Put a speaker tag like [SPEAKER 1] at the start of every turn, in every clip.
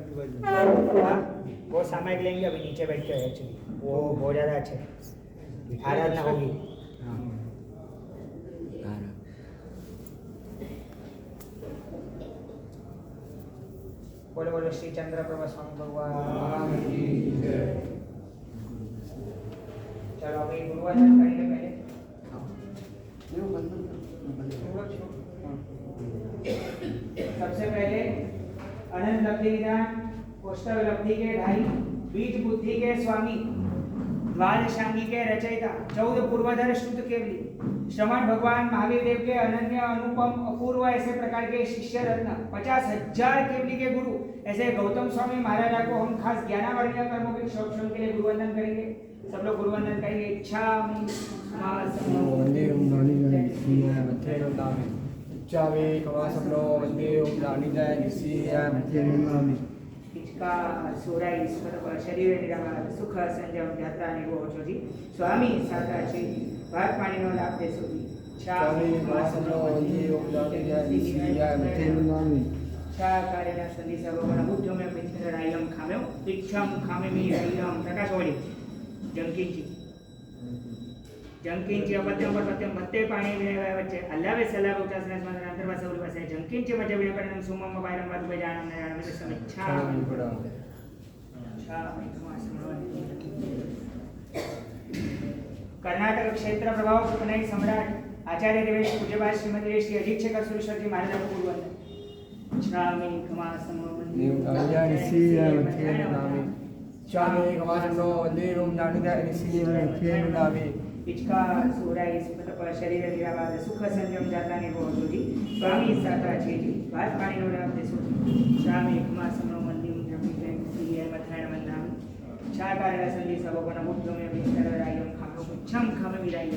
[SPEAKER 1] हाँ, वो सामयिक लेंगे अभी नीचे बैठ के एक्चुअली वो बहुत ज़्यादा अच्छे आराधना होगी। बोलो बोलो श्री चंद्रप्रभा स्वामी भगवान। चलो अभी गुरुवाचन करेंगे पहले। सबसे पहले अनंत लब्धि विधान कोष्ठक लब्धि के ढाई बीज बुद्धि के स्वामी द्वादशांगी के रचयिता 14 पूर्वधर शुद्ध केवली श्रवण भगवान महावीर देव के अनन्य अनुपम अपूर्व ऐसे प्रकार के शिष्य रत्न 50,000 केवली के गुरु ऐसे गौतम स्वामी महाराजा को हम खास ज्ञानावर्णीय कर्मों के श्रम के लिए गुरुवंदन करेंगे। सब लोग गुरुवंदन करेंगे। इच्छा का सोरा ईश्वर शरीर निरामय सुख संयम यात्रा निगो छोजी स्वामी साता श्री भात पानी नो लाभ देसो जी स्वामी वासनो जी ओम लागे जय सिया मथेनुनामी छा कार्यना संधि सर्वगुण बुद्धो में पिंचर रायम खामेओ इच्छाम खामे मी रायम प्रकाशवाणी जंकिंची अपत्यम परपत्यम भत्ते पाणी विनय वच्चे अल्लावे सलाह उचासना स्मरण अंतर्वास उलवासे जंकिंची मध्य विनय परिणाम सुमम बायरम वाद बजानम नयानम समिच्छा कर्नाटक क्षेत्र प्रभाव सुपनाई सम्राट आचार्य देवेश पूज्यपाद श्रीमती श्री अधीक्षक सुरेश्वर जी महाराज को गुरुवंदन श्रामी खमा समवंदे कल्याण सिया मथेनुनामी श्रामी खमा समनो वंदे ओम नानिदा सिया मथेनुनामी इचका सोरा इस मतलब शरीर निरावाद सुख संयम जाता ने वो जोजी स्वामी साता छे जी बात पानी नो नाम देसो स्वामी खमा समनो मंदिर रमी के सीए मथायण मंदाम छा कारण संधि सबोगुण बुद्धो में विस्तर रायम खामो छम खाम विरायम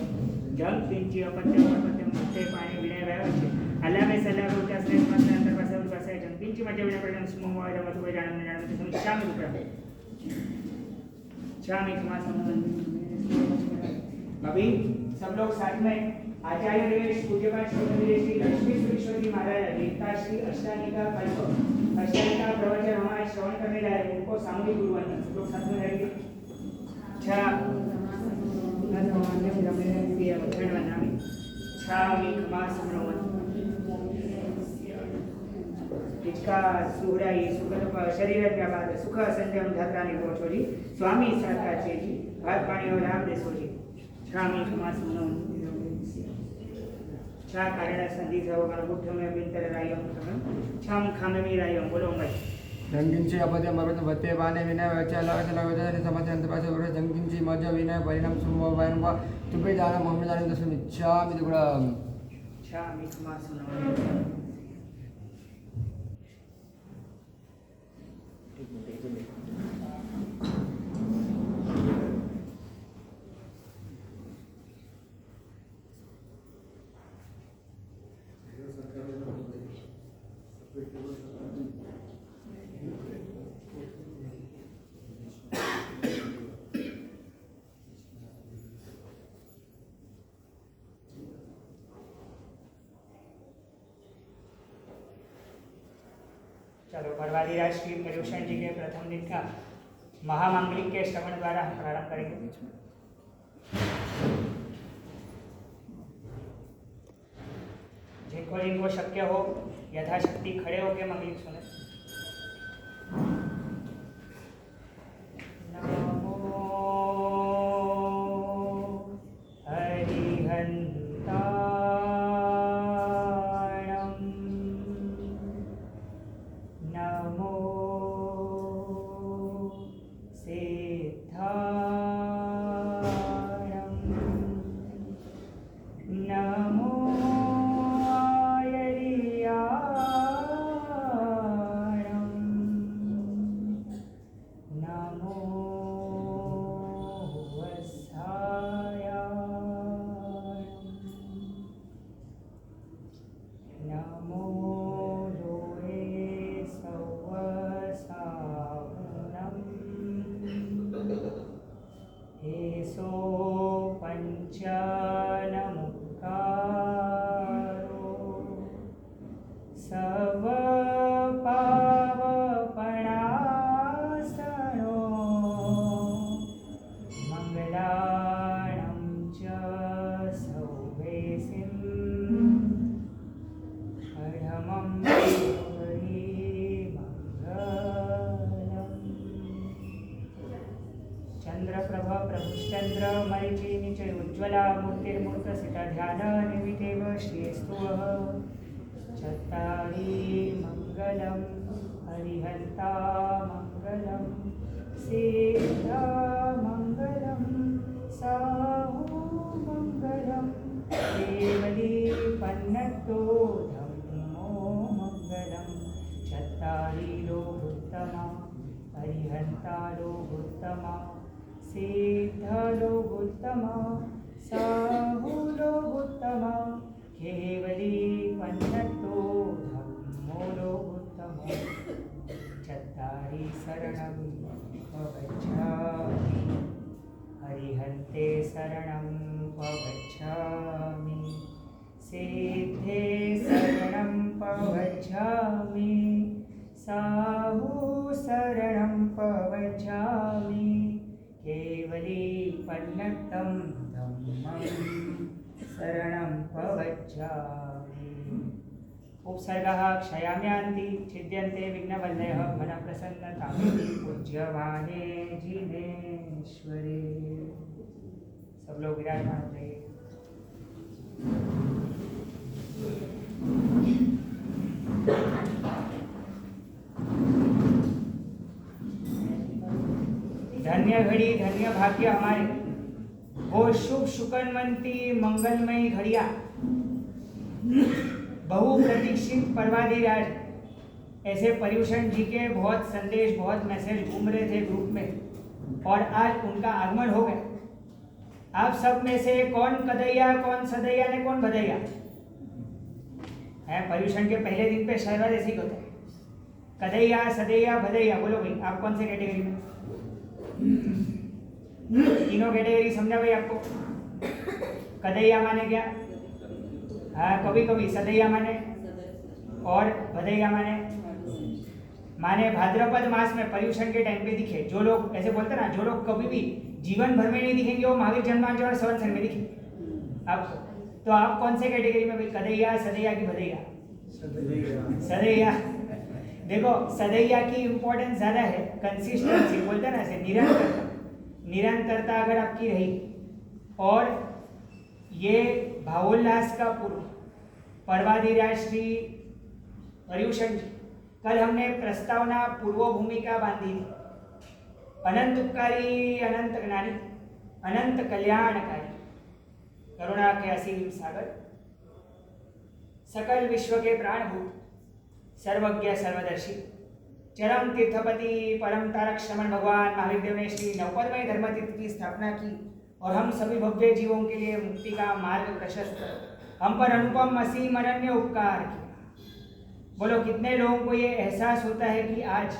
[SPEAKER 1] जल पिंची अपत्यम अपत्यम भत्ते पानी विनय वयचे अल्लाह में सलाह उनका स्नेह मंत्र अंतर पासे उन पासे जन पिंची मध्य विनय परिणाम सुमो वायद मत को जानम जानम से समिच्छा में रूप स्वामी खमा समनो अभी सब लोग साथ में आचार्य देवेश पूज्यपाद श्री लक्ष्मी सुरेश्वर जी महाराज देवता श्री अष्टानिका कल्प अष्टानिका प्रवचन हमारे श्रवण करने जा रहे हैं उनको सामूहिक गुरुवंदन सब लोग साथ में रहेंगे। छा इसका सुहराई सुखद शरीर व्यापार सुख संयम धात्रा ने पहुंचो जी स्वामी साता छे जी भात पानी और राम देसो जी श्रामी खमा समनो छा कारण संधि सर्वगुण बुद्धो में विंतर रायम छम खामे रायम बोलो भाई
[SPEAKER 2] जंकिंची अपदे मरत भत्ते पाने विनय वचला वचला वचला समस्य अंतपासे वर जंकिंची मज विनय परिणाम सुमो वायम वा तुबे जाना मोहम्मद जाने दसम इच्छा मिदुगुड़ा
[SPEAKER 1] छा मिखमा समनो चलो परवादीराज श्री पर्युषण जी के प्रथम दिन का महामांगलिक के श्रवण द्वारा हम प्रारंभ करेंगे। जिनको जिनको शक्य हो यथाशक्ति खड़े होकर मंगलिक सुने। मरीचि च उज्ज्वला मूर्तिर्मूर्तसिता ध्याननिमितेव श्रीस्तुवः चत्तारि मङ्गलं हरिहन्ता मङ्गलं सिद्धा मङ्गलं साहु मङ्गलं केवली पन्नतो धम्मो मङ्गलं चत्तारि लोकोत्तमा हरिहन्ता लोकोत्तमा सिद्धा लोकोत्तमा साहु लोकोत्तमा केवली पन्नतो धम्मो लोकोत्तमा चत्तारि शरणं प्रगच्छामि हरिहन्ते शरणं प्रगच्छामि सिद्धे शरणं प्रगच्छामि साहु शरणं प्रगच्छामि केवली पन्नतं धम्मं शरणं प्रगच्छामि उपसर्गः क्षयाम्यान्ति छिद्यन्ते विघ्नवल्लयः मनप्रसन्नतामिति पूज्यमाने जिनेश्वरे। सब लोग विराजमान हो जाइए। धन्य घड़ी धन्य भाग्य हमारे, वो शुभ शुकनवंती मंगलमयी घड़िया, बहु प्रतीक्षित पर्वाधिराज। ऐसे पर्युषण जी के बहुत संदेश बहुत मैसेज घूम रहे थे ग्रुप में और आज उनका आगमन हो गया। आप सब में से कौन कदैया कौन सदैया ने कौन भदैया है? पर्युषण के पहले दिन पे शहरवाद ऐसे ही होता है, कदैया सदैया भदैया। बोलो भाई आप कौन से कैटेगरी में? तीनों कैटेगरी समझा भाई आपको? कदैया माने क्या? हाँ कभी कभी, सदैया माने और भदैया माने भाद्रपद मास में पर्युषण के टाइम पे दिखे। जो लोग ऐसे बोलते ना, जो लोग कभी भी जीवन भर में नहीं दिखेंगे वो महावीर जन्मांश और संवत्सर में दिखेंगे आपको। तो आप कौन से कैटेगरी में भाई? कदैया सदैया की भदैया? सदैया। देखो सदैया की इंपॉर्टेंस ज्यादा है, कंसिस्टेंसी बोलते हैं ना ऐसे, निरंतरता अगर आपकी रही। और ये भावोल्लास का पूर्व पर्वाधिराज श्री पर्युषण जी, कल हमने प्रस्तावना पूर्व भूमिका बांधी थी। अनंत उपकारी अनंत ज्ञानी अनंत कल्याणकारी करुणा के असीम सागर, सकल विश्व के प्राणभूत सर्वज्ञ सर्वदर्शी चरम तीर्थपति परम तारक श्रमण भगवान महावीर देव ने श्री नवपदमय धर्म तीर्थ की स्थापना की और हम सभी भव्य जीवों के लिए मुक्ति का मार्ग प्रशस्त, हम पर अनुपम असीम अनन्य उपकार किया। बोलो कितने लोगों को ये एहसास होता है कि आज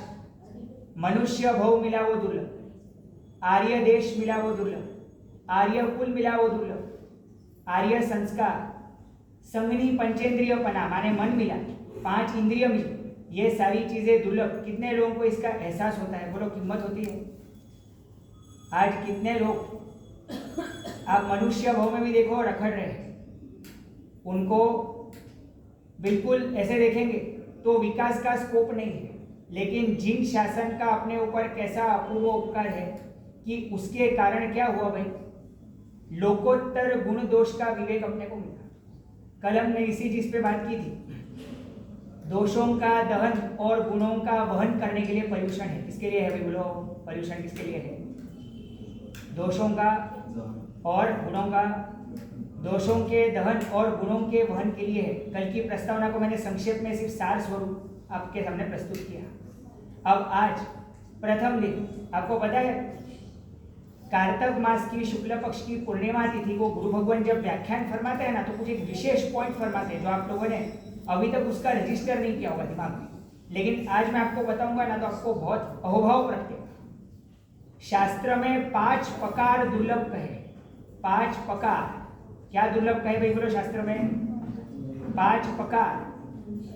[SPEAKER 1] मनुष्य भव मिला वो दुर्लभ, आर्य देश मिला वो दुर्लभ, आर्य कुल मिला वो दुर्लभ, आर्य संस्कार, संगनी पंचेंद्रिय पना माने मन मिला, 5 इंद्रिय मिली, ये सारी चीजें दुर्लभ। कितने लोगों को इसका एहसास होता है? बोलो किम्मत होती है? आज कितने लोग आप मनुष्य भव में भी देखो रखड़ रहे हैं, उनको बिल्कुल ऐसे देखेंगे तो विकास का स्कोप नहीं है। लेकिन जिन शासन का अपने ऊपर कैसा अपूर्व उपकार है कि उसके कारण क्या हुआ भाई, लोकोत्तर गुण दोष का विवेक अपने को मिला। कल हमने इसी चीज पे बात की थी, दोषों का दहन और गुणों का वहन करने के लिए पर्युषण है। किसके लिए है भाई? बोलो पर्युषण किसके लिए है? दोषों का और गुणों का, दोषों के दहन और गुणों के वहन के लिए है। कल की प्रस्तावना को मैंने संक्षेप में सिर्फ सार स्वरूप आपके सामने प्रस्तुत किया। अब आज प्रथम दिन आपको पता है कार्तक मास की शुक्ल पक्ष की पूर्णिमा तिथि को गुरु भगवान जब व्याख्यान फरमाते हैं ना तो कुछ एक विशेष पॉइंट फरमाते हैं जो आप लोगों ने अभी तक उसका रजिस्टर नहीं किया होगा दिमाग में, लेकिन आज मैं आपको बताऊंगा ना तो आपको बहुत अहोभाव रखते। शास्त्र में 5 पकार दुर्लभ कहे। 5 पकार क्या दुर्लभ कहे भाई? बोलो शास्त्र में 5 पकार।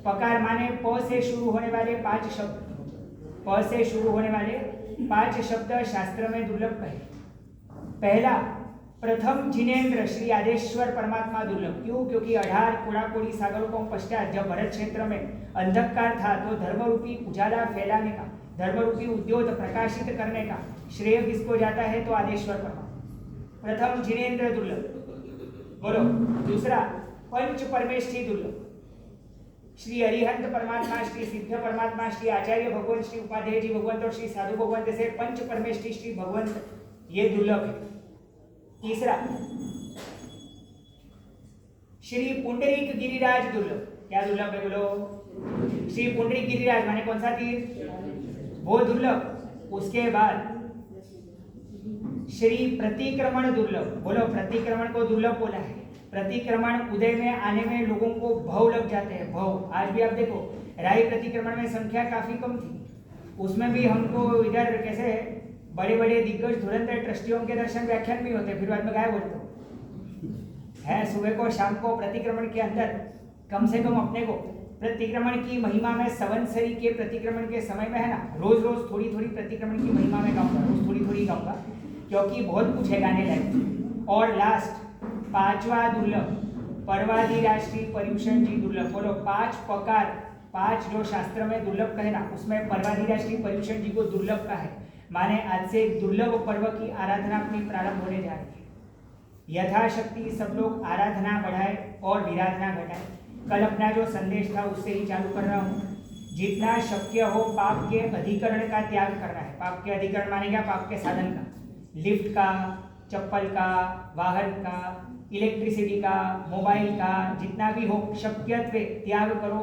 [SPEAKER 1] पकार माने प से शुरू होने वाले 5 शब्द, प से शुरू होने वाले 5 शब्द शास्त्र में दुर्लभ कहे। पहला प्रथम जिनेन्द्र श्री आदेश्वर परमात्मा दुर्लभ। क्यों? क्योंकि 18 कोड़ाकोड़ी सागरों पश्चात जब भरत क्षेत्र में अंधकार था तो धर्मरूपी उजाला फैलाने का, धर्मरूपी उद्योग प्रकाशित करने का श्रेय किसको जाता है? तो आदेश्वर परमात्मा। प्रथम जिनेन्द्र दुर्लभ, बोलो। दूसरा पंच परमेष्ठी दुर्लभ, श्री हरिहंत परमात्मा, श्री सिद्ध परमात्मा, श्री आचार्य भगवंत, श्री उपाध्याय जी भगवंत और श्री साधु भगवंत से पंच परमेष्ठी श्री भगवंत, ये दुर्लभ है। तीसरा श्री पुंडरीक गिरिराज दुर्लभ, क्या दुर्लभ है बोलो? श्री पुंडरीक गिरिराज माने कौन सा तीर? वो दुर्लभ। उसके बाद श्री प्रतिक्रमण दुर्लभ, बोलो। प्रतिक्रमण को दुर्लभ बोला है। प्रतिक्रमण उदय में आने में लोगों को भव लग जाते हैं, भव। आज भी आप देखो राय प्रतिक्रमण में संख्या काफी कम थी, उसमें भी हमको इधर कैसे बड़े बड़े दिग्गज धुरंधर ट्रस्टियों के दर्शन व्याख्यान भी होते, फिर बाद में गायब होते है। सुबह को शाम को प्रतिक्रमण के अंदर कम से कम अपने को प्रतिक्रमण की महिमा में संवत्सरी के प्रतिक्रमण के समय में है ना, रोज रोज थोड़ी थोड़ी प्रतिक्रमण की महिमा में गाऊंगा, रोज थोड़ी थोड़ी गाऊंगा, क्योंकि बहुत कुछ है गाने लायक। और लास्ट पांचवा दुर्लभ पर्वाधिराज पर्युषण जी दुर्लभ, बोलो। 5 प्रकार, 5 जो शास्त्र में दुर्लभ कहे ना, उसमें पर्वाधिराज पर्युषण जी को दुर्लभ का है। माने आज से एक दुर्लभ पर्व की आराधना अपनी प्रारंभ होने जा रही है। यथाशक्ति सब लोग आराधना बढ़ाए और विराधना घटाए। कल अपना जो संदेश था उससे ही चालू कर रहा हूँ। जितना शक्य हो पाप के अधिकरण का त्याग करना है। पाप के अधिकरण माने क्या? पाप के साधन का, लिफ्ट का, चप्पल का, वाहन का, इलेक्ट्रिसिटी का, मोबाइल का, जितना भी हो शक्यत्वे त्याग करो।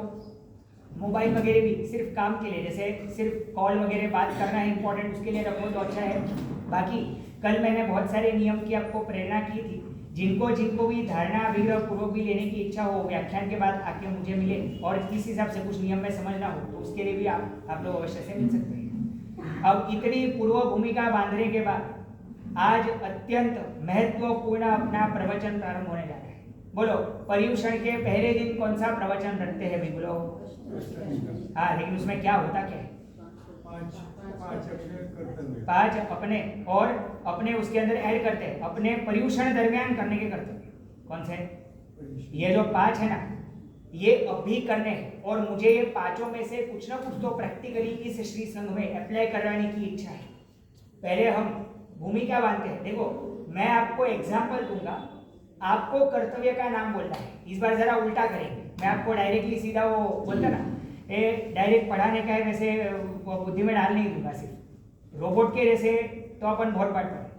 [SPEAKER 1] मोबाइल वगैरह भी सिर्फ काम के लिए, जैसे सिर्फ कॉल वगैरह बात करना है इंपॉर्टेंट, उसके लिए रखो तो अच्छा है। बाकी कल मैंने बहुत सारे नियम की आपको प्रेरणा की थी। जिनको जिनको भी धारणा विग्रह पूर्वक भी लेने की इच्छा हो, व्याख्यान के बाद आके मुझे मिले और किस हिसाब से कुछ नियम में समझना हो तो उसके लिए भी आप लोग अवश्य से मिल सकते हैं। अब इतनी पूर्व भूमिका बांधने के बाद आज अत्यंत महत्वपूर्ण अपना प्रवचन प्रारंभ होने जा रहा है। बोलो, पर्युषण के पहले दिन कौन सा प्रवचन रखते हैं भाई? बोलो। हाँ, लेकिन उसमें क्या होता क्या है? 5 अपने और अपने उसके अंदर ऐड करते हैं, अपने पर्युषण दरमियान करने के कर्तव्य। कौन से? ये जो 5 है ना, ये अभी करने हैं और मुझे ये 5 में से कुछ ना कुछ तो प्रैक्टिकली इस श्री संघ में अप्लाई कराने की इच्छा है। पहले हम भूमिका बांधते हैं। देखो, मैं आपको एग्जाम्पल दूंगा, आपको कर्तव्य का नाम बोलना है। इस बार जरा उल्टा करेंगे। मैं आपको डायरेक्टली सीधा वो बोलता ना, ये डायरेक्ट पढ़ाने का है, वैसे बुद्धि में डाल नहीं दूंगा। सिर्फ रोबोट के जैसे तो अपन बहुत बार पढ़े।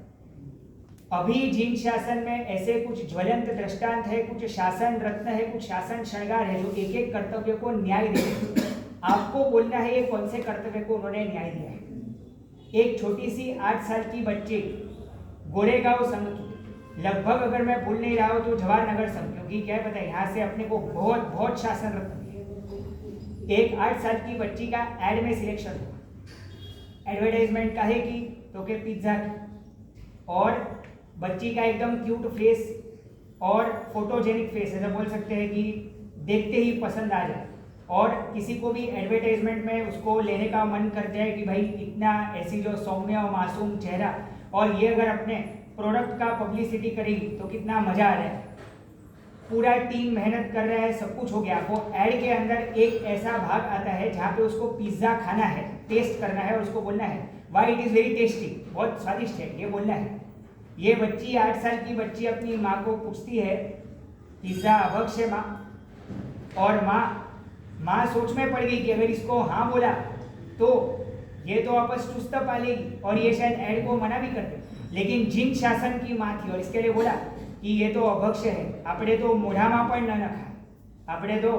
[SPEAKER 1] अभी जिन शासन में ऐसे कुछ ज्वलंत दृष्टांत है, कुछ शासन रत्न है, कुछ शासन श्रृंगार है जो एक एक कर्तव्य को न्याय देते हैं। आपको बोलना है ये कौन से कर्तव्य को उन्होंने न्याय दिया है। एक छोटी सी 8 साल की बच्ची गोरेगांव संघ की, लगभग अगर मैं भूल नहीं रहा हूं तो जवाहर नगर संघ, क्योंकि क्या है पता है, यहाँ से अपने को बहुत बहुत शासन रत्न। एक 8 साल की बच्ची का एड में सिलेक्शन हुआ। एडवर्टाइजमेंट का है कि तो के पिज्जा की, और बच्ची का एकदम क्यूट फेस और फोटोजेनिक फेस, ऐसा बोल सकते हैं कि देखते ही पसंद आ जाए और किसी को भी एडवर्टाइजमेंट में उसको लेने का मन कर जाए कि भाई इतना ऐसी जो सौम्य और मासूम चेहरा, और ये अगर अपने प्रोडक्ट का पब्लिसिटी करेगी तो कितना मजा आ जाए। पूरा टीम मेहनत कर रहा है, सब कुछ हो गया। वो एड के अंदर एक ऐसा भाग आता है जहाँ पे उसको पिज्ज़ा खाना है, टेस्ट करना है और उसको बोलना है why it is very tasty, बहुत स्वादिष्ट है, ये बोलना है। ये बच्ची 8 साल की बच्ची अपनी माँ को पूछती है पिज्ज़ा अभक्ष है माँ, और माँ सोच में पड़ गई कि अगर इसको हाँ बोला तो ये तो वापस चुस्त पालेगी और ये शायद ऐड को मना भी करते। लेकिन जिन शासन की माँ थी और इसके लिए बोला कि ये तो अभक्ष है, आपने तो मोढ़ाમાં પણ न नखा, आपने तो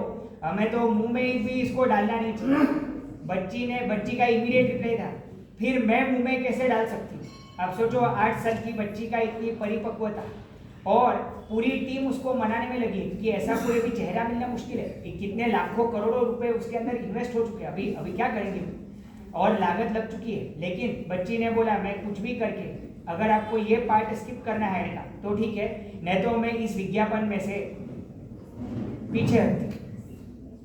[SPEAKER 1] हमें तो मुंह में भी इसको डालना नहीं चाहिए। बच्ची का इमीडिएट रिप्लाई था, फिर मैं मुंह में कैसे डाल सकती हूँ? आप सोचो 8 साल की बच्ची का इतनी परिपक्वता, और पूरी टीम उसको मनाने में लगी क्योंकि ऐसा कोई भी चेहरा मिलना मुश्किल है। कितने लाखों करोड़ों रुपए उसके अंदर इन्वेस्ट हो चुके हैं, अभी क्या करेंगे, और लागत लग चुकी है। लेकिन बच्ची ने बोला मैं कुछ भी करके अगर आपको ये पार्ट स्किप करना है ना तो ठीक है, नहीं तो मैं इस विज्ञापन में से पीछे हटती।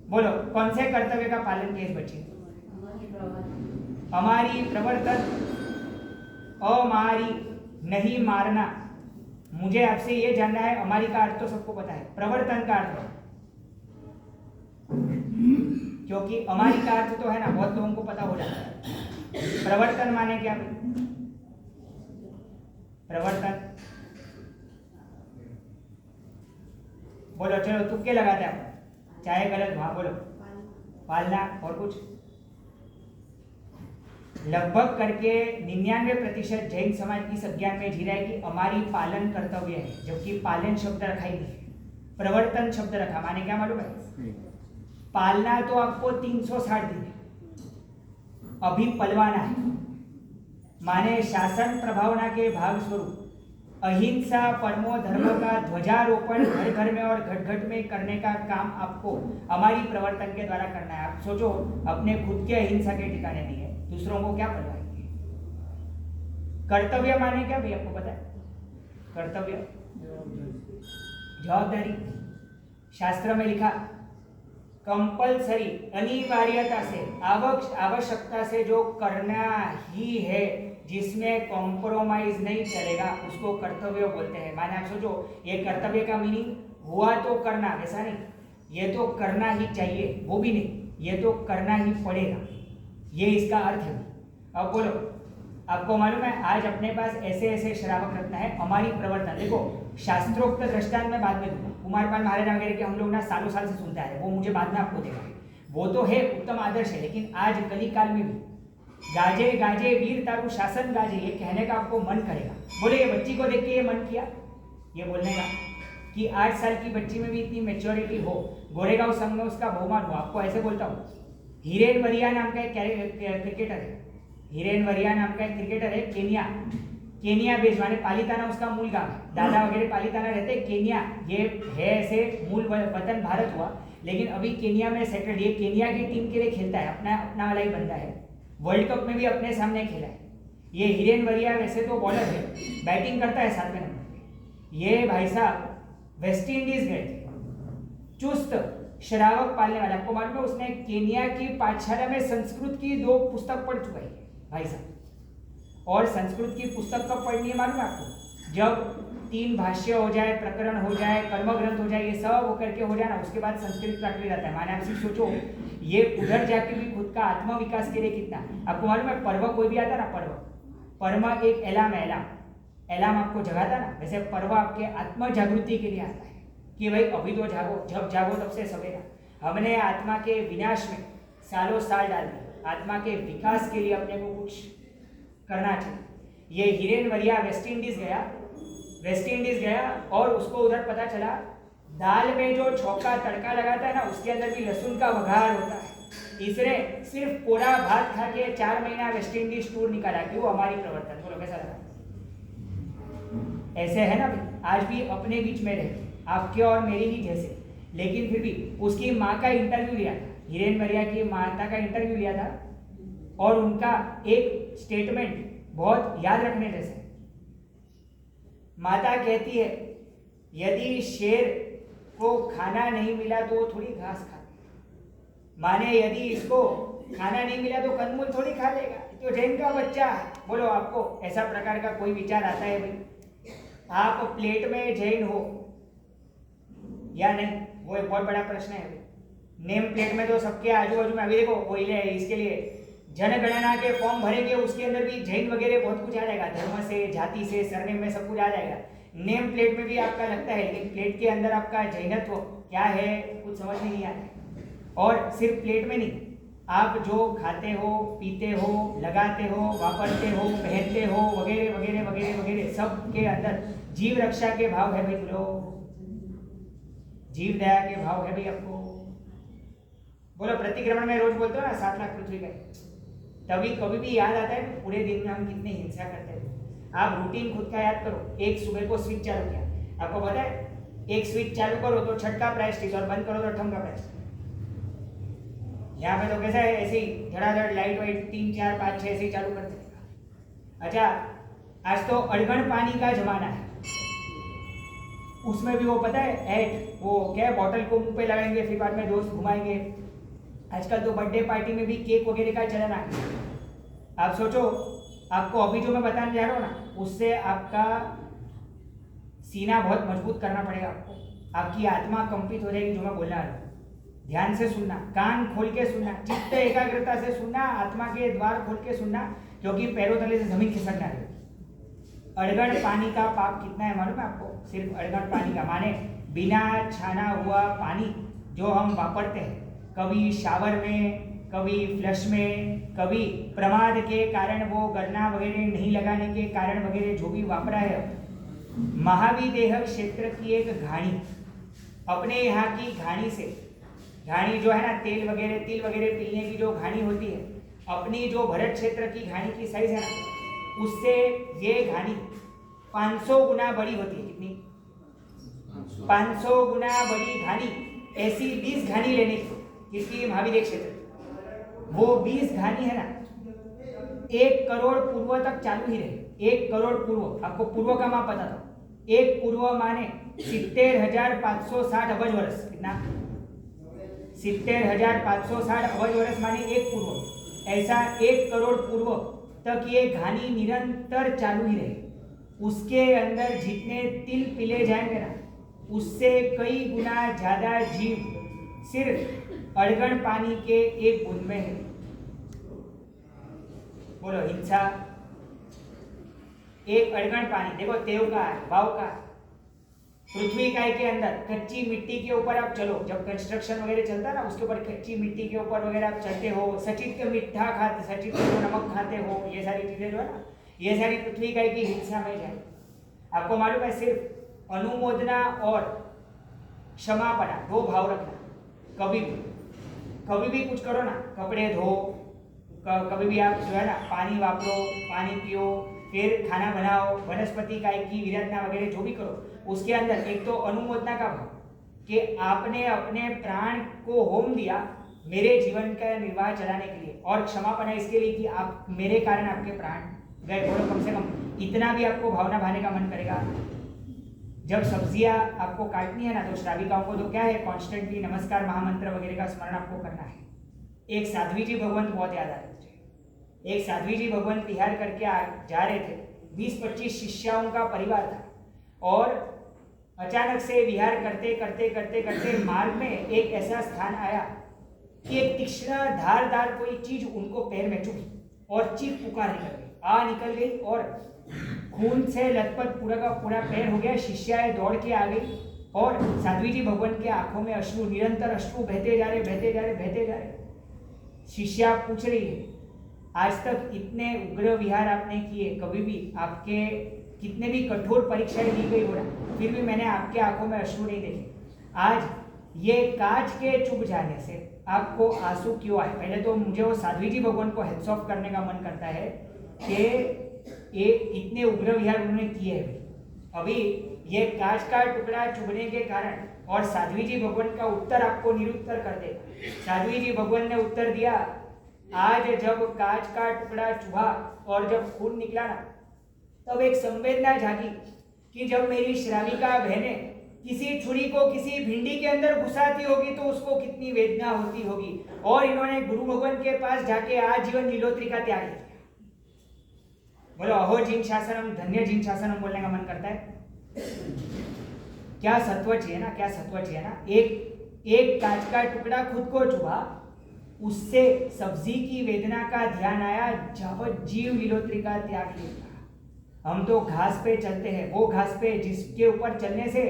[SPEAKER 1] बोलो, कौन से कर्तव्य का पालन किया इस बच्ची ने? हमारी प्रवर्तन, अमारी, नहीं मारना। मुझे आपसे ये जानना है, हमारी का अर्थ तो सबको पता है, प्रवर्तन का अर्थ, क्योंकि हमारी का अर्थ तो है ना बहुत लोगों को पता हो जाता है। प्रवर्तन माने क्या? प्रवर्तन बोलो, चलो तुक्के लगाते हैं आप, चाहे गलत वहां बोलो। पालना। और कुछ? लगभग करके 99% जैन समाज इस अज्ञान में जी रहा है कि हमारी पालन कर्तव्य है, जबकि पालन शब्द रखा ही नहीं, प्रवर्तन शब्द रखा। माने क्या मालूम है? पालना तो आपको 360 दिन है, अभी पलवाना है। माने शासन प्रभावना के भाग स्वरूप अहिंसा परमो धर्म का ध्वजारोपण घर घर में और घट घट में करने का काम आपको हमारी प्रवर्तन के द्वारा करना है। आप सोचो, अपने खुद के अहिंसा के ठिकाने नहीं है, दूसरों को क्या पलवाएंगे? कर्तव्य माने क्या भाई, आपको पता है? कर्तव्य जवाबदारी। शास्त्र में लिखा कंपलसरी, अनिवार्यता से, आवश्यकता से जो करना ही है, जिसमें कॉम्प्रोमाइज नहीं चलेगा, उसको कर्तव्य बोलते हैं। माने आप सोचो, ये कर्तव्य का मीनिंग हुआ तो करना, वैसा नहीं, ये तो करना ही चाहिए, वो भी नहीं, ये तो करना ही पड़ेगा, ये इसका अर्थ है। अब बोलो, आपको मालूम है आज अपने पास ऐसे ऐसे श्रावक रत्न है, हमारी प्रवर्तन। देखो, शास्त्रोक्त दृष्टांत में बाद में दूंगा, कुमारपाल महाराज वगैरह के हम लोग ना सालों साल से सुनते हैं, वो मुझे बाद में आपको देगा, वो तो है उत्तम आदर्श है। लेकिन आज कली काल में भी गाजे गाजे वीर तारू शासन गाजे, ये कहने का आपको मन करेगा। बोले, ये बच्ची को देख के ये मन किया ये बोलने का कि 8 साल की बच्ची में भी इतनी मेच्योरिटी हो। गोरेगांव संघ में उसका बहुमान हुआ, आपको ऐसे बोलता हूँ। हिरेन वरिया नाम का एक क्रिकेटर है, हिरेन वरिया नाम का एक क्रिकेटर है, केनिया बेस, माने पालिताना उसका मूल गांव है, दादा वगैरह पालिताना रहते, केनिया ये है, ऐसे मूल वतन भारत हुआ, लेकिन अभी केनिया में सेटल्ड। ये केनिया की टीम के लिए खेलता है, अपना वाला ही बंदा है, वर्ल्ड कप में भी अपने सामने खेला है। ये हिरेन वरिया वैसे तो बॉलर है, बैटिंग करता है 7वें नंबर पे। ये भाई साहब वेस्ट इंडीज गए थे, चुस्त श्रावक पालने वाला। आपको मालूम है, उसने केनिया की पाठशाला में संस्कृत की 2 पुस्तक पढ़ चुका है भाई साहब। और संस्कृत की पुस्तक कब पढ़नी है मालूम है आपको? जब 3 भाष्य हो जाए, प्रकरण हो जाए, कर्म ग्रंथ हो जाए, ये सब होकर के हो जाए ना, उसके बाद संस्कृत प्राकृत आता है। माने आप सिर्फ सोचो, ये उधर जाके भी खुद का आत्म विकास के लिए कितना। आपको मालूम है, पर्व कोई भी आता ना, पर्व एक एलाम आपको जगाता ना, वैसे पर्व आपके आत्म जागृति के लिए आता है कि भाई अभी तो जागो, जब जागो तब से सवेरा। हमने आत्मा के विनाश में सालों साल डाल दिए, आत्मा के विकास के लिए अपने को कुछ करना चाहिए। ये हिरेन वरिया वेस्ट इंडीज गया और उसको उधर पता चला दाल में जो छौका तड़का लगाता है ना, उसके अंदर भी लहसुन का वघार होता है। इसने सिर्फ कोरा भात खा के 4 महीना वेस्ट इंडीज टूर निकाला। क्यों? हमारी प्रवर्तन। बोलो कैसा लगा? ऐसे है ना भाई, आज भी अपने बीच में रहते, आपके और मेरे ही जैसे, लेकिन फिर भी उसकी माँ का इंटरव्यू लिया था, हिरेन वरिया की माता का इंटरव्यू लिया था, और उनका एक स्टेटमेंट बहुत याद रखने जैसे। माता कहती है, यदि शेर को खाना नहीं मिला तो वो थोड़ी घास खा, माने यदि इसको खाना नहीं मिला तो कंदमूल थोड़ी खा लेगा, तो जैन का बच्चा है। बोलो, आपको ऐसा प्रकार का कोई विचार आता है भाई? आप प्लेट में जैन हो या नहीं, वो एक बहुत बड़ा प्रश्न है। नेम प्लेट में तो सबके आजू बाजू में, अभी देखो वही इसके लिए जनगणना के फॉर्म भरेंगे, उसके अंदर भी जैन वगैरह बहुत कुछ आ जाएगा, धर्म से, जाति से, सरनेम में सब कुछ आ जाएगा। नेम प्लेट में भी आपका लगता है, लेकिन प्लेट के अंदर आपका जैनत्व क्या है कुछ समझ में नहीं आता। और सिर्फ प्लेट में नहीं, आप जो खाते हो, पीते हो, लगाते हो, वापरते हो, पहनते हो, वगैरह वगैरह वगैरह वगैरह, सब के अंदर जीव रक्षा के भाव है भाई। बोलो, जीव दया के भाव है भाई आपको। बोलो, प्रतिक्रमण में रोज बोलते हो ना 7 लाख पृथ्वी गए, तभी कभी भी याद आता है पूरे दिन में हम कितनी हिंसा करते थे। आप रूटीन खुद का याद करो। एक सुबह को स्विच चालू किया, आपको पता है, एक स्विच चालू करो तो छठ का प्रायश्चित और बंद करो तो ठम का प्रायश्चित। यहाँ पे तो कैसा है, ऐसे ही धड़ाधड़ लाइट वाइट 3 4 5 6 ऐसे ही चालू करते। अच्छा, आज तो अड़गड़ पानी का जमाना है, उसमें भी वो पता है वो क्या, बॉटल को मुंह पे लगाएंगे, फिर बाद में दोस्त घुमाएंगे। आजकल तो बर्थडे पार्टी में भी केक वगैरह का चलन आ गया। आप सोचो, आपको अभी जो मैं बताने जा रहा हूँ ना, उससे आपका सीना बहुत मजबूत करना पड़ेगा आपको, आपकी आत्मा कंपित हो जाएगी। जो मैं बोलना रहा हूँ ध्यान से सुनना, कान खोल के सुनना, चित्त एकाग्रता से सुनना, आत्मा के द्वार खोल के सुनना, क्योंकि पैरों तले से जमीन खिसकना है। अड़गड़ पानी का पाप कितना है मालूम है आपको? सिर्फ अड़गड़ पानी का, माने बिना छाना हुआ पानी जो हम वापरते हैं, कभी शावर में, कभी फ्लश में, कभी प्रमाद के कारण वो गरना वगैरह नहीं लगाने के कारण वगैरह जो भी वापरा है, महाविदेह क्षेत्र की एक घानी, अपने यहाँ की घानी से, घानी जो है ना तेल वगैरह तिल वगैरह पीने की जो घानी होती है, अपनी जो भरत क्षेत्र की घानी की साइज है ना, उससे ये घानी 500 गुना बड़ी होती है। कितनी? 500 गुना बड़ी घानी। ऐसी 20 घानी लेने की, किसकी? महाविदेह क्षेत्र। वो 20 घानी है ना, 1 करोड़ पूर्व तक चालू ही रहे। 1 करोड़ पूर्व, आपको पूर्व का माप पता था। 1 पूर्व माने 70,560 अबज वर्ष। कितना? 70,560 अबज वर्ष माने 1 पूर्व। ऐसा 1 करोड़ पूर्व तक ये घानी निरंतर चालू ही रहे। उसके अंदर जितने तिल पिले जाएंगे ना, उससे कई गुना ज्यादा जीव सिर्फ अड़गड़ पानी के एक बूंद में है। बोलो, हिंसा एक अड़गड़ पानी, देखो तेव का है, भाव का है। पृथ्वी काय के अंदर कच्ची मिट्टी के ऊपर आप चलो, जब कंस्ट्रक्शन वगैरह चलता है ना, उसके ऊपर कच्ची मिट्टी के ऊपर वगैरह आप चलते हो, सचित के मीठा खाते, सचित के नमक खाते हो, ये सारी चीजें जो है ना, ये सारी पृथ्वी काय की हिंसा में जाए। आपको मालूम है, सिर्फ अनुमोदना और क्षमापना 2 भाव रखना। कभी भी कुछ करो ना, कपड़े धो, कभी भी आप जो है ना पानी वापरो, पानी पियो, फिर खाना बनाओ, वनस्पति काय की विरचना वगैरह जो भी करो, उसके अंदर एक तो अनुमोदना का भाव कि आपने अपने प्राण को होम दिया मेरे जीवन का निर्वाह चलाने के लिए, और क्षमापना इसके लिए कि आप मेरे कारण आपके प्राण गए। बोलो, कम से कम इतना भी आपको भावना भाने का मन करेगा। जब सब्जियां आपको काटनी है ना, तो श्राविकाओं को तो क्या है, कॉन्स्टेंटली नमस्कार महामंत्र वगैरह का स्मरण आपको करना है। एक साध्वी जी भगवंत बहुत याद आ रहे थे। एक साध्वी जी भगवंत बिहार करके जा रहे थे, 20-25 शिष्याओं का परिवार था, और अचानक से विहार करते करते करते करते मार्ग में एक ऐसा स्थान आया कि एक तीक्ष्ण धारदार कोई चीज उनको पैर में चुभी और चीख पुकार निकल गई और खून से लथपथ पूरा का पूरा पैर हो गया। शिष्याएं दौड़ के आ गई और साध्वी जी भगवान के आंखों में अश्रु, निरंतर अश्रु बहते जा रहे। शिष्या पूछ रही है, आज तक इतने उग्र विहार आपने किए, कभी भी आपके कितने भी कठोर परीक्षाएं दी गई हो ना, फिर भी मैंने आपके आंखों में अश्रु नहीं देखे। आज ये कांच के चुभ जाने से आपको आंसू क्यों आए? पहले तो मुझे वो साध्वी जी भगवान को हेड्स ऑफ करने का मन करता है कि ये इतने उग्र विहार उन्होंने किए हैं। अभी ये कांच का टुकड़ा चुभने के कारण, और साध्वी जी भगवान का उत्तर आपको निरुत्तर कर देगा। साध्वी जी भगवान ने उत्तर दिया, आज जब कांच का टुकड़ा चुभा और जब खून निकला ना, तब एक संवेदना जागी कि जब मेरी श्राविका बहनें किसी छुरी को किसी भिंडी के अंदर घुसाती होगी तो उसको कितनी वेदना होती होगी। और इन्होंने गुरु भगवान के पास जाके आजीवन नीलोत्री का त्याग किया। बोलो, अहो जिन शासनम, धन्य जिन शासनम बोलने का मन करता है। क्या सत्व चाहिए ना, क्या सत्व चाहिए ना। एक कांच का टुकड़ा खुद को चुभा, उससे सब्जी की वेदना का ध्यान आया, जब जीव नीलोत्री का त्याग किया। हम तो घास पे चलते हैं, वो घास पे जिसके ऊपर चलने से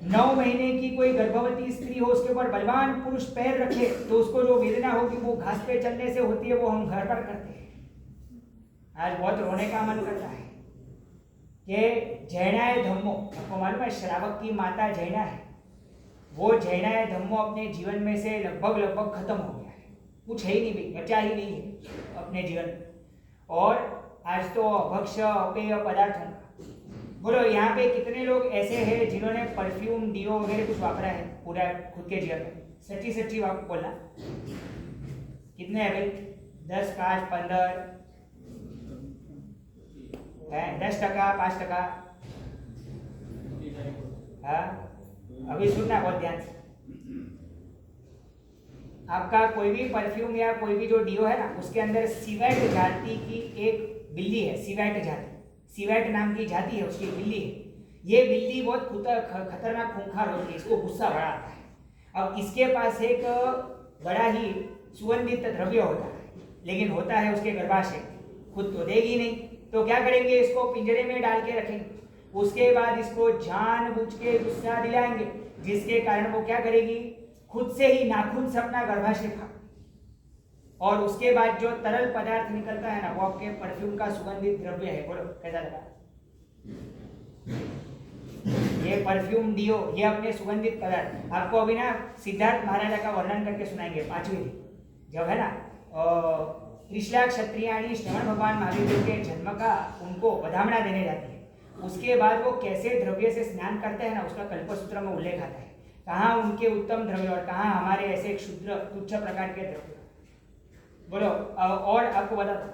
[SPEAKER 1] 9 महीने की कोई गर्भवती स्त्री हो, उसके ऊपर बलवान पुरुष पैर रखे तो उसको जो वेदना होगी वो घास पे चलने से होती है, वो हम घर पर करते हैं। आज बहुत रोने का मन करता है कि जैनाय धम्मो, आपको मालूम है श्रावक की माता जैना है, वो जैनाय धम्मो अपने जीवन में से लगभग खत्म हो गया है, कुछ है ही नहीं भाई, बचा ही नहीं है अपने जीवन। और आज तो भक्ष्य अपेय पदार्थों का, बोलो यहाँ पे कितने लोग ऐसे हैं जिन्होंने परफ्यूम, डीओ वगैरह कुछ वापरा है पूरा खुद के जीवन में? सच्ची बात बोलना, कितने हैं भाई? 10, 5, 15 है, 10%, 5%। हाँ, अभी सुनना बहुत ध्यान से। आपका कोई भी परफ्यूम या कोई भी जो डीओ है ना, उसके अंदर सीवेट जाति की एक बिल्ली है, सीवेट जाति, सीवेट नाम की जाति है, उसकी बिल्ली है। ये बिल्ली बहुत खतरनाक खूंखार होती है, इसको गुस्सा बड़ा आता है। अब इसके पास एक बड़ा ही सुगंधित द्रव्य होता है, लेकिन होता है उसके गर्भाशय, खुद तो देगी नहीं, तो क्या करेंगे, इसको पिंजरे में डाल के रखेंगे। उसके बाद इसको जानबूझ के गुस्सा दिलाएंगे, जिसके कारण वो क्या करेगी, खुद से ही नाखून से अपना गर्भाशय फाड़, और उसके बाद जो तरल पदार्थ निकलता है ना, वो आपके परफ्यूम का सुगंधित द्रव्य है। बोलो कैसा लगा? ये परफ्यूम डियो, ये अपने सुगंधित पदार्थ। आपको अभी ना सिद्धार्थ महाराजा का वर्णन करके सुनाएंगे 5वीं दिन, जब है ना त्रिशला क्षत्रियाणी श्रवण भगवान महावीर देव के जन्म का उनको बधामणा देने जाती है। उसके बाद वो कैसे द्रव्य से स्नान करते हैं ना, उसका कल्पसूत्र में उल्लेख आता है, कहाँ उनके उत्तम द्रव्य और कहाँ हमारे ऐसे क्षुद्र तुच्छ प्रकार के द्रव्य। बोलो और आपको बता दो,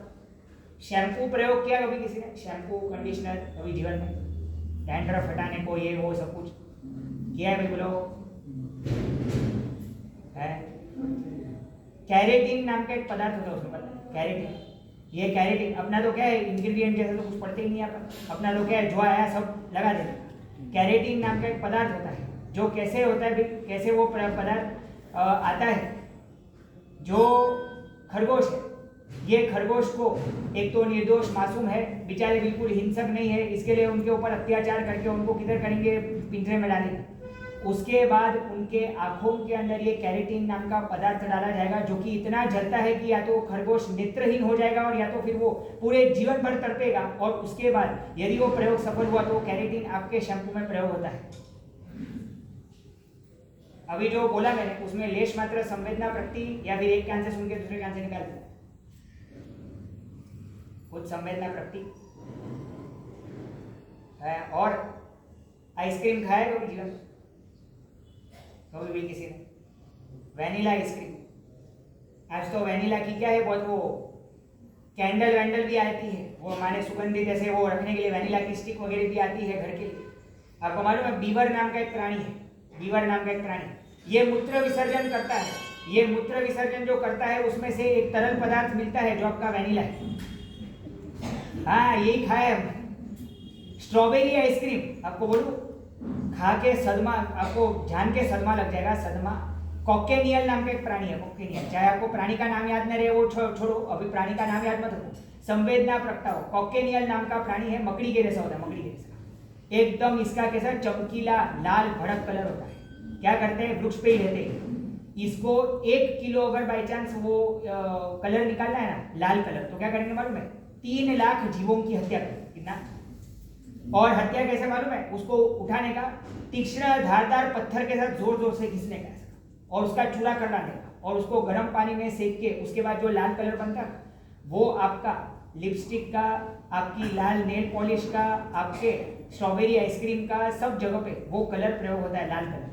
[SPEAKER 1] शैम्पू प्रयोग किया कभी किसी ने? शैम्पू कंडीशनर कभी जीवन में? डैंड्रफ हटाने को ये वो सब कुछ किया है भाई? बोलो है? कैरेटीन नाम का एक पदार्थ होता है, उसमें पता है? कैरेटीन, ये कैरेटीन अपना तो क्या है, इंग्रेडिएंट जैसे तो कुछ पढ़ते ही नहीं अपना तो क्या है, जो आया सब लगा देते। कैरेटीन नाम का एक पदार्थ होता है, जो कैसे होता है भाई, कैसे वो पदार्थ आता है, जो खरगोश है, ये खरगोश को एक तो निर्दोष मासूम है, बेचारे बिल्कुल हिंसक नहीं है, इसके लिए उनके ऊपर अत्याचार करके उनको किधर करेंगे, पिंजरे में डालेंगे। उसके बाद उनके आंखों के अंदर ये कैरेटीन नाम का पदार्थ डाला जाएगा, जो कि इतना जलता है कि या तो खरगोश नेत्रहीन हो जाएगा और या तो फिर वो पूरे जीवन भर तड़पेगा। और उसके बाद यदि वो प्रयोग सफल हुआ तो कैरेटीन आपके शैम्पू में प्रयोग होता है। अभी जो बोला मैंने उसमें लेश मात्र संवेदना प्रति या फिर एक कान से सुन के दूसरे कान से निकाल दिया, कुछ संवेदना प्रति है। और आइसक्रीम खाया कभी जीवन में? कभी भी किसी ने? वैनिला आइसक्रीम, आज तो वैनिला की क्या है, बहुत वो कैंडल वैंडल भी आती है, वो हमारे सुगंधित ऐसे वो रखने के लिए वैनिला की स्टिक वगैरह भी आती है घर के लिए। आपको मालूम है बीवर नाम का एक प्राणी है, बीवर नाम का एक प्राणी, ये मूत्र विसर्जन करता है। ये मूत्र विसर्जन जो करता है उसमें से एक तरल पदार्थ मिलता है जो आपका वैनिला है। हाँ यही खाया हमने। स्ट्रॉबेरी आइसक्रीम आपको बोलूं, खा के सदमा, आपको जान के सदमा लग जाएगा, सदमा। कॉकेनियल नाम का एक प्राणी है, कॉकेनियल, चाहे आपको प्राणी का नाम याद न रहे वो छोड़ो, अभी प्राणी का नाम याद मत रखो, संवेदना प्रगटाओ। कॉकेनियल नाम का प्राणी है, मकड़ी के जैसा होता है, मकड़ी के जैसा एकदम, इसका कैसा चमकीला लाल भड़क कलर होता है। क्या करते हैं, वृक्ष पे ही रहते हैं। इसको 1 किलो अगर बाई चांस वो कलर निकालना है ना, लाल कलर, तो क्या करेंगे मालूम है, 3 लाख जीवों की हत्या करेंगे। कितना? और हत्या कैसे मालूम है, उसको उठाने का, तीक्ष्ण धारदार पत्थर के साथ जोर जोर से घिसने का और उसका चूरा कर डालने का, और उसको गर्म पानी में सेक के उसके बाद जो लाल कलर बनता है वो आपका लिपस्टिक का, आपकी लाल नेल पॉलिश का, आपके स्ट्रॉबेरी आइसक्रीम का, सब जगह पे वो कलर प्रयोग होता है, लाल कलर,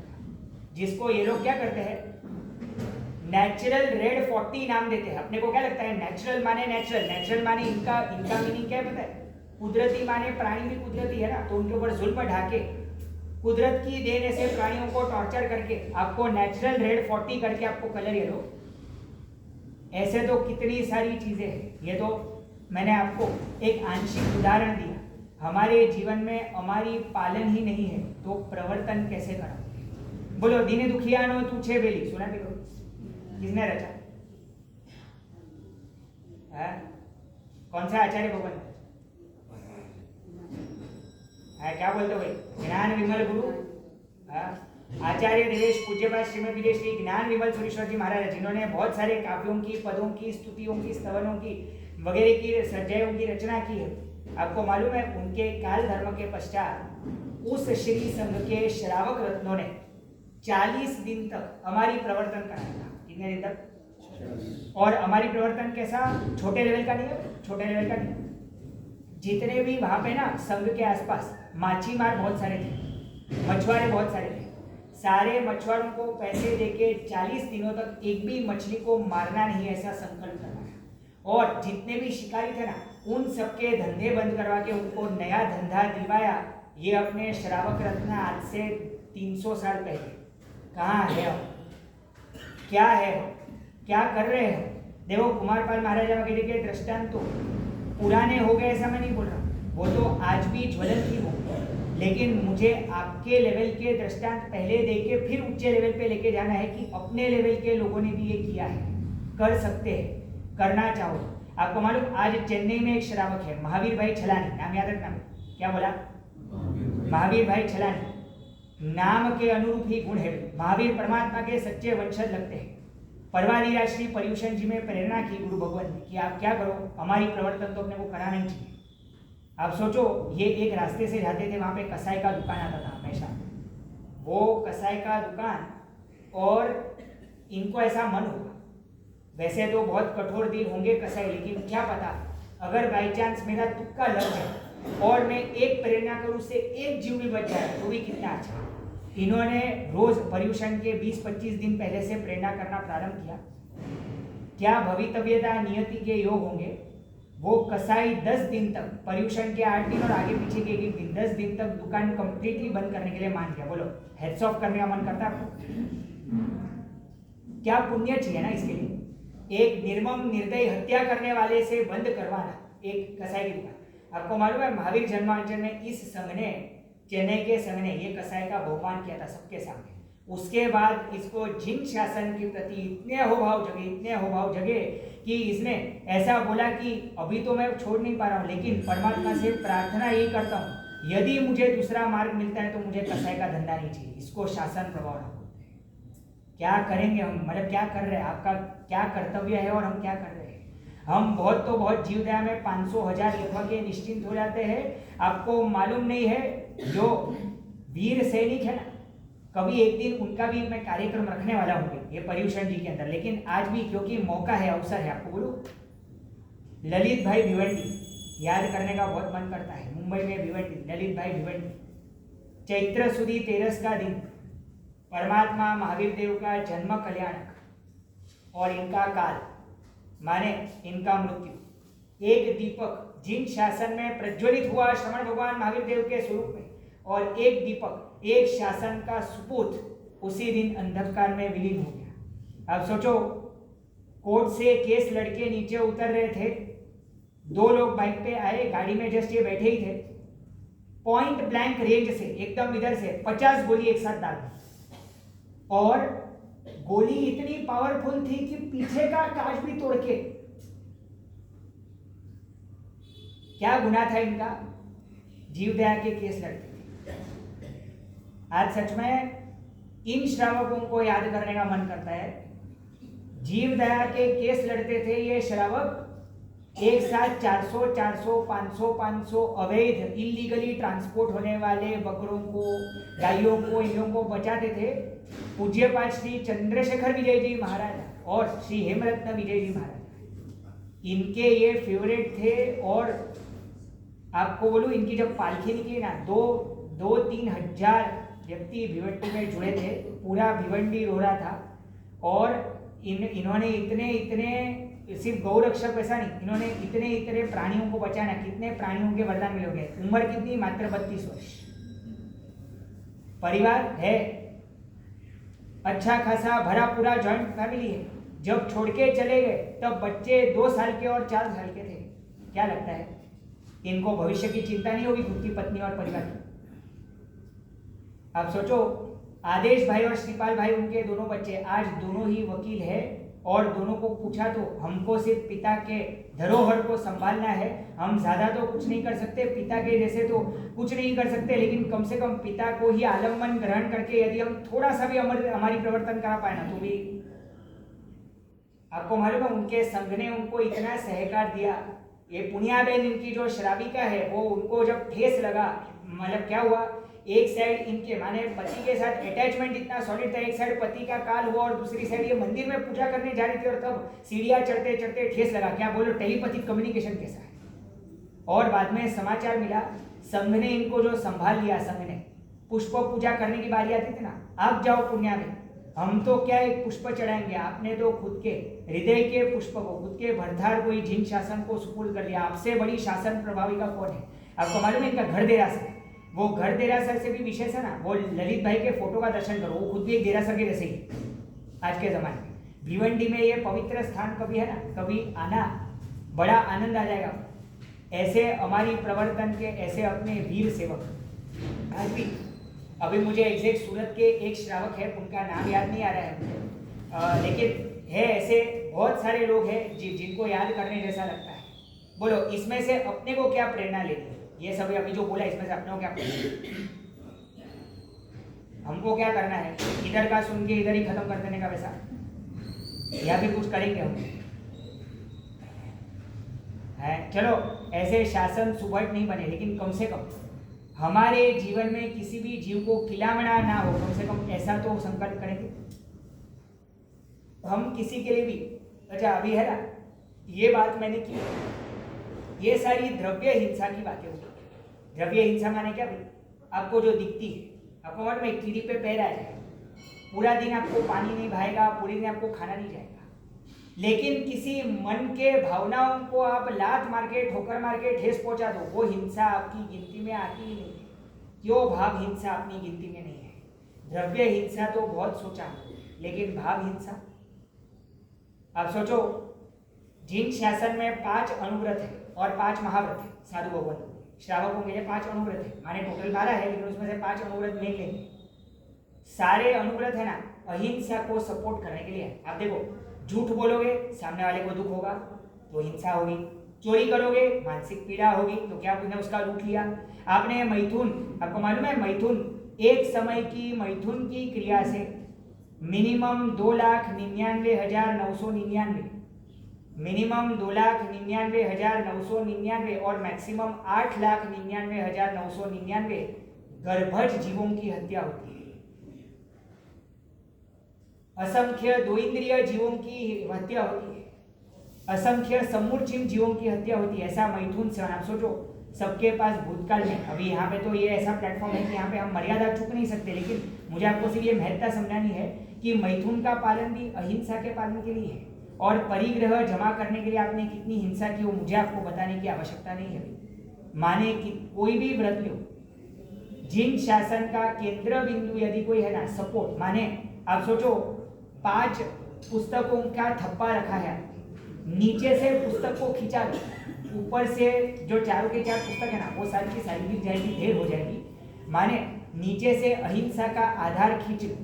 [SPEAKER 1] जिसको ये लोग क्या करते हैं, नेचुरल रेड 40 नाम देते हैं। अपने को क्या लगता है नेचुरल माने नेचुरल, नेचुरल माने इनका मीनिंग क्या है पता है, कुदरती माने प्राणी भी कुदरती है ना, तो उनके ऊपर जुल्म ढाके कुदरत की देन ऐसे प्राणियों को टॉर्चर करके आपको नेचुरल रेड 40 करके आपको कलर ये लो। ऐसे तो कितनी सारी चीजें हैं, ये तो मैंने आपको एक आंशिक उदाहरण दिया। हमारे जीवन में हमारी पालन ही नहीं है तो प्रवर्तन कैसे करा? बोलो दीने दुखियानो तू छे बेली, सुना देखो किसने रचा है? कौन सा आचार्य भगवान है? क्या बोलते हो भाई? ज्ञान विमल गुरु आचार्य देवेश पूज्यपाद श्रीमद विदेश श्री ज्ञान विमल सुरेश्वर जी महाराज, जिन्होंने बहुत सारे काव्यों की, पदों की, स्तुतियों की, स्तवनों की वगैरह की, सज्जायों की रचना की है। आपको मालूम है उनके काल धर्म के पश्चात उस श्री संघ के श्रावक रत्नों ने 40 दिन तक हमारी प्रवर्तन कराया था। कितने दिन तक? और हमारी प्रवर्तन कैसा, छोटे लेवल का नहीं है, छोटे लेवल का नहीं। जितने भी वहां पे ना संघ के आसपास माछीमार बहुत सारे थे, मछुआरे बहुत सारे थे, सारे मछुआरों को पैसे देके 40 दिनों तक एक भी मछली को मारना नहीं, ऐसा संकल्प करवाया। और जितने भी शिकारी थे ना उन सबके धंधे बंद करवा के उनको नया धंधा दिलवाया। ये अपने श्रावक रत्न आज से 300 साल पहले कहाँ है हम, क्या है हम, क्या कर रहे हैं? देखो कुमारपाल महाराजा वगैरह के दृष्टांत तो पुराने हो गए ऐसा मैं नहीं बोल रहा, वो तो आज भी ज्वलंत ही हो, लेकिन मुझे आपके लेवल के दृष्टांत पहले देके फिर ऊंचे लेवल पे लेके जाना है कि अपने लेवल के लोगों ने भी ये किया है, कर सकते हैं, करना चाहो। आपको मालूम आज चेन्नई में एक श्रावक है, महावीर भाई छलानी, नाम याद रखना। क्या बोला? महावीर भाई छलानी, नाम के अनुरूप ही गुण है। महावीर परमात्मा के सच्चे वंशज लगते हैं। परवादीराज श्री पर्युषण जी में प्रेरणा की गुरु भगवान ने कि आप क्या करो, हमारी प्रवर्तन तो अपने को करा नहीं चाहिए। आप सोचो, ये एक रास्ते से जाते थे, वहां पे कसाई का दुकान आता था हमेशा। वो कसाई का दुकान, और इनको ऐसा मन हुआ, वैसे तो बहुत कठोर दिल होंगे कसाई, लेकिन क्या पता अगर बाई चांस मेरा तुक्का लग जाए और मैं एक प्रेरणा करूं, उससे एक जीव भी बच जाए तो भी कितना अच्छा। इन्होंने रोज पर्युषण के 20-25 दिन पहले से प्रेरणा करना प्रारंभ किया। क्या भवितव्यता नियति के योग होंगे। वो कसाई 10 दिन तक, पर्युषण के 8 दिन और आगे पीछे के 1 दिन, 10 दिन तक दुकान कंप्लीटली बंद करने के लिए मान गया। बोलो, हेड्स ऑफ करने का मन करता है आपको? क्या पुण्य चाहिए ना इसके लिए। एक निर्मम निर्दयी हत्या करने वाले से बंद करवाना एक कसाई की दुकान। आपको मालूम है महावीर जन्मांचल में इस संघ ने, चेन्नई के संघ ने ये कसाई का बहुमान किया था सबके सामने। उसके बाद इसको जिन शासन के प्रति इतने अहोभाव जगे कि इसने ऐसा बोला कि अभी तो मैं छोड़ नहीं पा रहा हूँ, लेकिन परमात्मा से प्रार्थना यही करता हूँ, यदि मुझे दूसरा मार्ग मिलता है तो मुझे कसाई का धंधा नहीं चाहिए। इसको शासन प्रभाव ना बोलते हैं। क्या करेंगे हम, मतलब क्या कर रहे हैं, आपका क्या कर्तव्य है और हम क्या कर रहे हैं। हम बहुत तो बहुत जीवदया में 500,000 लिखवा के निश्चिंत हो जाते हैं। आपको मालूम नहीं है, जो वीर सैनिक है ना, कभी एक दिन उनका भी मैं कार्यक्रम रखने वाला हूँ ये पर्युषण जी के अंदर। लेकिन आज भी क्योंकि मौका है, अवसर है, आपको बोलूं, ललित भाई भिवंडी याद करने का बहुत मन करता है। मुंबई में भिवंडी, ललित भाई भिवंडी, चैत्र सुदी 13 का दिन, परमात्मा महावीर देव का जन्म कल्याणक और इनका काल माने इनका मृत्यु। एक दीपक जिन शासन में प्रज्वलित हुआ श्रवण भगवान महावीर देव के स्वरूप में, और एक दीपक एक शासन का सुपूत उसी दिन अंधकार में विलीन हो गया। अब सोचो, कोर्ट से केस लड़के नीचे उतर रहे थे, 2 लोग बाइक पे आए, गाड़ी में जस्ट ये बैठे ही थे, पॉइंट ब्लैंक रेंज से एकदम इधर से 50 गोली एक साथ डाल दी, और गोली इतनी पावरफुल थी कि पीछे का कांच भी तोड़ के। क्या गुनाह था इनका, जीवदया के केस लड़ते थे। आज सच में इन श्रावकों को याद करने का मन करता है। जीवदया के केस लड़ते थे ये श्रावक, एक साथ 400, 500, 500 अवैध इलीगली ट्रांसपोर्ट होने वाले बकरों को, गायों को, इन लोगों को बचाते थे। पूज्यपाद श्री चंद्रशेखर विजय जी महाराज और श्री हेमरत्न विजय जी महाराज, इनके ये फेवरेट थे। और आपको बोलूं, इनकी जब पालकी निकली ना, 2-3 हजार व्यक्ति भिवंडी में जुड़े थे, पूरा भिवंडी रो रहा था। और इन्होंने इतने सिर्फ गौरक्षक ऐसा नहीं, इन्होंने इतने प्राणियों को बचाना। कितने प्राणियों के वरदान मिलोगे, उम्र कितनी, मात्र 32 वर्ष। परिवार है अच्छा खासा भरा पूरा, जॉइंट फैमिली है। जब छोड़ के चले गए तब बच्चे 2 साल के और 4 साल के थे। क्या लगता है इनको भविष्य की चिंता नहीं होगी, खुद की पत्नी और परिवार की? आप सोचो, आदेश भाई और श्रीपाल भाई, उनके दोनों बच्चे आज दोनों ही वकील है। और दोनों को पूछा तो हमको सिर्फ पिता के धरोहर को संभालना है, हम ज्यादा तो कुछ नहीं कर सकते, पिता के जैसे तो कुछ नहीं कर सकते, लेकिन कम से कम पिता को ही आलम्बन ग्रहण करके यदि हम थोड़ा सा भी हमारी प्रवर्तन करा पाए ना तो भी। आपको मालूम है उनके संघ ने उनको इतना सहकार दिया। ये पुनियाबेन इनकी जो श्राविका है, वो उनको जब ठेस लगा, मतलब क्या हुआ, एक साइड इनके माने पति के साथ अटैचमेंट इतना सॉलिड था, एक साइड पति का काल हुआ और दूसरी साइड ये मंदिर में पूजा करने जा रही थी, और तब सीढ़ियां चढ़ते चढ़ते ठेस लगा। क्या बोलो, टेलीपैथिक कम्युनिकेशन कैसा है। और बाद में समाचार मिला, संघ ने इनको जो संभाल लिया, संघ ने पुष्प पूजा करने की बारी आती थी ना, आप जाओ पुण्या में, हम तो क्या एक पुष्प चढ़ाएंगे, आपने तो खुद के हृदय के पुष्प को, खुद के भरधार को ही जिन शासन को सुपुर्द कर दिया। आपसे बड़ी शासन प्रभाविका कौन है? आपको मालूम है इनका घर देरासर, वो घर देरासर से भी विशेष है ना, वो ललित भाई के फोटो का दर्शन करो, वो खुद भी एक देरासर के जैसे ही आज के जमाने में। भिवंडी में ये पवित्र स्थान कभी है ना, कभी आना, बड़ा आनंद आ जाएगा। ऐसे हमारी प्रवर्तन के ऐसे अपने वीर सेवक आज भी, अभी मुझे एग्जैक्ट सूरत के एक श्रावक है, उनका नाम याद नहीं आ रहा है मुझे, लेकिन है ऐसे बहुत सारे लोग हैं जिनको याद करने जैसा लगता है। बोलो, इसमें से अपने को क्या प्रेरणा लेनी? ये सब अभी जो बोला इसमें से अपने को क्या पता? हमको क्या करना है? इधर का सुन के इधर ही खत्म कर देने का वैसा, या भी कुछ करेंगे हम है? चलो ऐसे शासन सुभट नहीं बने, लेकिन कम से कम हमारे जीवन में किसी भी जीव को खिलामणा ना हो, कम से कम ऐसा तो संकल्प करेंगे हम किसी के लिए भी। अच्छा अभी है ना, ये बात मैंने की, ये सारी द्रव्य हिंसा की बातें होती। द्रव्य हिंसा माने क्या भाई? आपको जो दिखती है, आपको मालूम है कीड़ी पे पैर आ जाएगा, पूरा दिन आपको पानी नहीं भाएगा, पूरे दिन आपको खाना नहीं जाएगा, लेकिन किसी मन के भावनाओं को आप लात मार के ठोकर मार के ठेस पहुंचा दो, वो हिंसा आपकी गिनती में आती ही नहीं है। क्यों? भाव हिंसा अपनी गिनती में नहीं है। द्रव्य हिंसा तो बहुत सोचा, लेकिन भाव हिंसा आप सोचो, जिन शासन में 5 अनुव्रत है और 5 महाव्रत है, साधु भगवान श्रावकों के लिए 5 अनुव्रत है, माने टोटल 12 है, लेकिन उसमें से 5 अनुव्रत नहीं लेंगे। सारे अनुव्रत है ना अहिंसा को सपोर्ट करने के लिए। आप देखो, झूठ बोलोगे सामने वाले को दुख होगा तो हिंसा होगी, चोरी करोगे मानसिक पीड़ा होगी, तो क्या आपने उसका लूट लिया। आपने मैथुन, आपको मालूम है मैथुन, एक समय की मैथुन की क्रिया से मिनिमम 2,99,999, मिनिमम 2,99,999 और मैक्सिमम 8,99,999 गर्भज जीवों की हत्या होती है। असंख्य 2 इंद्रिय जीवों की हत्या होती है, असंख्य समूर्चिम जीवों की हत्या होती है। ऐसा मैथुन से आप सोचो, सबके पास भूतकाल में, अभी यहाँ पे तो ये ऐसा प्लेटफॉर्म है कि यहाँ पे हम मर्यादा चूक नहीं सकते, लेकिन मुझे आपको सिर्फ ये महत्ता समझानी है कि मैथुन का पालन भी अहिंसा के पालन के लिए है, और परिग्रह जमा करने के लिए आपने कितनी हिंसा की वो मुझे आपको बताने की आवश्यकता नहीं है। माने कि कोई भी व्रत लो, जिन शासन का केंद्र बिंदु यदि कोई है ना सपोर्ट, माने आप सोचो 5 पुस्तकों का थप्पा रखा है, नीचे से पुस्तक को खींचा लो, ऊपर से जो चारों के 4 पुस्तक है ना वो सारी की सारी गिर जाएगी, ढेर हो जाएगी। माने नीचे से अहिंसा का आधार खींच लो,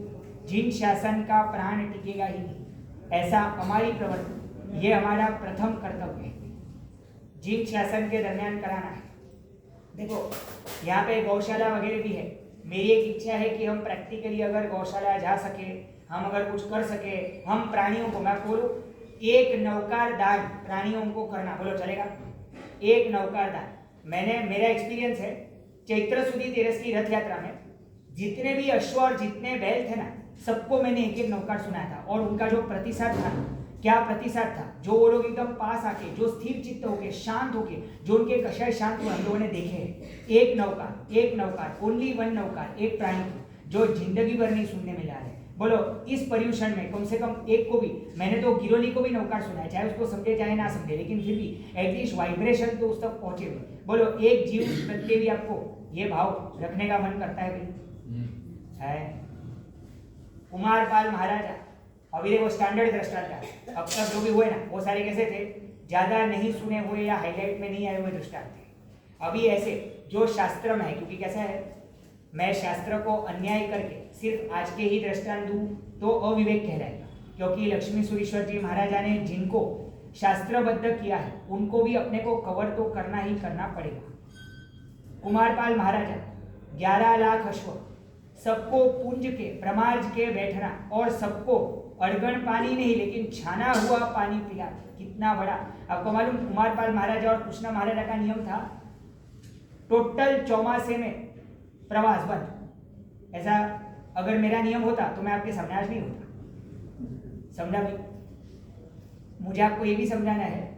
[SPEAKER 1] जिन शासन का प्राण टिकेगा ही नहीं। ऐसा हमारी प्रवृत्ति, ये हमारा प्रथम कर्तव्य है, जिन शासन के दरमियान कराना है। देखो यहाँ पे गौशाला वगैरह भी है, मेरी एक इच्छा है कि हम प्रैक्टिकली अगर गौशाला जा सके, हम अगर कुछ कर सके, हम प्राणियों को, मैं बोलूँ एक नौकार दान प्राणियों को करना, बोलो चलेगा? एक नौकार दान, मैंने, मेरा एक्सपीरियंस है चैत्र सुदी तेरस की रथ यात्रा में जितने भी अश्व और जितने बैल थे ना, सबको मैंने एक एक नौकार सुनाया था, और उनका जो प्रतिसाद था, क्या प्रतिसाद था, जो वो लोग एकदम पास आके, जो स्थिर चित्त होके, शांत होके, जो उनके कषाय शांत हुए हम लोगों ने देखे हैं। एक नौकार, ओनली 1 नौकार, एक प्राणी जो जिंदगी भर नहीं सुनने में जा रहे। बोलो इस पर्यूषण में कम से कम एक को भी, मैंने तो गिरोली को भी नौकार सुनाया, चाहे उसको समझे चाहे ना समझे, लेकिन फिर भी एटलीस्ट वाइब्रेशन तो उस तक पहुंचे हुए। बोलो एक जीव प्रत्येक भी आपको ये भाव रखने का मन करता है भाई? है। कुमारपाल महाराजा, अभी देखो स्टैंडर्ड दृष्टांत, अब तक जो भी हुए ना वो सारे कैसे थे? ज्यादा नहीं सुने हुए या हाईलाइट में नहीं आए हुए दृष्टांत थे। अभी ऐसे जो शास्त्र में है, क्योंकि कैसा है, मैं शास्त्र को अन्याय करके सिर्फ आज के ही दृष्टांत दूं तो अविवेक कहलाएगा, क्योंकि लक्ष्मी सुरेश्वर जी महाराजा ने जिनको शास्त्रबद्ध किया है उनको भी अपने को कवर तो करना ही करना पड़ेगा। कुमारपाल महाराजा 11 लाख अश्व, सबको पुंज के प्रमार्ज के बैठना, और सबको अड़गन पानी नहीं लेकिन छाना हुआ पानी पिला, कितना बड़ा। आपको मालूम कुमारपाल महाराजा और कृष्णा महाराजा का नियम था, टोटल चौमासे में प्रवास बंद। ऐसा अगर मेरा नियम होता तो मैं आपके सामने आज नहीं होता। समझा भाई? मुझे आपको ये भी समझाना है,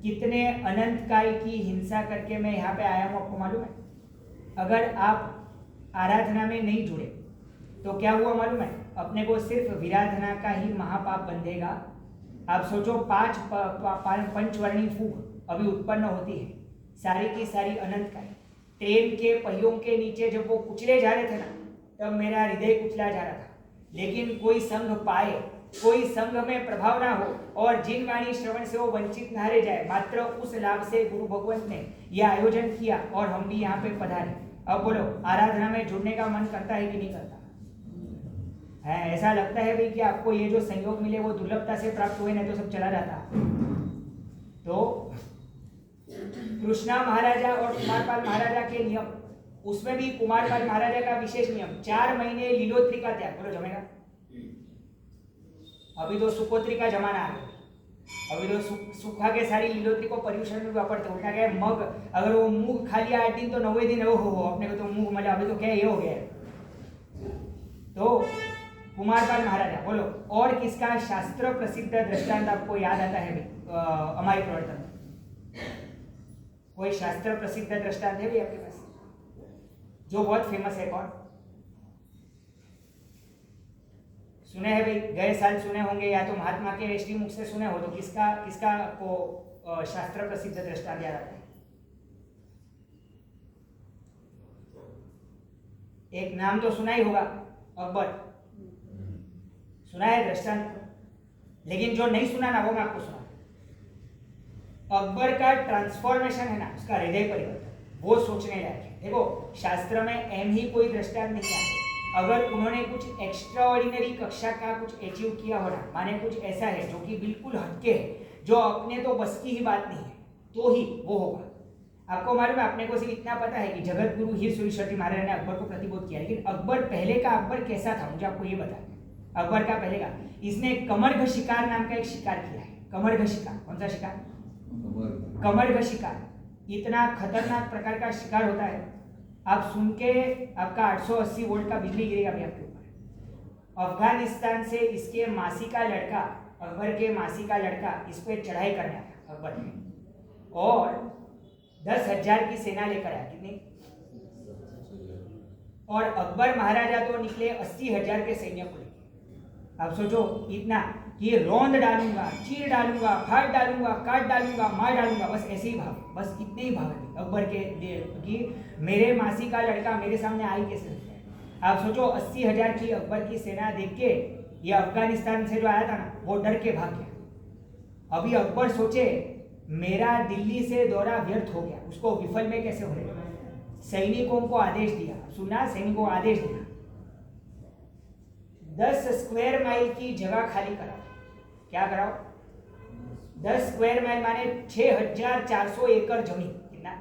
[SPEAKER 1] कितने अनंत काल की हिंसा करके मैं यहाँ पे आया हूँ, आपको मालूम है? अगर आप आराधना में नहीं जुड़े तो क्या हुआ मालूम है? अपने को सिर्फ विराधना का ही महापाप बंधेगा। आप सोचो 5 पंचवर्णी फूक अभी उत्पन्न होती है, सारी की सारी अनंत काल। ट्रेन के पहियों के नीचे जब वो कुचले जा रहे थे ना, तब मेरा हृदय कुचला जा रहा था, लेकिन कोई संघ पाए, कोई संघ में प्रभाव ना हो, और जिन वाणी श्रवण से वो वंचित ना रह जाए, मात्र उस लाभ से गुरु भगवंत ने यह आयोजन किया और हम भी यहाँ पे पधारे। अब बोलो आराधना में जुड़ने का मन करता है कि नहीं करता है? ऐसा लगता है भाई कि आपको ये जो संयोग मिले वो दुर्लभता से प्राप्त हुए, नहीं तो सब चला जाता। तो कृष्णा महाराजा और कुमारपाल महाराजा के नियम, उसमें भी कुमारपाल महाराजा का विशेष नियम 4 महीने लीलोत्री का त्याग। बोलो जमेगा? अभी तो सुकोत्री का जमाना आ गया, अभी तो सूखा के सारी लीलोत्री को पर्यूषण में वापरते। उठा गया मग, अगर वो मूंग खा लिया 8 दिन तो 9वें दिन हो अपने को तो मूंग मजा। अभी तो क्या ये हो गया। तो कुमारपाल महाराजा बोलो। और किसका शास्त्र प्रसिद्ध दृष्टांत आपको याद आता है हमारे प्रवर्तन में? कोई शास्त्र प्रसिद्ध दृष्टांत है भी आपके पास जो बहुत फेमस है? कौन सुने हैं भाई? गए साल सुने होंगे या तो महात्मा के श्री मुख से सुने हो, तो किसका किसका को शास्त्र प्रसिद्ध दृष्टांत याद आता है? एक नाम तो सुना ही होगा, अकबर। सुना है दृष्टांत, लेकिन जो नहीं सुना ना वो मैं आपको सुना। अकबर का ट्रांसफॉर्मेशन है ना, उसका हृदय परिवर्तन, वो सोचने लायक है। देखो शास्त्र में एम ही कोई दृष्टांत नहीं है। अगर उन्होंने कुछ एक्स्ट्रा ऑर्डिनरी कक्षा का कुछ अचीव किया हो ना, माने कुछ ऐसा है जो कि बिल्कुल हटके है, जो अपने तो बस की ही बात नहीं है, तो ही वो होगा। आपको मालूम है, अपने को सिर्फ इतना पता है कि जगत गुरु हीर सूरी महाराज ने अकबर को प्रतिबोध किया, लेकिन अकबर पहले का अकबर कैसा था मुझे आपको ये बताना। अकबर का पहले का, इसने कमरघ शिकार नाम का एक शिकार किया है। कमरघ शिकार, कौन सा शिकार? कमरघ शिकार। इतना खतरनाक प्रकार का शिकार होता है, आप सुन के आपका 880 वोल्ट का बिजली गिरेगा भी आपके ऊपर। अफगानिस्तान से इसके मासी का लड़का, अकबर के मासी का लड़का इस पे चढ़ाई करने आया अकबर ने, और 10,000 की सेना लेकर आया। कितनी? और अकबर महाराजा तो निकले 80,000 के सैन्य को लेकर। आप सोचो इतना कि रोंद डालूंगा, चीर डालूंगा, फाड़ डालूंगा, काट डालूंगा, मार डालूंगा, बस ऐसे ही भाव, बस इतने ही भाव थे अकबर के लिए कि मेरे मासी का लड़का मेरे सामने आई कैसे सकता है। आप सोचो 80,000 की अकबर की सेना देख के ये अफगानिस्तान से जो आया था ना, वो डर के भाग गया। अभी अकबर सोचे मेरा दिल्ली से दौरा व्यर्थ हो गया, उसको विफल में कैसे हो गया। सैनिकों को आदेश दिया, सुना, सैनिकों को आदेश दिया 10 स्क्वायर माइल की जगह खाली कराओ। क्या कराओ? 10 स्क्वायर माइल माने 6,400 एकड़ जमीन। कितना?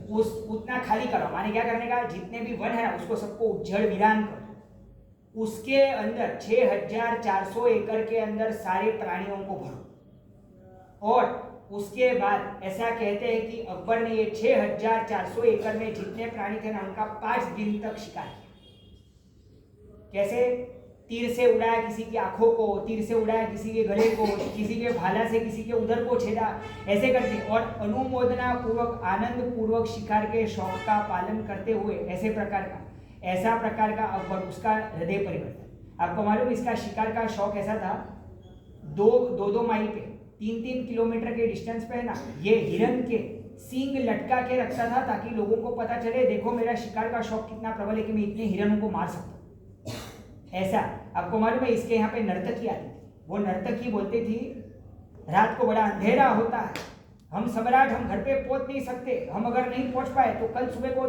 [SPEAKER 1] उस उतना खाली कराओ। माने क्या करने का? जितने भी वन है ना उसको सबको उज्जड़ वीरान करो। उसके अंदर 6,400 एकड़ के अंदर सारे प्राणियों को भरो। और उसके बाद ऐसा कहते हैं कि अकबर ने ये 6,400 एकड़ में जितने प्राणी थे ना उनका 5 दिन तक शिकार किया। कैसे? तीर से उड़ाया किसी की आंखों को, तीर से उड़ाया किसी के गले को, किसी के भाला से किसी के उदर को छेदा, ऐसे करते। और अनुमोदना पूर्वक, आनंद पूर्वक शिकार के शौक का पालन करते हुए ऐसा प्रकार का अकबर, उसका हृदय परिवर्तन। आपको मालूम इसका शिकार का शौक ऐसा था, 2 माइल पे, 3 किलोमीटर के डिस्टेंस पे है ना, ये हिरन के सींग लटका के रखता था ताकि लोगों को पता चले देखो मेरा शिकार का शौक कितना प्रबल है कि मैं इतने हिरनों को मार सकता हूँ। ऐसा आपको मालूम है इसके यहाँ पे नर्तकी आती थी। वो नर्तकी बोलती थी रात को बड़ा अंधेरा होता है, हम सम्राट हम घर पे पहुंच नहीं सकते, हम अगर नहीं पहुंच पाए तो कल सुबह को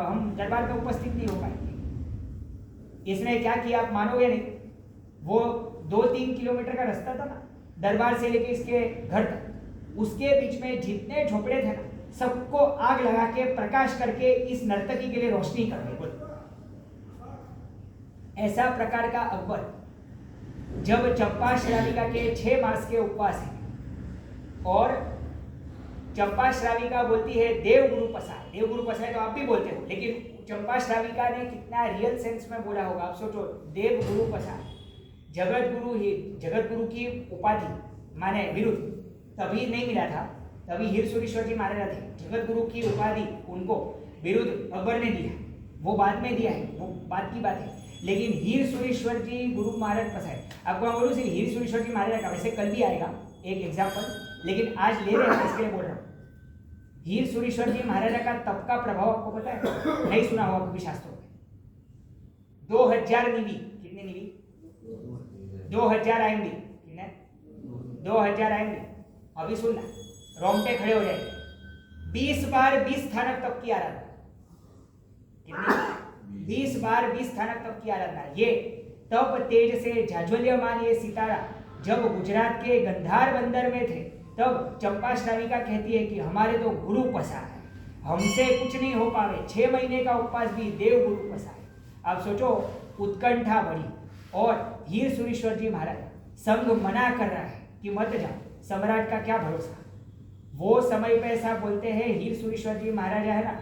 [SPEAKER 1] हम दरबार में उपस्थित नहीं हो पाएंगे। इसने क्या किया आप मानोगे नहीं, वो 2-3 किलोमीटर का रास्ता था ना दरबार से लेके इसके घर तक, उसके बीच में जितने झोपड़े थे ना सबको आग लगा के प्रकाश करके इस नर्तकी के लिए रोशनी कर दी। ऐसा प्रकार का अकबर जब चंपा श्राविका के 6 मास के उपवास है और चंपा श्राविका बोलती है देव गुरु पसाय। देव गुरु पसाय तो आप भी बोलते हो, लेकिन चंपा श्राविका ने कितना रियल सेंस में बोला होगा आप सोचो। देव गुरु पसाय, जगत गुरु ही, जगत गुरु की उपाधि माने विरुद्ध तभी नहीं मिला था, तभी हीर सूरीश्वर जी महाराज थे। जगत गुरु की उपाधि उनको विरुद्ध अकबर ने दिया, वो बाद में दिया है, वो बाद की बात है। लेकिन हीर सूरीश्वर जी गुरु महाराज पसाए, आपको मैं बोलूँ सिर्फ हीर सूरीश्वर जी महाराज का, वैसे कल भी आएगा एक एग्जाम्पल, लेकिन आज ले रहे हैं इसके लिए बोल रहा हूँ। हीर सूरीश्वर जी महाराजा का तप का प्रभाव आपको पता है? नहीं सुना होगा कभी शास्त्रों में। 2000 निवी, कितने निवी? 2000 आएंगे, कितने? 2000 आएंगे। अभी सुनना, रोंगटे खड़े हो जाएंगे। 20 बार 20 स्थानक तप की आराधना। कितनी? 20 बार 20 स्थानक तप की आराधना। ये तप तेज से जाज्वल्यमान ये सितारा जब गुजरात के गंधार बंदर में थे तब चंपा श्राविका कहती है कि हमारे तो गुरु पसा है, हमसे कुछ नहीं हो पावे। 6 महीने का उपवास भी देव गुरु पसा है। आप सोचो, उत्कंठा बढ़ी और हीर सूरीश्वर जी महाराज संघ मना कर रहा है कि मत जाओ, सम्राट का क्या भरोसा। वो समय पे ऐसा बोलते हैं, हीर सूरीश्वर जी महाराजा है ना,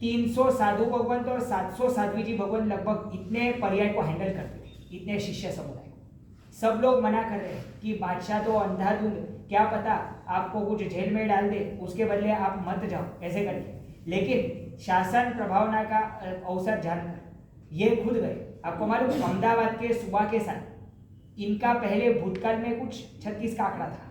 [SPEAKER 1] 300 साधु भगवंत और 700 साध्वी जी भगवंत लगभग इतने पर्याय को हैंडल करते थे, इतने शिष्य समुदाय। सब लोग मना कर रहे हैं कि बादशाह तो अंधाधुंध, क्या पता आपको कुछ जेल में डाल दे, उसके बदले आप मत जाओ, ऐसे करके। लेकिन शासन प्रभावना का अवसर जानकर ये खुद गए। आपको मालूम, अहमदाबाद के सूबा के साथ इनका पहले भूतकाल में कुछ 36 का आंकड़ा था,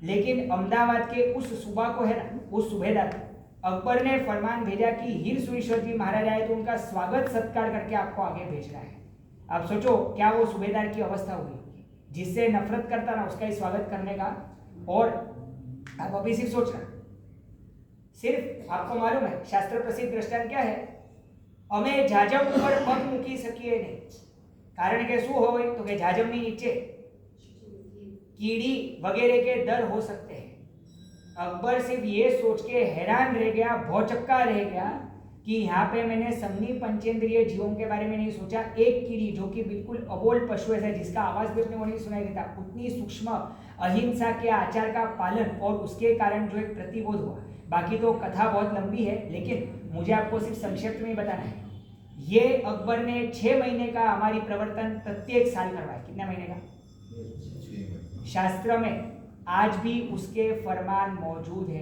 [SPEAKER 1] लेकिन अहमदाबाद के उस सूबा को है ना, उस सूबेदार अकबर ने फरमान भेजा कि हीर सूरीश्वर जी महाराज आए तो उनका स्वागत सत्कार करके आपको आगे भेजना है। आप सोचो क्या वो सूबेदार की अवस्था हुई, जिससे नफरत करता ना उसका ही स्वागत करने का। और आप अभी सिर्फ सोचना, सिर्फ आपको मालूम है शास्त्र प्रसिद्ध दृष्टांत क्या है, अमे जाजम पर पग मूकी सकिए नहीं। कारण के શું હોય તો કે જાજમની નીચે कीड़ी वगैरह के दर हो सकते हैं। अकबर सिर्फ ये सोच के हैरान रह गया, भौचक्का रह गया कि यहाँ पे मैंने समनी पंचेंद्रिय जीवों के बारे में नहीं सोचा। एक कीड़ी जो कि बिल्कुल अबोल पशु है, जिसका आवाज भी अपने को नहीं सुनाई देता, उतनी सूक्ष्म अहिंसा के आचार का पालन और उसके कारण जो एक प्रतिबोध हुआ। बाकी तो कथा बहुत लंबी है, लेकिन मुझे आपको सिर्फ संक्षिप्त में बताना है। ये अकबर ने 6 महीने का हमारी प्रवर्तन प्रत्येक साल करवाया। कितने महीने का? शास्त्र में आज भी उसके फरमान मौजूद है।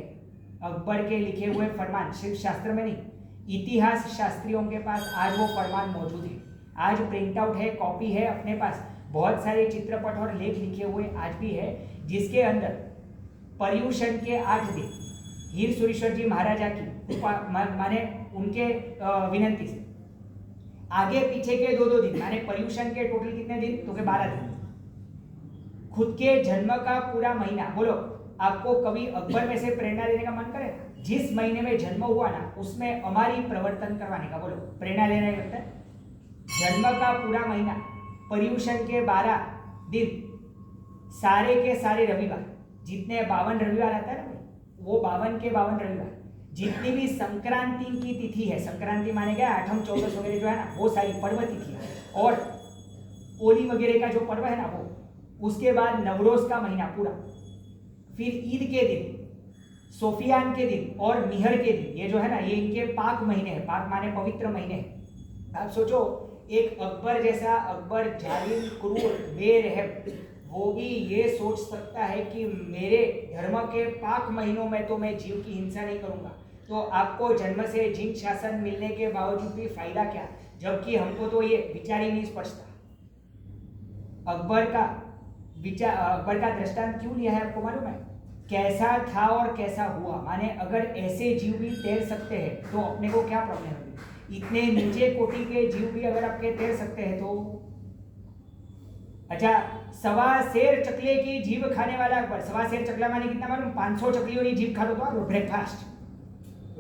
[SPEAKER 1] अकबर के लिखे हुए फरमान सिर्फ शास्त्र में नहीं, इतिहास शास्त्रियों के पास आज वो फरमान मौजूद है। आज प्रिंट आउट है, कॉपी है अपने पास, बहुत सारे चित्रपट और लेख लिखे हुए आज भी है, जिसके अंदर पर्युषण के 8 दिन हीर सूरीश्वर जी महाराजा की माने उनके विनंती से आगे पीछे के 2-2 दिन, माने पर्युषण के टोटल कितने दिन तो के 12 दिन, खुद के जन्म का पूरा महीना। बोलो, आपको कभी अकबर में से प्रेरणा लेने का मन करे? जिस महीने में जन्म हुआ ना, उसमें हमारी प्रवर्तन करवाने का, बोलो प्रेरणा लेने लगता है। जन्म का पूरा महीना, पर्युषण के 12 दिन, सारे के सारे रविवार, जितने 52 रविवार आता है ना, वो 52 के 52 रविवार, जितनी भी संक्रांति की तिथि है, संक्रांति माने क्या, 8 14 वगैरह जो है ना, वो सारी पर्व तिथि है। और होली वगैरह का जो पर्व है ना वो, उसके बाद नवरोज का महीना पूरा, फिर ईद के दिन, सोफियान के दिन और मिहर के दिन, ये जो है ना, ये इनके पाक महीने हैं। पाक माने पवित्र महीने हैं। आप सोचो, एक अकबर जैसा, अकबर जालिम क्रूर बेरहम, वो भी ये सोच सकता है कि मेरे धर्म के पाक महीनों में तो मैं जीव की हिंसा नहीं करूंगा। तो आपको जन्म से जिन शासन मिलने के बावजूद भी फायदा क्या, जबकि हमको तो ये विचार ही नहीं स्पष्टता। अकबर का दृष्टांत क्यों लिया है आपको मालूम है? कैसा था और कैसा हुआ, माने अगर ऐसे जीव भी तैर सकते हैं तो अपने को क्या प्रॉब्लम होगी? इतने नीचे कोटि के जीव भी अगर आपके तैर सकते हैं तो। अच्छा, 1.25 सेर चकले की जीभ खाने वाला अकबर, 1.25 सेर चकला माने कितना मालूम? 500 चकलियों की जीभ खाते तो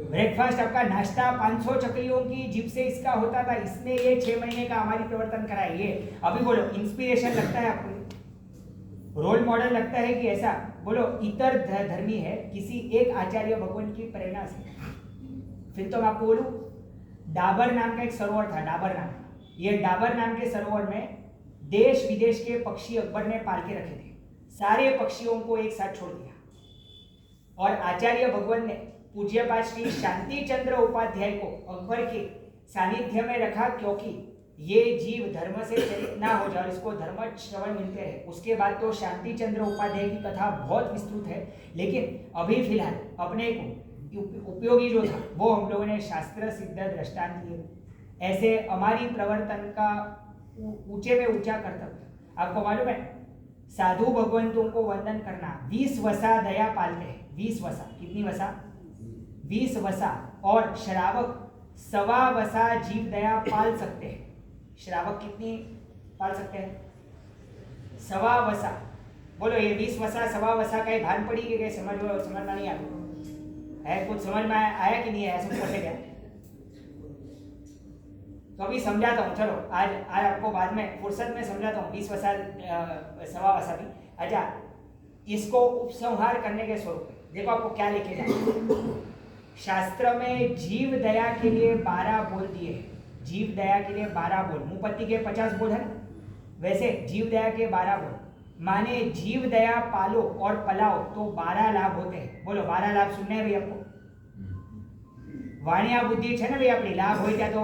[SPEAKER 1] ब्रेकफास्ट आपका नाश्ता 500 चकलियों की जीभ से इसका होता था। इसने ये 6 महीने का हमारी प्रवर्तन कराया। ये अभी बोलो, इंस्पिरेशन लगता है आपको? रोल मॉडल लगता है कि ऐसा? बोलो, इतर धर्मी है किसी एक आचार्य भगवान की प्रेरणा से। फिर तो मैं आपको बोलूं, डाबर नाम का एक सरोवर था, डाबर नाम। ये डाबर नाम के सरोवर में देश विदेश के पक्षी अकबर ने पाल के रखे थे। सारे पक्षियों को एक साथ छोड़ दिया और आचार्य भगवान ने पूज्यपाद श्री शांति चंद्र उपाध्याय को अकबर के सानिध्य में रखा, क्योंकि ये जीव धर्म से चलित ना हो जाए, इसको धर्म श्रवण मिलते रहे। उसके बाद तो शांति चंद्र उपाध्याय की कथा बहुत विस्तृत है, लेकिन अभी फिलहाल अपने को उपयोगी जो था वो हम लोगों ने शास्त्र सिद्ध दृष्टांत लिए। ऐसे हमारी प्रवर्तन का ऊंचे में ऊंचा कर्तव्य। आपको मालूम है, साधु भगवंतों को वंदन करना 20 वसा दया पालते हैं। 20 वसा, कितनी वसा? 20 वसा। और श्रावक 1.25 वसा जीव दया पाल सकते हैं। श्रावक कितनी पाल सकते हैं? 1.25 वसा। बोलो, ये 20 वसा 1.25 वसा का भान पड़ी कि क्या? समझना नहीं आता है? कुछ समझ में आया कि नहीं आया? सब कैसे क्या? तो अभी समझाता हूँ, चलो आज आपको बाद में फुर्सत में समझाता हूँ। 20 वसा 1.25 वसा भी। अच्छा, इसको उपसंहार करने के स्वरूप में देखो आपको क्या लिखे जाए। शास्त्र में जीव दया के लिए 12 बोल दिए हैं। जीव दया के लिए 12 बोल, मुपत्ति के 50 बोल है ना, वैसे जीव दया के 12 बोल। माने जीव दया पालो और पलाओ तो 12 लाभ होते हैं। बोलो 12 लाभ सुनने हैं भाई आपको? वाणिया बुद्धि है ना भाई अपनी, लाभ हो क्या तो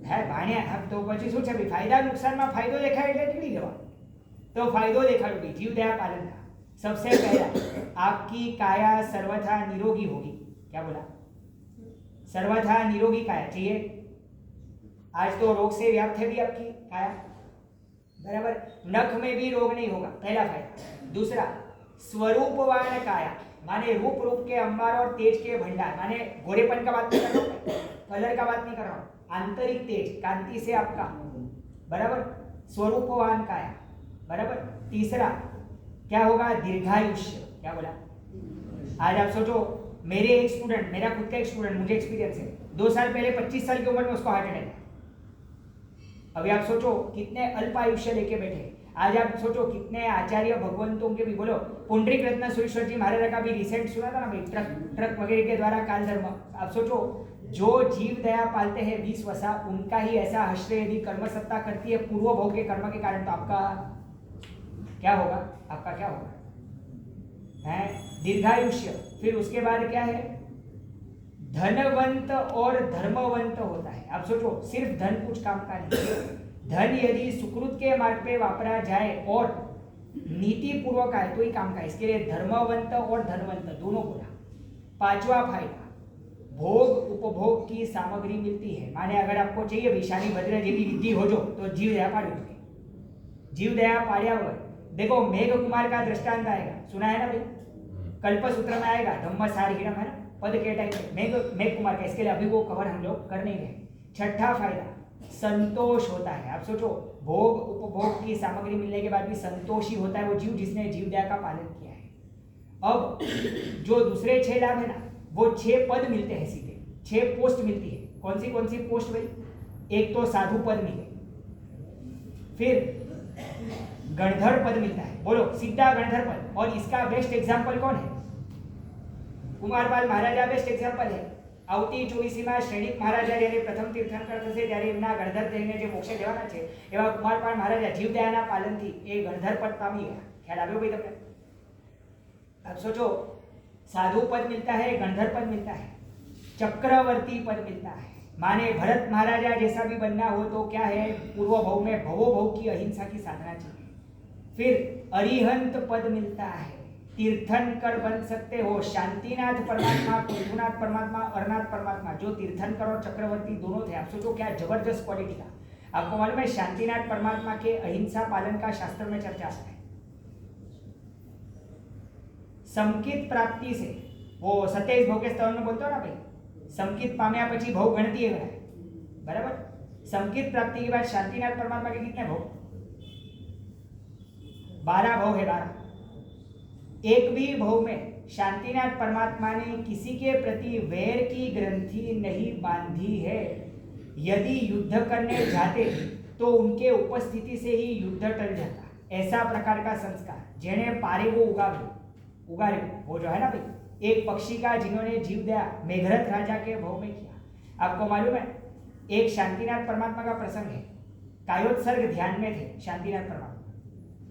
[SPEAKER 1] है वाणिया। अब तो પછી શું છે ભાઈ, फायदा नुकसान में फायदो देखाय એટલે નીકળી જવા। तो फायदो देखाડो भाई जीव दया पालन का। सबसे पहला, आपकी काया सर्वथा निरोगी होगी। क्या बोला? सर्वथा निरोगी काया चाहिए। आज तो रोग से व्याप्त है भी आपकी काया, बराबर। नख में भी रोग नहीं होगा, पहला फायदा। दूसरा, स्वरूपवान काया, माने रूप के अंबार और तेज के भंडार। माने गोरेपन का बात नहीं कर रहा हूं, कलर का बात नहीं कर रहा हूं, आंतरिक तेज कांति से आपका, बराबर। स्वरूपवान काया, बराबर। तीसरा क्या होगा? दीर्घायुष्य। क्या बोला? आज आप सोचो, मेरे एक स्टूडेंट, मेरा खुद का एक स्टूडेंट, मुझे एक्सपीरियंस है, 2 साल पहले 25 साल की उम्र में उसको हार्ट अटैक है। अभी आप सोचो कितने अल्प आयुष्य लेके बैठे। आज आप सोचो कितने आचार्य भगवंतों के भी, बोलो पुंडरीक रत्न सुरेश्वर जी महाराज का भी रिसेंट सुना था ना भाई, ट्रक वगैरह के द्वारा काल धर्म। आप सोचो जो जीव दया पालते हैं 20 वसा, उनका ही ऐसा हश्र यदि कर्म सत्ता करती है पूर्व भोग के कर्म के कारण, तो आपका क्या होगा? आपका क्या होगा? है दीर्घायुष्य। फिर उसके बाद क्या है? धनवंत और धर्मवंत होता है। आप सोचो सिर्फ धन कुछ काम का नहीं, धन यदि सुकृत के मार्ग पे वापरा जाए और नीति पूर्वक आए तो ही काम का है। इसके लिए धर्मवंत और धनवंत दोनों बोला। पांचवा फायदा, भोग उपभोग की सामग्री मिलती है। माने अगर आपको चाहिए विशाली भद्र जेवी विधि हो जो, तो जीव दया पाड़ी होगी। जीव दया पाड़िया हुआ। देखो मेघ कुमार का दृष्टांत आएगा, सुना है ना भाई, कल्पसूत्र में आएगा, धम्म सार हिरम है ना, पद के टाइम पे मेघ कुमार का। इसके लिए अभी वो कवर हम लोग कर नहीं रहे। छठा फायदा, संतोष होता है। आप सोचो भोग उपभोग की सामग्री मिलने के बाद भी संतोषी होता है वो जीव जिसने जीव दया का पालन किया है। अब जो दूसरे 6 लाभ है ना, वो 6 पद मिलते हैं सीधे, 6 पोस्ट मिलती है। कौन सी पोस्ट भाई? एक तो साधु पद मिले, फिर गणधर पद मिलता है। बोलो सीधा गणधर पद। और इसका बेस्ट एग्जाम्पल कौन है? कुमारपाल महाराजा बेस्ट एग्जाम्पल है। આવતી 24મી શ્રેણિક મહારાજા જ્યારે પ્રથમ તીર્થંકર થશે ત્યારે એમના ગણધર થઈને જે મોક્ષે જવાના છે એવા કુમારપાળ મહારાજા જીવદયાના પાલનથી એ ગણધર પદ પામી ગયા। ખ્યાલ આવ્યો ભાઈ તમને? अब सोचो साधु पद मिलता है, गणधर पद मिलता है, चक्रवर्ती पद मिलता है। माने भरत महाराजा जैसा भी बनना हो तो क्या है? पूर्व भव में भवो भव की अहिंसा की साधना चाहिए। फिर अरिहंत पद मिलता है, तीर्थंकर बन सकते हो। शांतिनाथ परमात्मा, पृथुनाथ परमात्मा, अरनाथ परमात्मा, जो तीर्थंकर और चक्रवर्ती दोनों थे। आप सोचो क्या जबरदस्त क्वालिटी था। आपको मालूम है शांतिनाथ परमात्मा के अहिंसा पालन का शास्त्र में चर्चा आता है। समकित प्राप्ति से, वो 27 भव के स्तवन में बोलते हो ना भाई, समकित पाम्या पछी भव गणती है, बराबर। समकित प्राप्ति के बाद शांतिनाथ परमात्मा के कितने भव? 12 भव है। 12 एक भी भव में शांतिनाथ परमात्मा ने किसी के प्रति वैर की ग्रंथि नहीं बांधी है। यदि युद्ध करने जाते तो उनके उपस्थिति से ही युद्ध टल जाता। ऐसा प्रकार का संस्कार जेने पारे वो उगारे वो जो है ना भाई, एक पक्षी का जिन्होंने जीव दया मेघरथ राजा के भव में किया। आपको मालूम है एक शांतिनाथ परमात्मा का प्रसंग है, कायोत्सर्ग ध्यान में थे शांतिनाथ परमात्मा,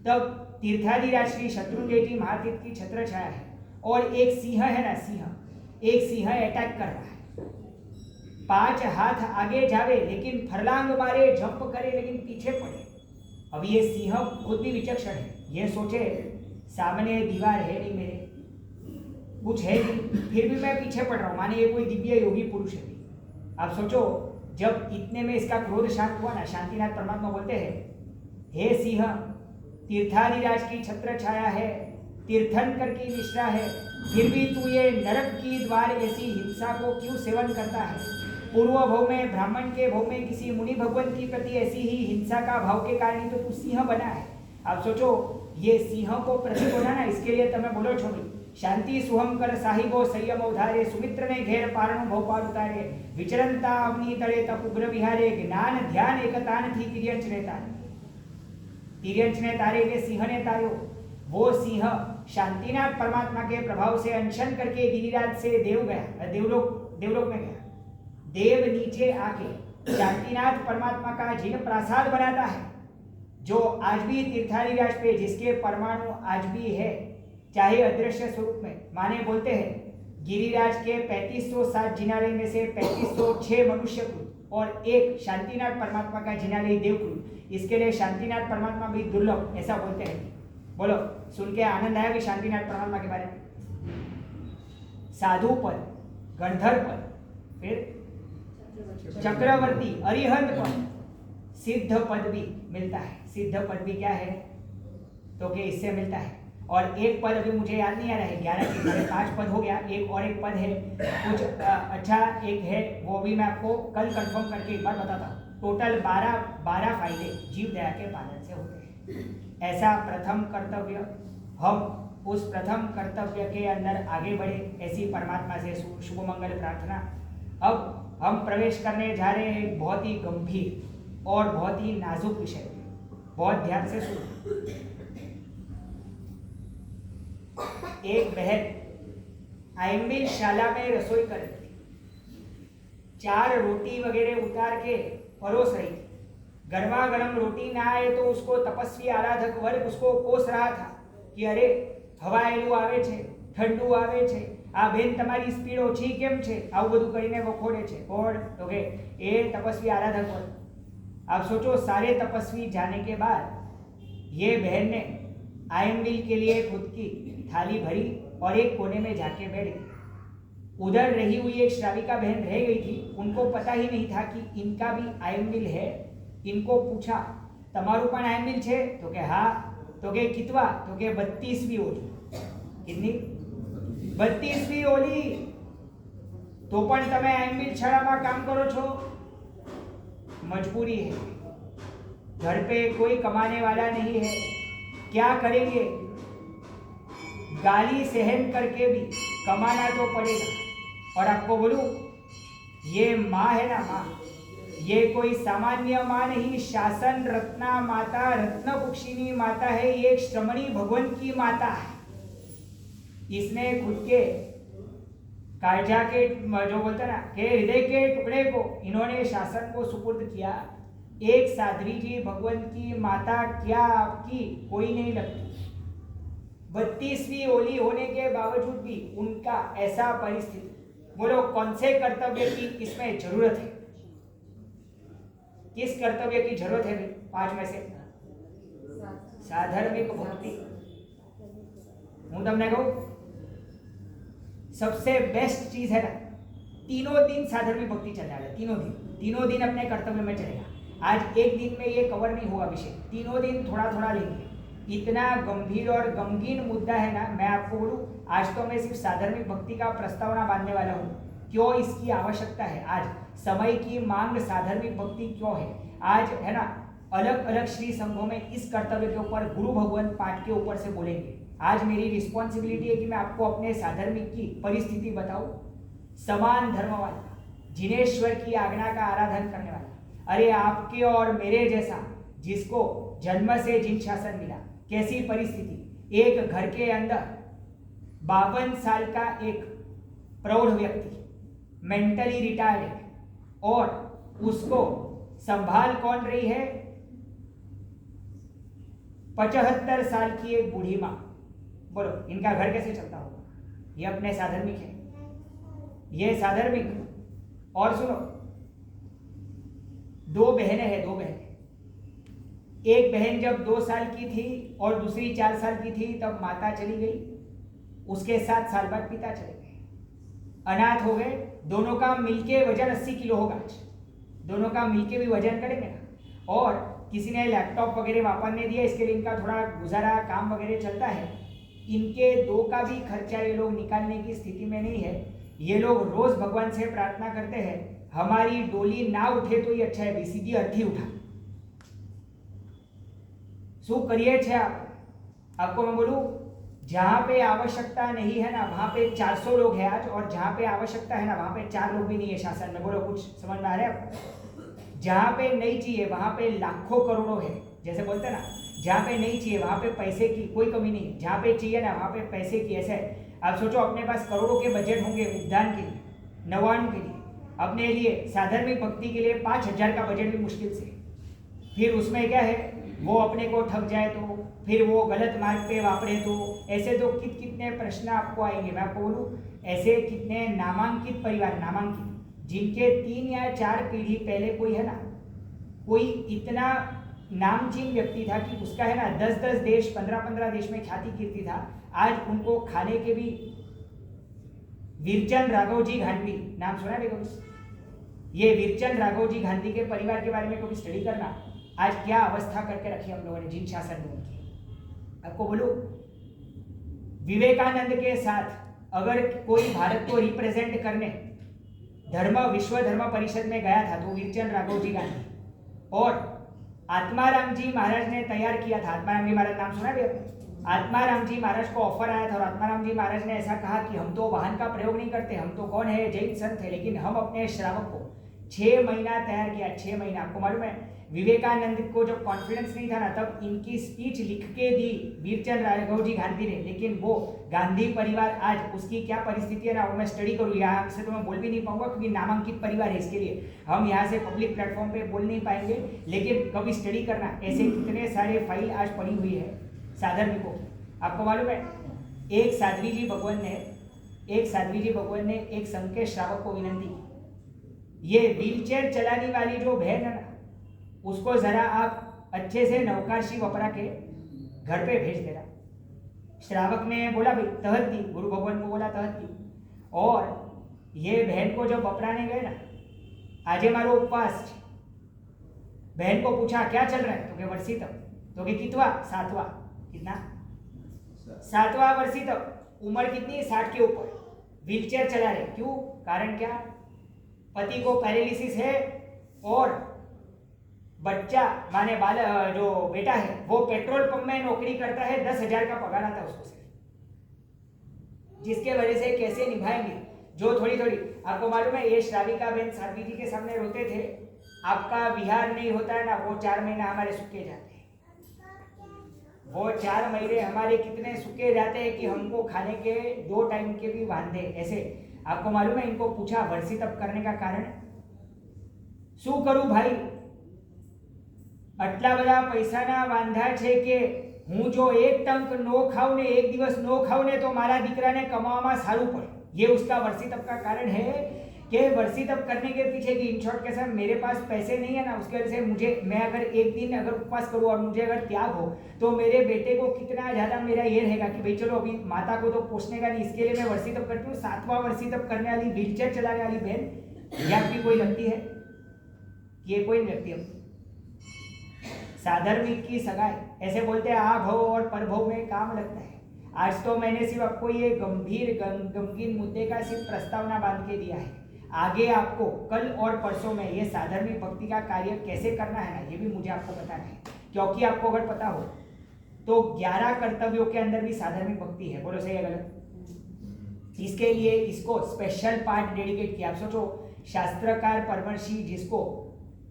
[SPEAKER 1] तब तीर्थाधिराज श्री शत्रुंजय जी महातीर्थ की छत्र छाया है और एक सिंह है ना, एक सिंह अटैक कर रहा है। 5 हाथ आगे जावे लेकिन फरलांग मारे, जंप करे लेकिन पीछे पड़े। अब ये सिंह खुद भी विचक्षण है, ये सोचे सामने दीवार है नहीं, मेरे कुछ है नहीं, फिर भी मैं पीछे पड़ रहा हूँ, माने ये कोई दिव्य योगी पुरुष है। आप सोचो जब इतने में इसका क्रोध शांत हुआ ना, शांतिनाथ परमात्मा बोलते हैं, हे सिंह, तीर्थाधिराज की छत्र छाया है, तीर्थंकर की निष्ठा है, फिर भी तू ये नरक की द्वार ऐसी हिंसा को क्यों सेवन करता है? पूर्व भव में ब्राह्मण के भव में किसी मुनि भगवान की प्रति ऐसी ही हिंसा का भाव के कारण तो तू सिंह बना है। आप सोचो ये सिंह को प्रतीक होना ना, इसके लिए તમે બોલો છો ભાઈ, શાંતિ સુહમ કર સાહિબો સંયમ ઉધારે, સુમિત્ર ને ઘેર પારણું ભોપાલ ઉતારે, વિચરંતા અવની તળે તપ ઉગ્ર વિહારે, જ્ઞાન ધ્યાન એકતાન થી તિર્યંચ ને તારે, તિર્યંચ ને તારે એટલે સિંહ ને તાર્યો। वो सिंह शांतिनाथ परमात्मा के प्रभाव से अनशन करके गिरिराज से देवलोक में गया। देव नीचे आके शांतिनाथ परमात्मा का जिन प्रसाद बनाता है, जो आज भी तीर्थारिराज पे जिसके परमाणु आज भी है, चाहे अदृश्य स्वरूप में। माने बोलते हैं गिरिराज के 3507 जिनालय में से 3506 मनुष्य कुल और एक शांतिनाथ परमात्मा का जिनालय देव कुल। इसके लिए शांतिनाथ परमात्मा भी दुर्लभ, ऐसा बोलते हैं। बोलो, सुन के आनंद आया कि शांतिनाथ परमात्मा के बारे में? साधु पद, गंधर्व पद, फिर चक्रवर्ती, अरिहंत पद, सिद्ध पद भी मिलता है। सिद्ध पद भी क्या है तो कि इससे मिलता है। और एक पद अभी मुझे याद नहीं आ रहा है, 11 के 5 पद हो गया, एक पद है कुछ अच्छा एक है, वो भी मैं आपको कल कंफर्म करके एक बार बताता हूँ। टोटल 12 फायदे जीव दया के पालन से होते हैं। ऐसा प्रथम कर्तव्य, हम उस प्रथम कर्तव्य के अंदर आगे बढ़े, ऐसी परमात्मा से शुभ मंगल प्रार्थना। अब हम प्रवेश करने जा रहे हैं बहुत ही गंभीर और बहुत ही नाजुक विषय। बहुत ध्यान से सुनो। एक बहन आयम्बिल शाला में रसोई कर रही थी। 4 रोटी वगैरह उतार के परोस रही थी। गर्मा गर्म रोटी ना आए तो उसको तपस्वी आराधक वर्ग उसको कोस रहा था कि अरे हवाएલું આવે છે, ઠંડુ આવે છે, આ બેન તમારી સ્પીડ ઓછી કેમ છે, આવું બધું કરીને વખોડે છે। કોણ? તો કે એ તપસ્વી આરાધક વર્ગ। आप सोचो, सारे तपस्वी जाने के बाद ये बहन ने आयम्बिल के लिए खुद की थाली भरी और एक कोने में जाके बैठ गई। उधर रही हुई एक श्राविका बहन रह गई थी। उनको पता ही नहीं था कि इनका भी आयम्बिल है। इनको पूछा, तमारू पण आयम्बिल छे? तो के हाँ। तो के कितवा? तो के 32वीं ओली। कितनी? 32वीं ओली। तो पण तमे आयम्बिल शाळामां काम करो छो? मजबूरी है, घर पे कोई कमाने वाला नहीं है, क्या करेंगे? गाली सहन करके भी कमाना तो पड़ेगा। और आपको बोलूं, ये माँ है ना, माँ, ये कोई सामान्य माँ नहीं, शासन रत्ना माता, रत्न कुक्षिणी माता है। ये एक श्रमणी भगवान की माता है। इसने खुद के कालजा के जो बोलते ना के हृदय के टुकड़े को इन्होंने शासन को सुपुर्द किया। एक साध्वी जी भगवंत की माता क्या आपकी कोई नहीं लगती। 32वीं ओली होने के बावजूद भी उनका ऐसा परिस्थिति। बोलो, कौन से कर्तव्य की इसमें जरूरत है? किस कर्तव्य की जरूरत है? 5 में से साधर्मिक भक्ति। हूँ तमने कहूं, सबसे बेस्ट चीज है ना, तीनों दिन साधर्मिक भक्ति चलने वाला। तीनों दिन अपने कर्तव्य में चलेगा। आज एक दिन में ये कवर नहीं हुआ विषय, तीनों दिन थोड़ा थोड़ा लेंगे। इतना गंभीर और गमगीन मुद्दा है ना। मैं आपको बोलूं, आज तो मैं सिर्फ साधर्मिक भक्ति का प्रस्तावना बांधने वाला हूँ। क्यों इसकी आवश्यकता है? आज समय की मांग साधर्मिक भक्ति क्यों है? आज है ना, अलग अलग श्री संघों में इस कर्तव्य के ऊपर गुरु भगवान पाठ के ऊपर से बोलेंगे। आज मेरी रिस्पॉन्सिबिलिटी है कि मैं आपको अपने साधर्मिक की परिस्थिति बताऊं। समान धर्म वाला, जिनेश्वर की आज्ञा का आराधन करने वाला, अरे आपके और मेरे जैसा, जिसको जन्म से जिन शासन मिला, कैसी परिस्थिति। एक घर के अंदर 52 साल का एक प्रौढ़ व्यक्ति, मेंटली रिटायर्ड है, और उसको संभाल कौन रही है? 75 साल की एक बूढ़ी माँ। बोलो, इनका घर कैसे चलता होगा? ये अपने साधर्मिक है, ये साधर्मिक। और सुनो, 2 बहनें हैं, 2 बहनें। एक बहन जब 2 साल की थी और दूसरी 4 साल की थी, तब माता चली गई। उसके 7 साल बाद पिता चले गए, अनाथ हो गए। दोनों का मिलके वजन 80 किलो होगा। दोनों का मिलके भी वजन करेंगे ना। और किसी ने लैपटॉप वगैरह वापरने दिया, इसके लिए इनका थोड़ा गुजारा काम वगैरह चलता है। इनके 2 का भी खर्चा ये लोग निकालने की स्थिति में नहीं है। ये लोग रोज भगवान से प्रार्थना करते हैं, हमारी डोली ना उठे तो ये अच्छा है, सीधी अर्थी उठा। शू करिए छे आपको मैं बोलूं, जहां पे आवश्यकता नहीं है ना, वहां पे 400 लोग हैं आज, और जहां पे आवश्यकता है ना, वहां पे 4 लोग भी नहीं है शासन में। बोलो, कुछ समझ में आ रहा है आपको? जहां पे नहीं चाहिए वहां पे लाखों करोड़ों है। जैसे बोलते हैं ना, जहाँ पे नहीं चाहिए वहाँ पे पैसे की कोई कमी नहीं, जहाँ पे चाहिए ना वहाँ पे पैसे की। ऐसा है, आप सोचो अपने पास करोड़ों के बजट होंगे उद्यान के लिए, नवान के लिए, अपने लिए साधार्मिक भक्ति के लिए 5,000 का बजट भी मुश्किल से। फिर उसमें क्या है, वो अपने को ठग जाए तो, फिर वो गलत मार्ग पे वापरे तो, ऐसे तो कितने प्रश्न आपको आएंगे। मैं आपको बोलूँ, ऐसे कितने नामांकित परिवार, नामांकित जिनके 3 या 4 पीढ़ी पहले कोई है ना, कोई इतना नामचीन व्यक्ति था कि उसका है ना 10-10 देश, 15-15 देश में ख्याति कीर्ति था, आज उनको खाने के भी। वीरचंद राघवजी गांधी नाम सुना है कभी? ये वीरचंद राघवजी गांधी के परिवार के बारे में कभी स्टडी करना, आज क्या अवस्था करके रखी हम लोगों ने जिन शासन में उनकी। आपको बोलूं, विवेकानंद के साथ अगर कोई भारत को रिप्रेजेंट करने विश्व धर्म परिषद में गया था तो वीरचंद राघवजी गांधी, और आत्माराम जी महाराज ने तैयार किया था। आत्माराम जी महाराज नाम सुना है? आत्माराम जी महाराज को ऑफर आया था और आत्माराम जी महाराज ने ऐसा कहा कि हम तो वाहन का प्रयोग नहीं करते, हम तो कौन है, जैन संत है, लेकिन हम अपने श्रावक को 6 महीना तैयार किया। 6 महीना। आपको मालूम है, विवेकानंद को जब कॉन्फिडेंस नहीं था ना, तब इनकी स्पीच लिख के दी वीरचंद राघवजी गांधी ने, लेकिन वो गांधी परिवार आज उसकी क्या परिस्थिति है ना, वो मैं स्टडी करूँ, यहाँ से तो मैं बोल भी नहीं पाऊंगा क्योंकि नामांकित परिवार है, इसके लिए हम यहाँ से पब्लिक प्लेटफॉर्म पे बोल नहीं पाएंगे, लेकिन कभी स्टडी करना। ऐसे कितने सारे फाइल आज पड़ी हुई है साधार्मिकों। आपको मालूम है, एक साध्वी जी भगवान ने एक संघ के श्रावक को विनंती की, ये व्हीलचेयर चलाने वाली जो बहन है ना, उसको जरा आप अच्छे से नवकाशी वपरा के घर पे भेज देना। श्रावक ने बोला भाई तहत दी, गुरु भगवान को बोला तहत दी, और ये बहन को जब वपराने गए ना, आजे मारो उपवास, बहन को पूछा क्या चल रहा है, तो के वर्षी तक, तो के कितवा, 7वां, कितना 7वां वर्षी तक, उम्र कितनी, 60 के ऊपर, व्हीलचेयर चला रहे। क्यों? कारण क्या? पति को पैरालिसिस है और बच्चा माने जो बेटा है वो पेट्रोल पंप में नौकरी करता है, 10,000 का पगार आता है उसको से, जिसके वजह से कैसे निभाएंगे जो थोड़ी थोड़ी। आपको मालूम है, ये श्राविका बहन साध्वी जी के सामने रोते थे, आपका विहार नहीं होता है ना, वो 4 महीना हमारे सूखे जाते हैं, वो 4 महीने हमारे कितने सूखे जाते हैं कि हमको खाने के 2 टाइम के भी बांधे ऐसे। आपको मालूम है, इनको पूछा वर्षी तप करने का कारण, शू करूं भाई, आटला बधा पैसाना वांधा छे के हूँ जो 1 टंक नो खाऊं ने 1 दिवस नो खाऊं ने तो मारा दीकरा ने कमावामां सारू पड़े। ये उसका वर्षी तप का कारण है कि वर्षी तप करने के पीछे की इन शॉर्ट के साथ मेरे पास पैसे नहीं है ना, उसके वजह से मैं अगर एक दिन अगर उपवास करूँ और मुझे अगर त्याग हो तो मेरे बेटे को कितना ज़्यादा मेरा ये रहेगा कि भाई चलो अभी माता को तो पोषने का नहीं, इसके लिए मैं वर्षी तप करती हूँ। 7वां वर्षी तप करने वाली व्हीलचेयर चलाने वाली बहन, ये आपकी कोई लगती है? ये कोई नहीं लगती है। साधर्मिक की सगाई, ऐसे बोलते हैं आ भव और परभव में काम लगता है। आज तो मैंने सिर्फ आपको ये गंभीर मुद्दे का सिर्फ प्रस्तावना बांध के दिया है। आगे आपको कल और परसों में ये साधर्मिक भक्ति का कार्य कैसे करना है ना, ये भी मुझे आपको बताना है, क्योंकि आपको अगर पता हो तो 11 कर्तव्यों के अंदर भी साधर्मिक भक्ति है। बोलो सही है गलत? इसके लिए इसको स्पेशल पार्ट डेडिकेट किया। आप सोचो, शास्त्रकार परमर्षि जिसको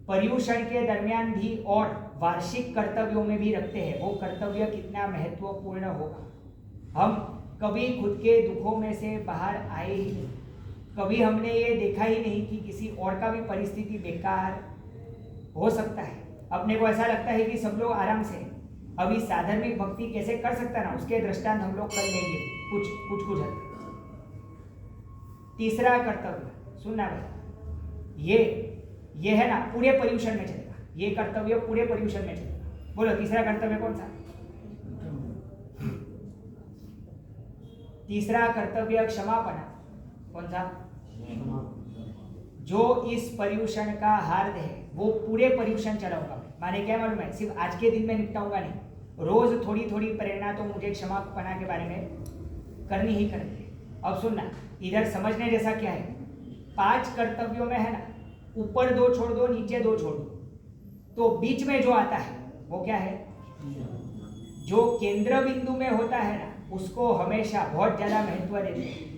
[SPEAKER 1] पर्युषण के दरमियान भी और वार्षिक कर्तव्यों में भी रखते हैं, वो कर्तव्य कितना महत्वपूर्ण होगा। हम कभी खुद के दुखों में से बाहर आए ही नहीं, कभी हमने ये देखा ही नहीं कि किसी और का भी परिस्थिति बेकार हो सकता है। अपने को ऐसा लगता है कि सब लोग आराम से, अभी साधर्मिक भक्ति कैसे कर सकता है ना, उसके दृष्टांत हम लोग कर लेंगे कुछ हद तक। तीसरा कर्तव्य सुनना भाई, ये है ना पूरे पर्युषण में चलेगा, ये कर्तव्य पूरे पर्युषण में चलेगा। बोलो तीसरा कर्तव्य कौन सा? तीसरा कर्तव्य क्षमापना। कौन सा? जो इस पर्युषण का हार्द है वो पूरे पर्युषण चलाऊंगा। माने क्या मालूम है, सिर्फ आज के दिन में निपटाऊंगा नहीं, रोज थोड़ी थोड़ी प्रेरणा तो मुझे क्षमापना के बारे में करनी ही करनी है। अब सुनना, इधर समझने जैसा क्या है, 5 कर्तव्यों में है ना, ऊपर 2 छोड़ दो, नीचे 2 छोड़ दो, तो बीच में जो आता है वो क्या है? जो केंद्र बिंदु में होता है ना, उसको हमेशा बहुत ज्यादा महत्व देते हैं।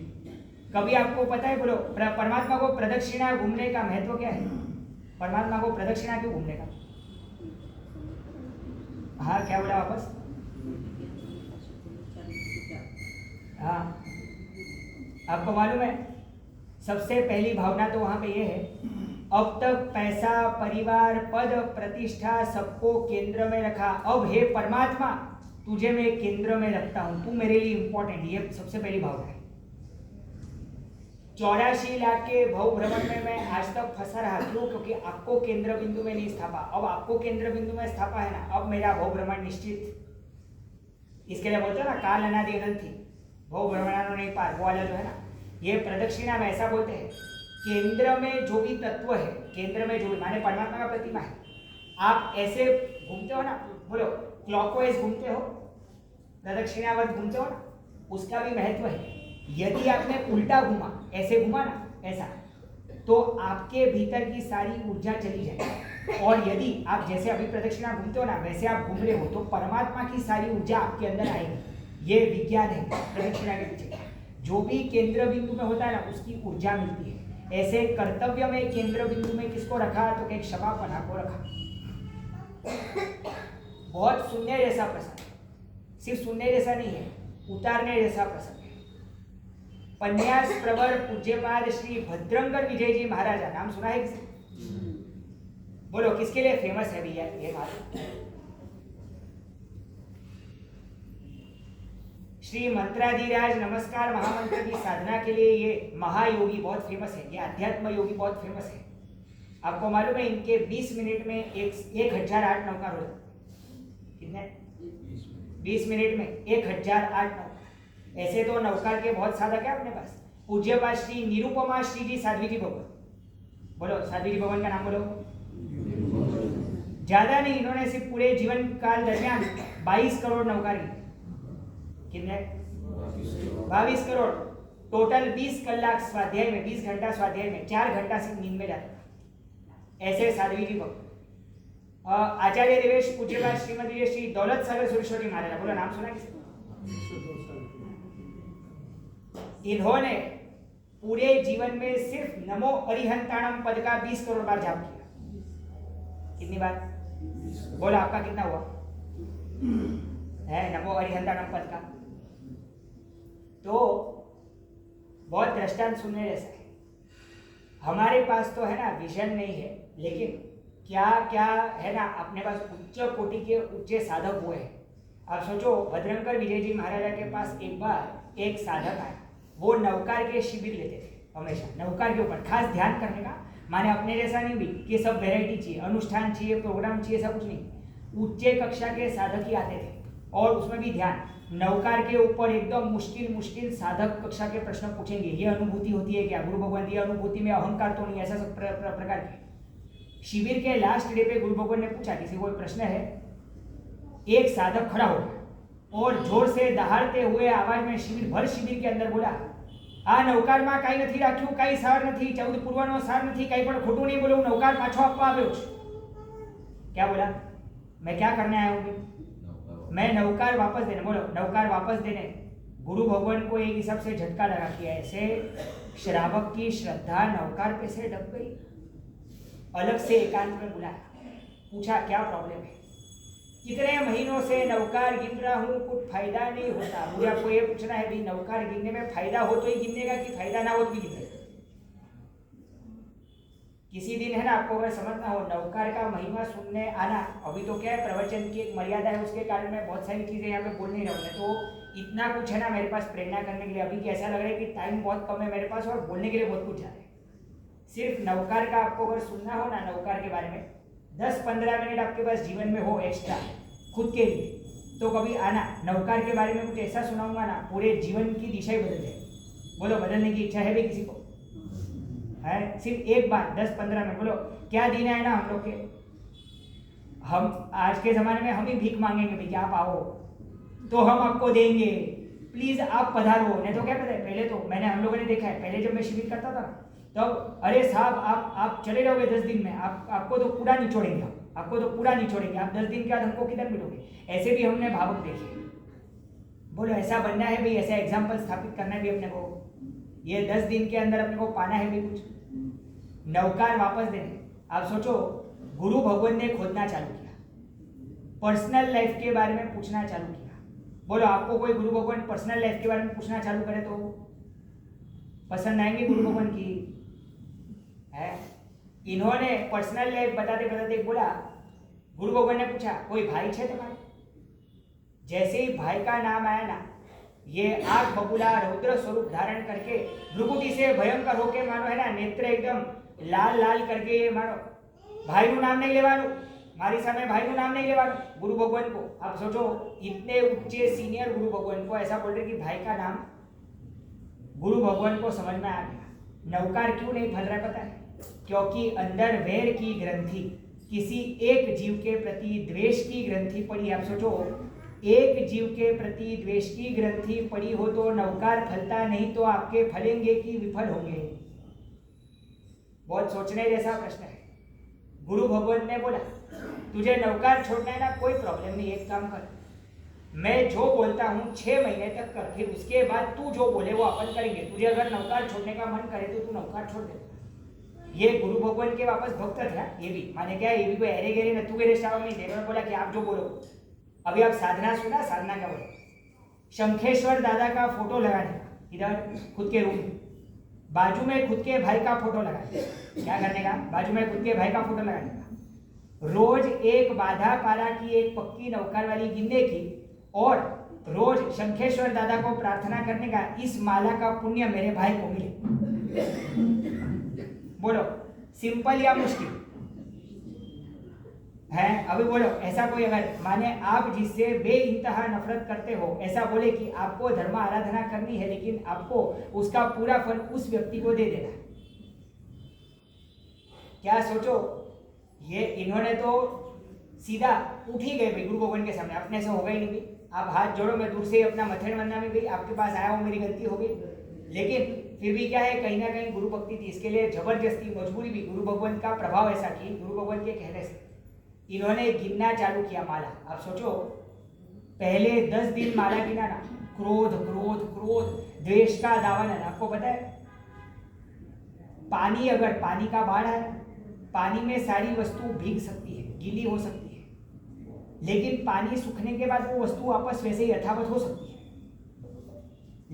[SPEAKER 1] कभी आपको पता है, बोलो परमात्मा को प्रदक्षिणा घूमने का महत्व क्या है? परमात्मा को प्रदक्षिणा क्यों घूमने का? हाँ क्या बोला वापस? हाँ आपको मालूम है सबसे पहली भावना तो वहां पे ये है, अब तक पैसा, परिवार, पद, प्रतिष्ठा सबको केंद्र में रखा, अब हे परमात्मा तुझे मैं केंद्र में रखता हूं, तू मेरे लिए इंपॉर्टेंट। ये सबसे पहली भावना है। 84 लाख के भव भ्रमण में मैं आज तक फंसा रहा, क्यों? क्योंकि आपको केंद्र बिंदु में नहीं स्थापा। अब आपको केंद्र बिंदु में स्थापा है ना, अब मेरा भव भ्रमण निश्चित। इसके लिए बोलते हैं ना काल अनादि अनंत थी, भव भ्रमणानो नहीं पार, वो वाला जो है ना, ये प्रदक्षिणा में ऐसा बोलते हैं, केंद्र में जो भी तत्व है, केंद्र में जो भी माने परमात्मा का प्रतिमा है, आप ऐसे घूमते हो ना, बोलो क्लॉकवाइज घूमते हो, प्रदक्षिणावत घूमते हो ना, उसका भी महत्व है। यदि आपने उल्टा घूमा, ऐसे घूमा ना, ऐसा, तो आपके भीतर की सारी ऊर्जा चली जाएगी। और यदि आप जैसे अभी प्रदक्षिणा घूमते हो ना, वैसे आप घूम रहे हो, तो परमात्मा की सारी ऊर्जा आपके अंदर आएगी। ये विज्ञान है प्रदक्षिणा के पीछे। जो भी केंद्र बिंदु में होता है ना, उसकी ऊर्जा मिलती है। ऐसे कर्तव्य में केंद्र बिंदु में किसको रखा? तो एक क्षमापना को रखा। बहुत सुनने जैसा प्रसंग, सिर्फ सुनने जैसा नहीं है, उतारने जैसा प्रसंग है। पन्यास प्रवर पूज्यपाद श्री भद्रंकर विजय जी महाराजा, नाम सुना है किसी? बोलो किसके लिए फेमस है भैया ये बात? श्री मंत्राधिराज नमस्कार महामंत्र की साधना के लिए ये महायोगी बहुत फेमस है, ये अध्यात्म योगी बहुत फेमस है। आपको मालूम है इनके 20 मिनट में 1008 नौकार होते। कितने? 20 मिनट में 1008 नौकार। ऐसे तो नौकार के बहुत साधक है अपने पास। पूज्यपाद श्री निरुपमा श्री जी साध्वी जी भगवान, बोलो साध्वी जी भगवान का नाम बोलो। ज्यादा नहीं, इन्होंने सिर्फ पूरे जीवन काल दरमियान 22 करोड़ नौकार की। कितने? 22 करोड़। टोटल 20 कलाक स्वाध्याय में, 20 घंटा स्वाध्याय में, 4 घंटा सिर्फ नींद में जाता। ऐसे साध्वी जी भगवान। आचार्य देवेश पूज्यपाद श्रीमती श्री दौलत सागर सुरेश्वरी महाराज, बोलो नाम सुना किसी? इन्होंने पूरे जीवन में सिर्फ नमो अरिहंताणम पद का 20 करोड़ बार जाप किया। कितनी बार? बोलो आपका कितना हुआ है नमो अरिहंताणम पद का? तो बहुत दृष्टांत सुनने जैसा है। हमारे पास तो है ना विजन नहीं है, लेकिन क्या क्या है ना अपने पास उच्च कोटि के उच्च साधक हुए हैं। आप सोचो भद्रंकर विजय जी महाराजा के पास एक बार एक साधक आया, वो नौकार के शिविर लेते थे, हमेशा नौकार के ऊपर खास ध्यान करने का, माने अपने जैसा नहीं भी कि सब वैरायटी चाहिए, अनुष्ठान चाहिए, प्रोग्राम चाहिए, ऐसा कुछ नहीं। उच्च कक्षा के साधक ही आते थे और उसमें भी ध्यान, नौकार के ऊपर एकदम मुश्किल साधक कक्षा के प्रश्न पूछेंगे। ये अनुभूति होती है क्या गुरु भगवान? ये अनुभूति में अहंकार तो नहीं, ऐसा सब प्रकार के। शिविर के लास्ट डे पे गुरु भगवान ने पूछा किसी कोई प्रश्न है? एक साधक खड़ा हो गया और जोर से दहाड़ते हुए आवाज में शिविर के अंदर बोला, आ नौकार में कई नहीं राख्યું, कई सार नहीं, 14 पूर्वनो सार नहीं, कई पण खोटू नहीं बोलो, नौकार पाछो आपवा आव्यो छुं। क्या बोला? मैं क्या करने आया हूँ? मैं नौकार वापस देने। बोलो नौकार वापस देने। गुरु भगवान को एक हिसाब से झटका लगा कि ऐसे श्रावक की श्रद्धा नौकार पे से डब गई। अलग से एकांत में बुलाया, पूछा क्या प्रॉब्लम है? कितने महीनों से नौकार गिन रहा हूँ, कुछ फायदा नहीं होता। मुझे आपको ये पूछना है भी नौकार गिनने में फायदा हो तो ही गिनेगा कि फायदा ना हो तो भी गिनेगा? किसी दिन है ना आपको अगर समझना हो नौकार का महिमा सुनने आना। अभी तो क्या है प्रवचन की एक मर्यादा है, उसके कारण मैं बहुत सारी चीजें यहाँ पे बोल नहीं रहा हूँ। तो इतना कुछ है ना मेरे पास प्रेरणा करने के लिए। अभी ऐसा लग रहा है कि टाइम बहुत कम है मेरे पास और बोलने के लिए बहुत कुछ है। सिर्फ नौकार का आपको अगर सुनना हो ना, नौकार के बारे में 10-15 मिनट आपके पास जीवन में हो एक्स्ट्रा खुद के लिए, तो कभी आना। नौकार के बारे में कुछ ऐसा सुनाऊंगा ना, पूरे जीवन की दिशा ही बदल जाए। बोलो बदलने की इच्छा है भी किसी को? है? सिर्फ एक बार 10-15 मिनट। बोलो क्या दिन है ना हम लोग के, हम आज के ज़माने में हम ही भीख मांगेंगे भैया आप आओ तो हम आपको देंगे, प्लीज़ आप पधारो। नहीं तो क्या पता है, पहले तो हम लोगों ने देखा है, पहले जब मैं शिविर करता था तब अरे साहब आप चले जाओगे 10 दिन में, आपको तो पूरा नहीं छोड़ेंगे, आपको तो पूरा नहीं छोड़ेंगे, आप 10 दिन के बाद हमको किधर मिलोगे। ऐसे भी हमने भावुक देखे। बोलो ऐसा बनना है भाई, ऐसा एग्जाम्पल स्थापित करना है भी अपने को। ये 10 दिन के अंदर अपने को पाना है भी कुछ। नौकार वापस देने। आप सोचो गुरु भगवान ने खोदना चालू किया, पर्सनल लाइफ के बारे में पूछना चालू किया। बोलो, आपको कोई गुरु भगवान पर्सनल लाइफ के बारे में पूछना चालू करे तो पसंद आएंगे गुरु भगवान की? है, इन्होंने पर्सनल लाइफ बताते बताते बोला, गुरु भगवान ने पूछा, कोई भाई है तुम्हारे? जैसे ही भाई का नाम आया ना, ये आग बबूला रौद्र स्वरूप धारण करके भ्रुकुटी से भयंकर होके मानो है ना, नेत्र एकदम लाल लाल करके ये मानो भाई નું નામ नहीं लेवाનું, मारी सामने भाई નું नाम नहीं लेवाનું। गुरु भगवान को आप सोचो, इतने ऊंचे सीनियर गुरु भगवान को ऐसा बोल रहे कि भाई का नाम। गुरु भगवान को समझ में आ गया नौकार क्यों नहीं फल रहा पता है? क्योंकि अंदर वैर की ग्रंथि, किसी एक जीव के प्रति द्वेष की ग्रंथि पड़ी। आप सोचो, एक जीव के प्रति द्वेष की ग्रंथि पड़ी हो तो नौकार फलता नहीं तो आपके फलेंगे कि विफल होंगे? बहुत सोचने जैसा प्रश्न है। गुरु भगवान ने बोला, तुझे नौकार छोड़ना है ना, कोई प्रॉब्लम नहीं, एक काम कर, मैं जो बोलता हूँ 6 महीने तक कर, फिर उसके बाद तू जो बोले वो अपन करेंगे। तुझे अगर नौकार छोड़ने का मन करे तो तू नौकार छोड़ दे। ये गुरु भगवान के वापस भक्त था, ये भी माने क्या, ये भी कोई अरे गेरे नतू गेरे स्टाव नहीं थे। बोला कि आप जो बोलो। अभी आप साधना सुना, साधना क्या बोलो? शंखेश्वर दादा का फोटो लगाने, इधर खुद के रूम में, बाजू में खुद के भाई का फोटो लगाने। क्या करने का? बाजू में खुद के भाई का फोटो लगाने का। रोज एक बाधा पारा की एक पक्की नौकार वाली गिनने की और रोज शंखेश्वर दादा को प्रार्थना करने का, इस माला का पुण्य मेरे भाई को मिले। बोलो, सिंपल या मुश्किल है? अभी बोलो, ऐसा कोई अगर माने आप जिससे बेइंतहा नफरत करते हो, ऐसा बोले कि आपको धर्म आराधना करनी है लेकिन आपको उसका पूरा फल उस व्यक्ति को दे देना, क्या सोचो? ये इन्होंने तो सीधा उठ ही गए भाई गुरु भगवान के सामने, अपने से होगा ही नहीं भाई, आप हाथ जोड़ो, मैं दूर से अपना मथेड़ बनना में भी आपके पास आया हूँ, मेरी गलती हो गई। लेकिन फिर भी क्या है, कहीं ना कहीं गुरु भक्ति थी, इसके लिए जबरदस्ती मजबूरी भी, गुरु भगवान का प्रभाव ऐसा कि गुरु भगवान के कहने से इन्होंने गिनना चालू किया माला। आप सोचो, पहले 10 दिन माला गिना ना, क्रोध क्रोध क्रोध द्वेष का दावन है। आपको पता है, पानी, अगर पानी का बाढ़ है, पानी में सारी वस्तु भीग सकती है, गीली हो सकती है, लेकिन पानी सूखने के बाद वो वस्तु वापस वैसे ही यथावत हो सकती है।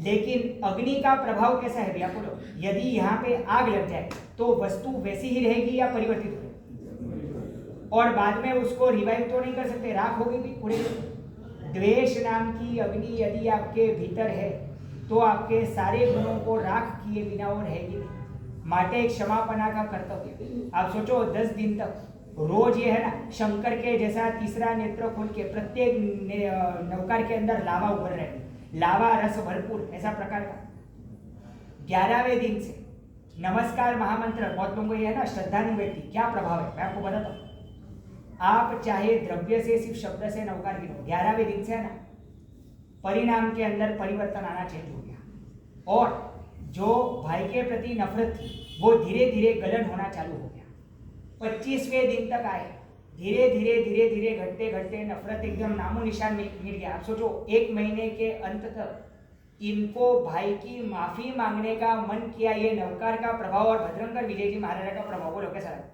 [SPEAKER 1] लेकिन अग्नि का प्रभाव कैसा है भैया बोलो? यदि यहाँ पे आग लग जाए तो वस्तु वैसी ही रहेगी या परिवर्तित होगी? और बाद में उसको रिवाइव तो नहीं कर सकते, राख होगी भी पूरे। द्वेष नाम की अग्नि यदि आपके भीतर है तो आपके सारे गुणों को राख किए बिना वो रहेगी नहीं। माटे क्षमापना का कर्तव्य। आप सोचो, 10 दिन तक रोज ये है ना, शंकर के जैसा तीसरा नेत्र खोल के प्रत्येक नौकार के अंदर लावा उभर रहे, लावा रस भरपूर, ऐसा प्रकार का। 11वें दिन से नमस्कार महामंत्र, बहुत लोगों को ये है ना श्रद्धा नहीं बैठती, क्या प्रभाव है मैं आपको बताता हूँ। आप चाहे द्रव्य से, सिर्फ शब्द से नौकार गिनो, 11वें दिन से है ना, परिणाम के अंदर परिवर्तन आना चेंज हो गया और जो भाई के प्रति नफरत थी वो धीरे धीरे गलन होना चालू हो गया। 25वें दिन तक आए, धीरे धीरे धीरे धीरे घटते घटते नफरत एकदम नामो निशान मिट गया। आप सोचो, 1 महीने के अंत तक इनको भाई की माफी मांगने का मन किया। ये नौकार का प्रभाव और भद्रंकर विजय जी महाराज का प्रभाव, बोलो कैसा लगा?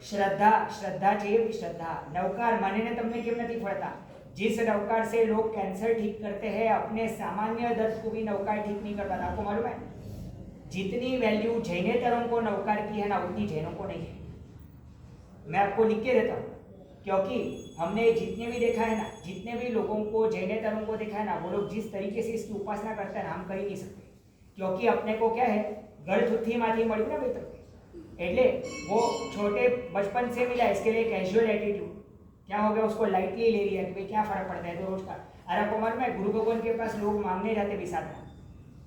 [SPEAKER 1] श्रद्धा, श्रद्धा चाहिए, श्रद्धा। नौकार माने तमने केम नहीं फड़ता? जिस नौकार से लोग कैंसर ठीक करते हैं, अपने सामान्य दर्द को भी नौकार ठीक नहीं कर पाता। आपको मालूम है, जितनी वैल्यू जैनेतरों को नौकार की है ना, उतनी जैनों को नहीं है। मैं आपको लिख के देता हूँ, क्योंकि हमने जितने भी देखा है ना, जितने भी लोगों को जैनेतरों को देखा है ना, वो लोग जिस तरीके से इसकी उपासना करते हैं ना, हम कर ही नहीं सकते। क्योंकि अपने को क्या है, गढ़ थुथी माथी मळ्યું ना मित्र, એટલે वो छोटे बचपन से मिला, इसके लिए कैजुअल एटीट्यूड क्या हो गया, उसको लाइटली ले लिया कि भाई क्या फर्क पड़ता है, तो रोज का। अरे आपको मालूम है, गुरु भगवान के पास लोग मांगने जाते भी साथ,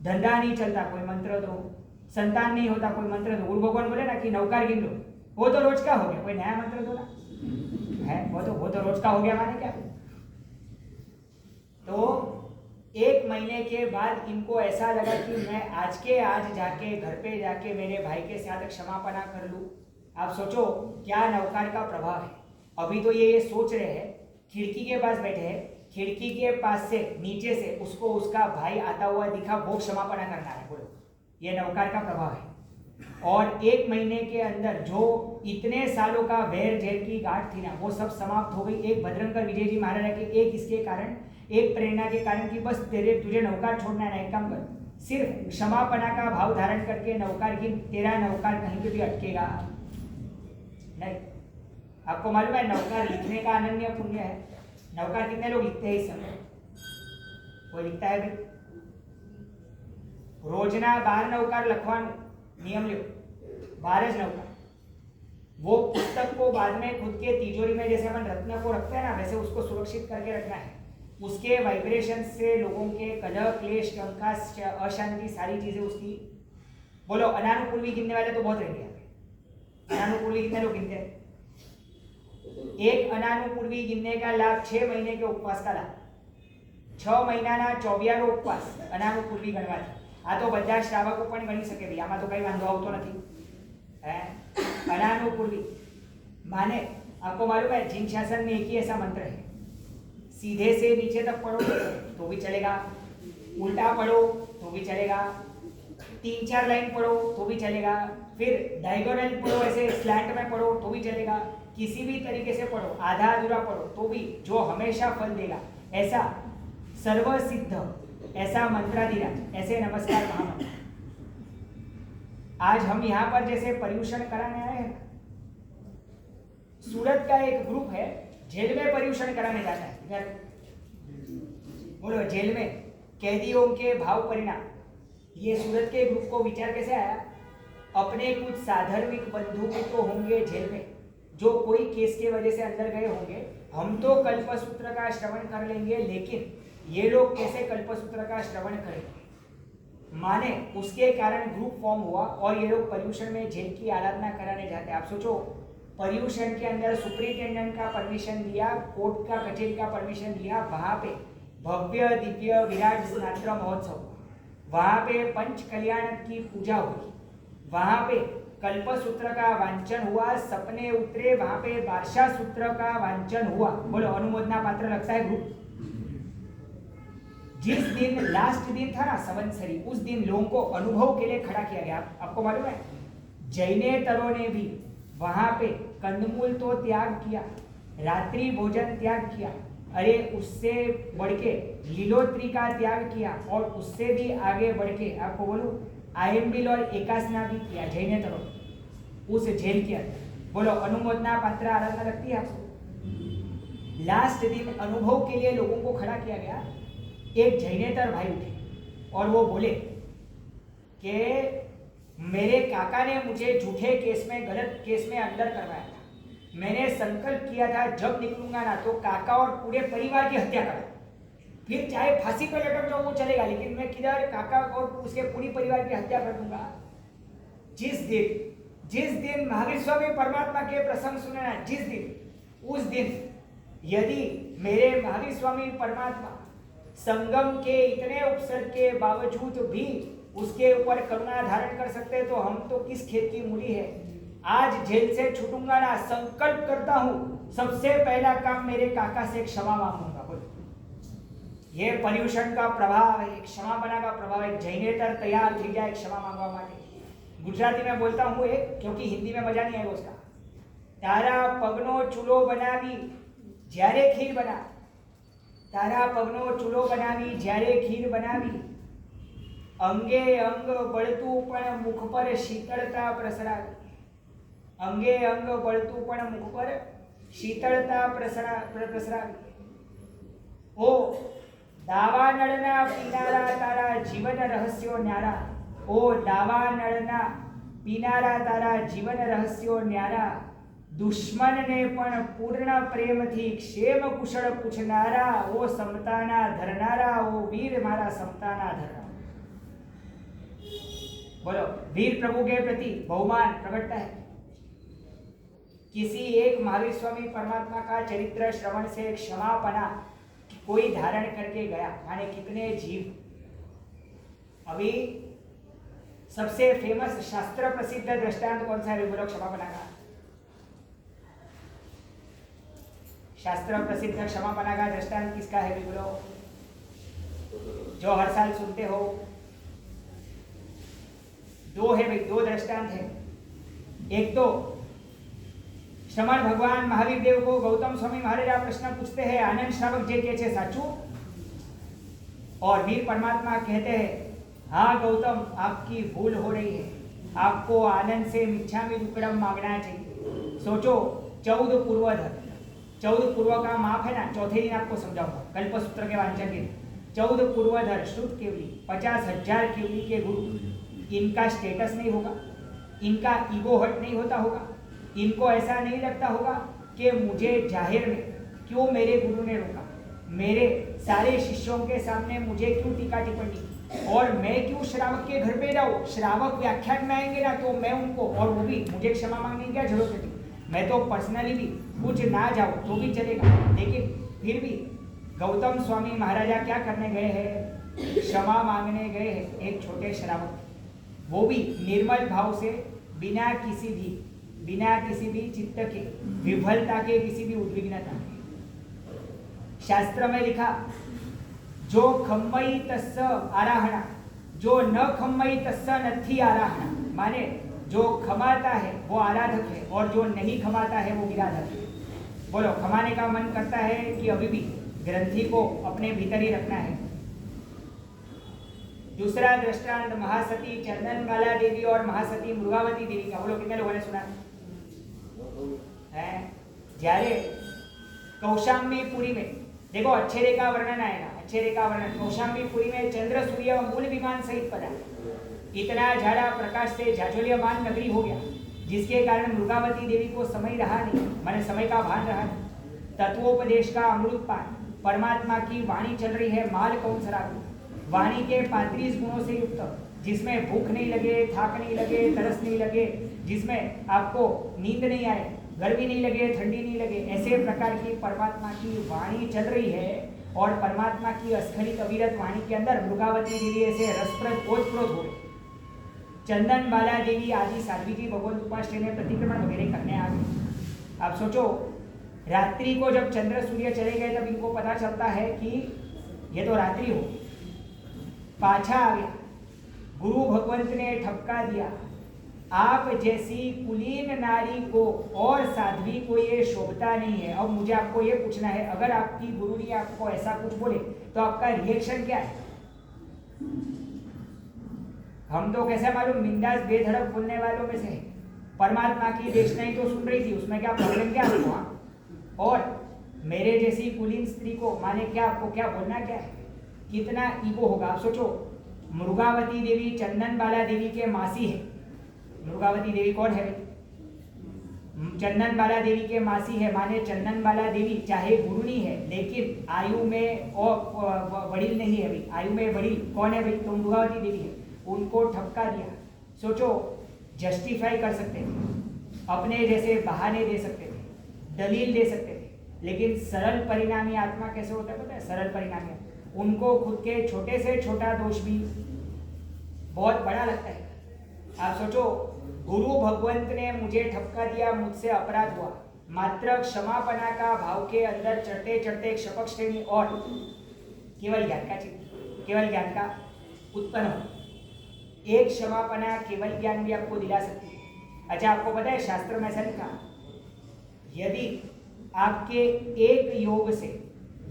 [SPEAKER 1] धंधा नहीं चलता, कोई मंत्र दो, संतान नहीं होता, कोई मंत्र दो। गुरु भगवान बोले ना कि नौकार गिन लो, वो तो रोज का हो गया, कोई नया मंत्र दो ना है, वो तो रोज का हो गया माने क्या। तो 1 महीने के बाद इनको ऐसा लगा कि मैं आज के आज जाके घर पे जाके मेरे भाई के साथ क्षमापना कर लूं। आप सोचो क्या नौकार का प्रभाव है। अभी तो ये सोच रहे हैं, खिड़की के पास बैठे हैं, खिड़की के पास से नीचे से उसको उसका भाई आता हुआ दिखा, वो क्षमापना करना है। बोलो, ये नौकार का प्रभाव है। और 1 महीने के अंदर जो इतने सालों का वैर झेल की गांठ थी ना, वो सब समाप्त हो गई। एक भद्रंकर विजय जी महाराज के एक इसके कारण, एक प्रेरणा के कारण कि बस तुझे नौकार छोड़ना है ना, एक काम कर, सिर्फ क्षमापना का भाव धारण करके नौकार की, तेरा नौकार कहीं पे भी अटकेगा नहीं। आपको मालूम है नौकार लिखने का अनन्य पुण्य है। नौकार कितने लोग लिखते हैं इस समय? कोई लिखता है भी? रोजना 12 नौकार लखवान नियम लो, 12 नौकार। वो पुस्तक को बाद में खुद के तिजोरी में जैसे अपन रत्न को रखते हैं ना, वैसे उसको सुरक्षित करके रखना है। उसके वाइब्रेशन से लोगों के कलह, क्लेश, शंका, अशांति, सारी चीजें उसकी। बोलो अनानुपूर्वी गिनने वाले तो बहुत रहेंगे। अनानुपूर्वी कितने लोग गिनते हैं? एक अनानुपूर्वी गिनने का लाभ 6 महीने के उपवास का लाभ। 6 મહિનાના 24 ઉપવાસ અનાનુપૂર્વી ગણવાથી। આ તો બધા શ્રાવકો પણ ગણી શકે ભાઈ, આમાં તો કઈ વાંધો આવતો નથી। अनानुपूर्वी माने आपको मालूम है जिन शासन में एक ही ऐसा मंत्र है, सीधे से नीचे तक पढ़ो तो भी चलेगा, उल्टा पढ़ो तो भी चलेगा, 3-4 लाइन पढ़ो तो भी चलेगा, फिर डायगोनल पढ़ो, ऐसे स्लैंट में पढ़ो तो भी चलेगा, किसी भी तरीके से पढ़ो, आधा अधूरा पढ़ो तो भी जो हमेशा फल देगा, ऐसा सर्वसिद्ध, ऐसा मंत्राधिराज, ऐसे नमस्कार महामंत्र। आज हम यहाँ पर जैसे पर्यूषण कराने आए हैं, सूरत का एक ग्रुप है जेल में पर्यूषण कराने जाता है। बोलो जेल में कैदियों के भाव परिणाम, ये सूरत के ग्रुप को विचार कैसे आया? अपने कुछ साधर्मिक बंधु भी तो होंगे जेल में जो कोई केस के वजह से अंदर गए होंगे, हम तो कल्पसूत्र का श्रवण कर लेंगे, लेकिन ये लोग कैसे कल्पसूत्र का श्रवण करेंगे? माने उसके कारण ग्रुप फॉर्म हुआ और ये लोग पर्यूषण में जेल की आराधना कराने जाते हैं। आप सोचो, पर्यूषण के अंदर सुप्रिंटेंडेंट का परमिशन लिया, कोर्ट का कचेरी का परमिशन लिया, वहां पे भव्य दिव्य विराट स्नात्र महोत्सव, वहां पे पंच कल्याण की पूजा हुई, वहां पे कल्पसूत्र का वांचन हुआ, सपने उतरे, वहां पे बादशाह सूत्र का वांचन हुआ। बोलो अनुमोदना पात्र लगता है ग्रुप। जिस दिन लास्ट दिन था ना संवत्सरी, उस दिन लोगों को अनुभव के लिए खड़ा किया गया। आपको मालूम है जैनेतरों ने भी वहां पे कंदमूल तो त्याग किया, रात्रि भोजन त्याग किया, अरे उससे बढ़ के लीलोत्री का त्याग किया, और उससे भी आगे बढ़ के आपको बोलूं आयम्बिल और एकासना भी किया जैनेतरों उस जेल के अंदर। बोलो अनुमोदना पात्र आराधना लगती है आपको? लास्ट दिन अनुभव के लिए लोगों को खड़ा किया गया। एक जैनेतर भाई उठे और वो बोले कि मेरे काका ने मुझे झूठे केस में, गलत केस में अंदर करवाया था। मैंने संकल्प किया था जब निकलूंगा ना तो काका और पूरे परिवार की हत्या करूं, फिर चाहे फांसी पर लटक जाऊं वो चलेगा, लेकिन मैं किधर काका और उसके पूरी परिवार की हत्या कर दूंगा। जिस दिन महावीर स्वामी परमात्मा के प्रसंग सुनना, जिस दिन, उस दिन यदि मेरे महावीर स्वामी परमात्मा संगम के इतने उपसर्ग के बावजूद भी उसके ऊपर करुणा धारण कर सकते, तो हम तो किस खेत की मूली है। आज जेल से छूटूंगा ना, संकल्प करता हूं सबसे पहला काम मेरे काका से क्षमा मांगूंगा। बोलो ये पर्यूषण का प्रभाव है, क्षमापना का प्रभाव है। जैनेतर तैयार થઈ જાય क्षमा मांगवा માટે। गुजराती में बोलता हूं एक, क्योंकि हिंदी में मजा नहीं आएगा उसका। तारा पगनो चूलो बनावी જ્યારે खीर बना, तारा पगनो चूलो बनावी જ્યારે खीर बनावी, अंगे अंग बळતું पण मुख पर शीतળતા प्रसरावी, अंगे अंग बळતું पण मुख पर शीतળતા प्रसरावी। ओ दावानळना पीनारा तारा जीवन रहस्यो न्यारा, ओ दावानळना पीनारा तारा जीवन रहस्यो न्यारा, दुश्मन ने पण पूर्ण प्रेम थी क्षेम कुशल पूछनारा, ओ समताना धरनारा, ओ वीर मारा समताना धरना। बोलो वीर प्रभु के प्रति बहुमान प्रकटता है। किसी एक महावीर स्वामी परमात्मा का चरित्र श्रवण से क्षमापना कोई धारण करके गया, माने कितने जीव। अभी सबसे फेमस शास्त्र प्रसिद्ध दृष्टांत कौन सा है? बोलो क्षमापना का। शास्त्र प्रसिद्ध क्षमापना का दृष्टांत किसका है? बोलो जो हर साल सुनते हो। दो है भाई, दो दृष्टांत है। एक तो श्रमण भगवान महावीर देव को गौतम स्वामी महाराज आ प्रश्न पूछते हैं, आनंद श्रावक जे के छे साचू? और वीर परमात्मा कहते हैं, हाँ गौतम, आपकी भूल हो रही है, आपको आनंद से मिच्छामि दुक्कडम मांगना चाहिए। सोचो 14 पूर्वधर, 14 पूर्व का माप है ना, चौथे दिन आपको समझाऊंगा कल्पसूत्र के वांचन के। 14 पूर्वधर श्रुत केवली 50,000 केवली के गुरु, इनका स्टेटस नहीं होगा, इनका ईगो हट नहीं होता होगा, इनको ऐसा नहीं लगता होगा कि मुझे जाहिर में क्यों मेरे गुरु ने रोका, मेरे सारे शिष्यों के सामने मुझे क्यों टीका टिप्पणी, और मैं क्यों श्रावक के घर पे जाऊँ। श्रावक व्याख्यान में आएंगे ना तो मैं उनको, और वो भी मुझे क्षमा मांगने की क्या जरूरत थी, मैं तो पर्सनली भी कुछ ना जाऊँ तो भी चलेगा। लेकिन फिर भी गौतम स्वामी महाराजा क्या करने गए हैं, क्षमा मांगने गए हैं एक छोटे श्रावक, वो भी निर्मल भाव से, बिना किसी भी चित्त के विफलता के, किसी भी उद्विग्नता के। शास्त्र में लिखा, जो खम्मई तस्स आराहणा, जो न खम्मई तस्स नथी आराहणा, माने जो खमाता है वो आराधक है और जो नहीं खमाता है वो विराधक है। बोलो, खमाने का मन करता है कि अभी भी ग्रंथि को अपने भीतर ही रखना है। दूसरा दृष्टांत महासती चंदनबाला देवी और महासती मृगावती देवी का। बोलो, कितने लोगों ने सुना है? જ્યારે कौशाम्बीपुरी में देखो, अच्छेरे का वर्णन आएगा, अच्छेरे का वर्णन। कौशाम्बीपुरी में चंद्र सूर्य मूल विमान सहित पड़ा, इतना झाड़ा प्रकाश से झाझोलियमान नगरी हो गया, जिसके कारण मृगावती देवी को समय रहा नहीं, माने समय का भान रहा नहीं। तत्वोपदेश का अमृत पान, परमात्मा की वाणी चल रही है, माल कौन शराबी, वाणी के 35 गुणों से युक्त, जिसमें भूख नहीं लगे, थाक नहीं लगे, तरस नहीं लगे, जिसमें आपको नींद नहीं आए, गर्मी नहीं लगे, ठंडी नहीं लगे, ऐसे प्रकार की परमात्मा की वाणी चल रही है। और परमात्मा की अस्खलित अविरत वाणी के अंदर मृगावती देवी ऐसे रसप्रद ओतप्रोत हो गए। चंदन बाला देवी आदि साध्वी जी भगवत उपास्य में प्रतिक्रमण वगैरह करने आ गए। आप सोचो, रात्रि को जब चंद्र सूर्य चले गए तब इनको पता चलता है कि ये तो रात्रि हो, पाछा आ गया। गुरु भगवंत ने ठपका दिया, आप जैसी कुलीन नारी को और साध्वी को ये शोभता नहीं है। अब मुझे आपको ये पूछना है, अगर आपकी गुरु ने आपको ऐसा कुछ बोले तो आपका रिएक्शन क्या है? हम तो कैसे मालूम बिंदास बेधड़क बोलने वालों में से। परमात्मा की देशना ही तो सुन रही थी, उसमें क्या प्रॉब्लम क्या आपको? और मेरे जैसी कुलीन स्त्री को माने क्या, आपको क्या बोलना क्या है? कितना ईगो होगा। आप सोचो, मृगावती देवी चंदन बाला देवी के मासी है। मृगावती देवी कौन है? चंदन बाला देवी के मासी है, माने चंदन बाला देवी चाहे गुरु नहीं है लेकिन आयु में और वडील नहीं है भाई। आयु में वडील कौन है भाई? तो मृगावती देवी है। उनको ठपका दिया। सोचो, जस्टिफाई कर सकते थे, अपने जैसे बहाने दे सकते थे, दलील दे सकते थे, लेकिन सरल परिणामी आत्मा कैसे होता है पता है? सरल परिणामी उनको खुद के छोटे से छोटा दोष भी बहुत बड़ा लगता है। आप सोचो, गुरु भगवंत ने मुझे ठपका दिया, मुझसे अपराध हुआ, मात्र क्षमापना का भाव के अंदर चढ़ते चढ़ते शपथ श्रेणी और केवल ज्ञान का चित्त, केवल ज्ञान का उत्पन्न हो। एक क्षमापना केवल ज्ञान भी आपको दिला सकती है। अच्छा, आपको पता है शास्त्र में ऐसा लिखा, यदि आपके एक योग से,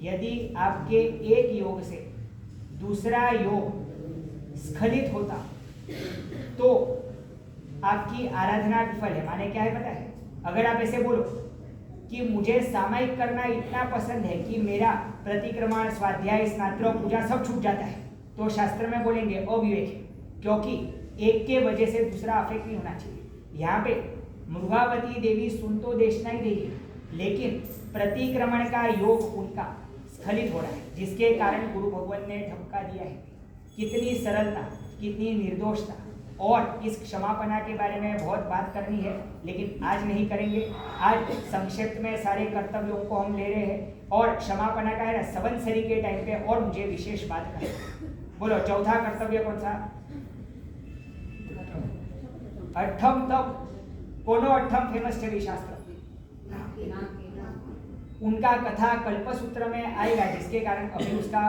[SPEAKER 1] यदि आपके एक योग से दूसरा योग स्खलित होता तो आपकी आराधना विफल है। माने क्या है पता है? अगर आप ऐसे बोलो कि मुझे सामायिक करना इतना पसंद है कि मेरा प्रतिक्रमण, स्वाध्याय, स्नात्र, पूजा सब छूट जाता है, तो शास्त्र में बोलेंगे अविवेक है, क्योंकि एक के वजह से दूसरा अफेक्ट नहीं होना चाहिए। यहाँ पे मृगावती देवी सुन तो देशना ही रही है, लेकिन प्रतिक्रमण का योग उनका स्खलित हो रहा है, जिसके कारण गुरु भगवान ने ठपका दिया है। कितनी सरलता, कितनी निर्दोषता। और इस क्षमापना के बारे में बहुत बात करनी है, लेकिन आज नहीं करेंगे। आज संक्षिप्त में सारे कर्तव्यों को हम ले रहे हैं, और क्षमापना का है ना संवत्सरी के टाइम पे और मुझे विशेष बात करनी है। बोलो, चौथा कर्तव्य कौन सा? अठम तप। कोनो अठम फेमस है शास्त्र, उनका कथा कल्पसूत्र में आएगा, जिसके कारण अभी उसका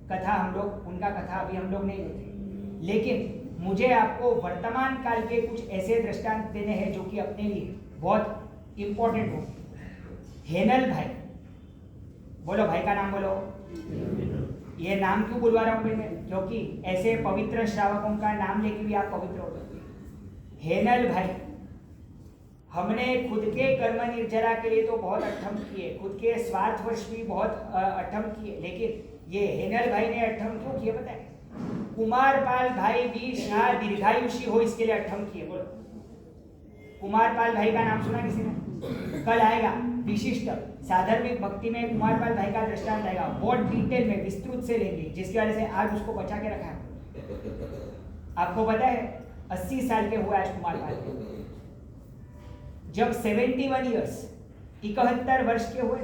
[SPEAKER 1] कथा हम लोग, उनका कथा अभी हम लोग नहीं लेते। लेकिन मुझे आपको वर्तमान काल के कुछ ऐसे दृष्टांत देने हैं जो कि अपने लिए बहुत इंपॉर्टेंट हो। हेनल भाई, बोलो भाई का नाम बोलो। ये नाम क्यों बुलवा रहा हूं मैं? क्योंकि ऐसे पवित्र श्रावकों का नाम लेके भी आप पवित्र हो जाते हैं। हेनल भाई, हमने खुद के कर्म निर्जरा के लिए तो बहुत अठम किए, खुद के स्वार्थवश भी बहुत अठम किए, लेकिन ये हेनल भाई ने अठम क्यों किए बताए? कुमारपाल भाई भी शायद दीर्घायुषी हो इसके लिए अठम किए। बोलो, कुमारपाल भाई का नाम सुना किसी ने? कल आएगा विशिष्ट साधर्मिक भक्ति में कुमारपाल भाई का दृष्टांत आएगा, बहुत डिटेल में विस्तृत से लेंगे, जिसकी वजह से आज उसको बचा के रखा है। आपको पता है 80 साल के हुआ आज कुमारपाल। जब 71 ईयर्स 71 वर्ष के हुए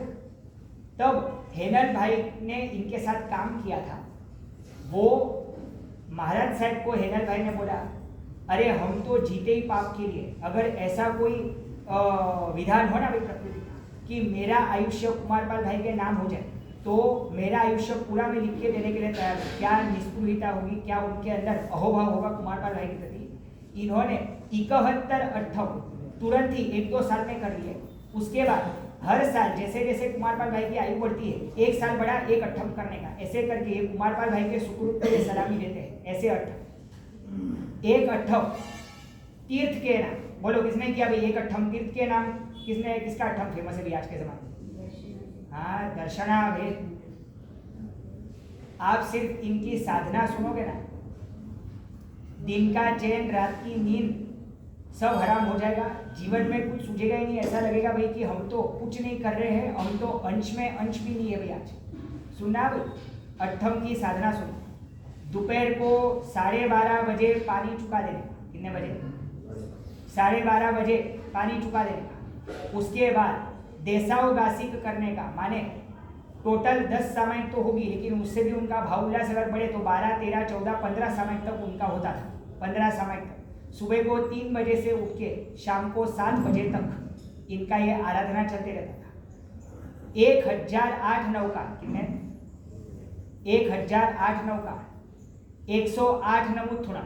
[SPEAKER 1] तब हेनल भाई ने इनके साथ काम किया था। वो महाराज साहब को हेनल भाई ने बोला, अरे हम तो जीते ही पाप के लिए, अगर ऐसा कोई विधान हो ना भाई प्रकृति कि मेरा आयुष्य कुमारपाल भाई के नाम हो जाए तो मेरा आयुष्य पूरा में लिख के देने के लिए तैयार हूँ। क्या निष्ठुरता होगी, क्या उनके अंदर अहोभाव होगा कुमारपाल भाई के प्रति। इन्होंने 71 अठम तुरंत ही 1-2 साल में कर लिए। उसके बाद हर साल जैसे जैसे कुमारपाल भाई की आयु बढ़ती है, 1 साल बढ़ा 1 अठम करने का, ऐसे करके ये कुमारपाल भाई के सुकृत को सलामी देते हैं। ऐसे अठम, 1 अठम तीर्थ के नाम, बोलो किसने किया भाई 1 अठम तीर्थ के नाम? किसने, किसका अठम फेमस है भी आज के जमाने में? हाँ, दर्शना भाई। आप सिर्फ इनकी साधना सुनोगे ना, दिन का चैन रात की नींद सब हराम हो जाएगा, जीवन में कुछ सूझेगा ही नहीं। ऐसा लगेगा भाई कि हम तो कुछ नहीं कर रहे हैं, हम तो अंश में अंश भी नहीं है भाई। आज सुनना भाई, अठम की साधना सुनो। दोपहर को 12:30 बजे पानी चुका देने का। कितने बजे? 12:30 बजे पानी चुका देने का। उसके बाद देसाव गासिक करने का, माने टोटल 10 सामायिक तो होगी, लेकिन उससे भी उनका भाव उल्लास अगर बढ़े तो 12, 13, 14, 15 सामायिक तक उनका होता था। 15 सामायिक तक सुबह को 3 बजे से उठ के शाम को 7 बजे तक इनका ये आराधना चलते रहता था। 1008 का कितने? 1008 का 108 नमूद थोड़ा,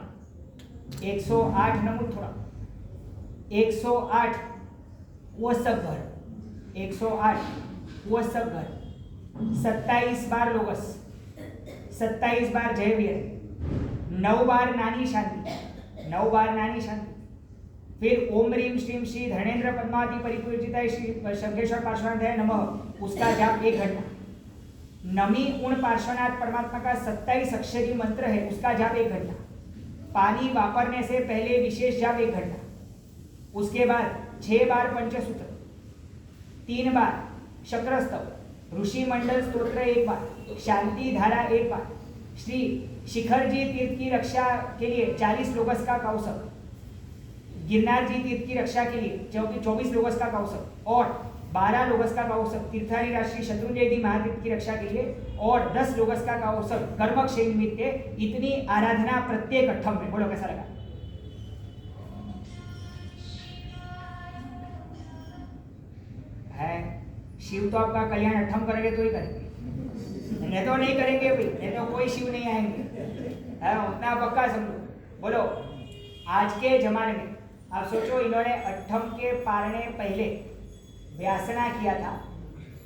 [SPEAKER 1] 108 नमूद थोड़ा, 108 वो सब घर, 108 वो सब घर, 27 बार लोगस, 27 बार जय वीर, 9 बार नानी शांति, 9 बार नानी शांति। फिर ओम ह्रीम श्रीम श्री धर्णेन्द्र पद्मावती परिपूजिताय श्री शंखेश्वर पार्श्वनाथाय नमः, उसका जाप 1 घंटा। नमी उण पार्श्वनाथ परमात्मा का 27 अक्षरी मंत्र है, उसका जाप 1 घंटा। पानी वापरने से पहले विशेष जाप 1 घंटा। उसके बाद 6 बार पंचसूत्र, 3 बार शक्रस्तव, ऋषि मंडल स्तोत्र 1 बार, शांति धारा 1 बार, श्री शिखर जी तीर्थ की रक्षा के लिए 40 लोगस का कौशक, गिरनार जी तीर्थ की रक्षा के लिए 24 लोगस का कौशक और 12 लोगस का कौशक तीर्थारी राष्ट्रीय शत्रुंजय जी महातीर्थ की रक्षा के लिए और 10 लोगस का कौशक कर्मक्षय निमित्त। इतनी आराधना प्रत्येक अठम में। बोलो कैसा लगा? है शिव तो आपका कल्याण अठम करेंगे तो ही करेंगे, नहीं तो नहीं करेंगे भाई, नहीं तो कोई शिव नहीं आएंगे। है उतना पक्का समझो। बोलो आज के जमाने में आप सोचो, इन्होंने अठम के पारने पहले व्यासना किया था,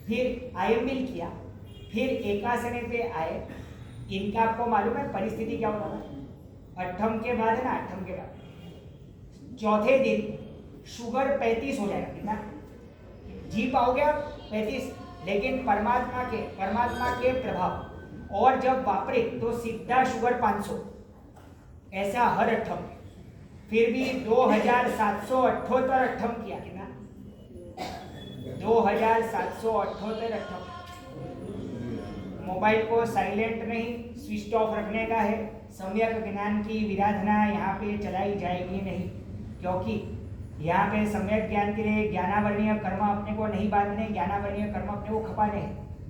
[SPEAKER 1] फिर आयम्बिल किया, फिर एकासने पे आए। इनका आपको मालूम है परिस्थिति क्या होता था? अठम के बाद है ना, अठम के बाद चौथे दिन शुगर 35 हो जाएगा। कितना जी पाओगे आप? 35। लेकिन परमात्मा के प्रभाव और जब वापरे तो सीधा शुगर 500, ऐसा हर अठम। फिर भी 2778 अठम किया। कितना? 2778 अठम। मोबाइल को साइलेंट नहीं, स्विच ऑफ रखने का है। सम्यक ज्ञान की विराधना यहाँ पे चलाई जाएगी नहीं, क्योंकि यहाँ पे सम्यक ज्ञान के लिए ज्ञानावरणीय कर्म अपने को नहीं बांधने, ज्ञानावरणीय कर्म अपने को खपाने,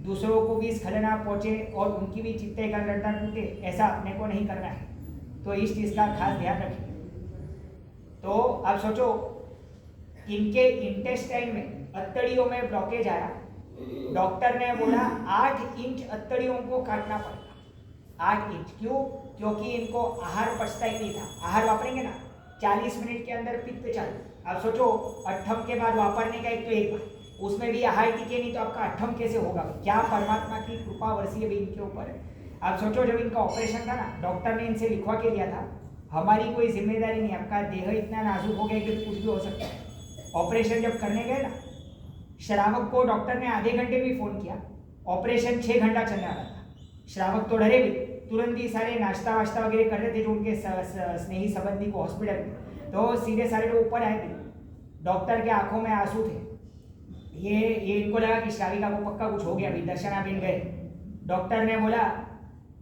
[SPEAKER 1] दूसरों को भी स्खलना पहुँचे और उनकी भी चित्त एकाग्रता टूटे, ऐसा अपने को नहीं करना है। तो इस चीज़ का खास ध्यान रखें। तो आप सोचो, इनके इंटेस्टाइन में अत्तड़ियों में ब्लॉकेज आया। डॉक्टर ने बोला 8 इंच अत्तड़ियों को काटना पड़ेगा। 8 इंच। क्यों? क्योंकि इनको आहार पचता ही नहीं था। आहार वापरेंगे ना 40 मिनट के अंदर पित्त चालू। आप सोचो अट्ठम के बाद वापरने का एक तो एक बार, उसमें भी आहार टिके नहीं तो आपका अट्ठम कैसे होगा? क्या परमात्मा की कृपा वर्षी है इनके ऊपर। आप सोचो जब इनका ऑपरेशन था ना, डॉक्टर ने इनसे लिखवा के दिया था, हमारी कोई जिम्मेदारी नहीं, आपका देह इतना नाजुक हो गया कि कुछ भी हो सकता है। ऑपरेशन जब करने गए ना, श्रावक को डॉक्टर ने आधे घंटे में फ़ोन किया, ऑपरेशन 6 घंटा चलने वाला था। श्रावक तो डरे भी, तुरंत ही सारे नाश्ता वाश्ता वगैरह कर रहे थे जो उनके स्नेही संबंधी को हॉस्पिटल में, तो सीधे सारे लोग ऊपर आए थे। डॉक्टर के आंखों में आंसू थे। ये इनको लगा कि श्राविका को पक्का कुछ हो गया, अभी दर्शनाबेन गए। डॉक्टर ने बोला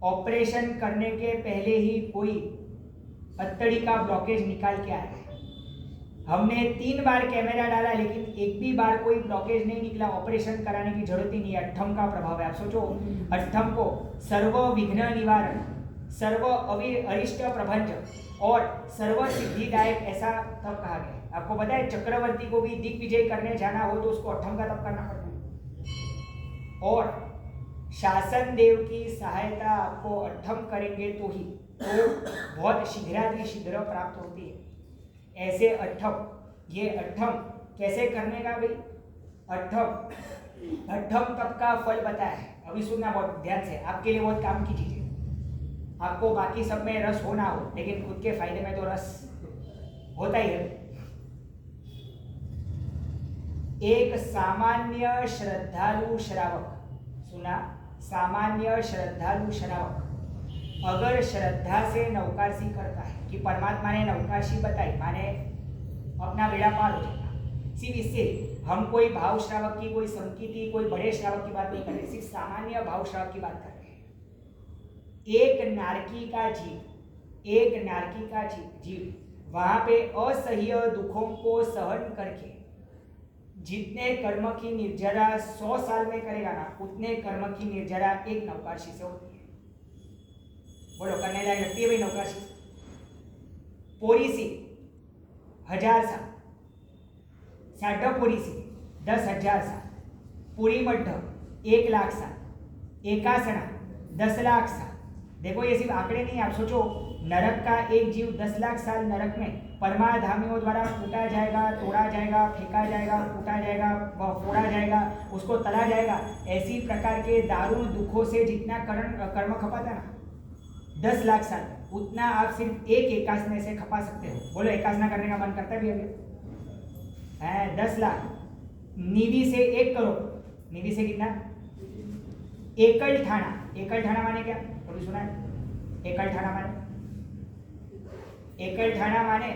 [SPEAKER 1] ऑपरेशन करने के पहले ही कोई अत्तड़ी का ब्लॉकेज निकाल के आया है। हमने 3 बार कैमरा डाला लेकिन एक भी बार कोई ब्लॉकेज नहीं निकला। ऑपरेशन कराने की जरूरत ही नहीं है, अट्ठम का प्रभाव है। आप सोचो अट्ठम को सर्व विघ्न निवारण, सर्व अरिष्ट प्रभंजन और सर्व सिद्धिदायक ऐसा तब कहा गया है। आपको पता है चक्रवर्ती को भी दिग्विजय करने जाना हो तो उसको अट्ठम का तप करना पड़ता है। और शासन देव की सहायता आपको अट्ठम करेंगे तो ही तो बहुत शीघ्र प्राप्त होती है। ऐसे अट्ठम, ये अट्ठम कैसे करने का भाई? अट्ठम तप का फल बताया है, अभी सुनना बहुत ध्यान से, आपके लिए बहुत काम की चीज है। आपको बाकी सब में रस हो ना हो, लेकिन खुद के फायदे में तो रस होता ही है। एक सामान्य श्रद्धालु श्रावक, सुना, सामान्य श्रद्धालु श्रावक अगर श्रद्धा से नौकाशी करता है कि परमात्मा ने नौकाशी बताई, माने अपना बेड़ा पार हो जाएगा। सिर्फ इससे हम कोई भाव श्रावक की, कोई संकीर्ति, कोई बड़े श्रावक की बात नहीं कर रहे, सिर्फ सामान्य भाव श्रावक की बात कर रहे हैं। एक नारकी का जीव वहां पे असह्य दुखों को सहन करके जितने कर्म की निर्जरा 100 साल में करेगा ना, उतने कर्म की निर्जरा एक नौकाशी से होती है। बोलो करने लायक लगती है भाई नौकाशी? पोरीसी 1000 साल, साढ़ पोरीसी 10,000 साल, पूरी मध्य 1 लाख साल, एकासना 10 लाख साल। देखो ये सिर्फ आंकड़े नहीं, आप सोचो नरक का एक जीव 10 लाख साल नरक में परमाधामियों द्वारा कूटा जाएगा, तोड़ा जाएगा, फेंका जाएगा, कूटा जाएगा, फोड़ा जाएगा, उसको तला जाएगा। ऐसी प्रकार के दारुण दुखों से जितना कर्म खपाता ना 10 लाख साल, उतना आप सिर्फ एक एकासने से खपा सकते हो। बोलो एकासना करने का मन करता है भी अभी? 10 लाख निधि से 1 करोड़, निधि से कितना? एकल ठाणा माने क्या? कभी सुना है? एकल ठाणा माने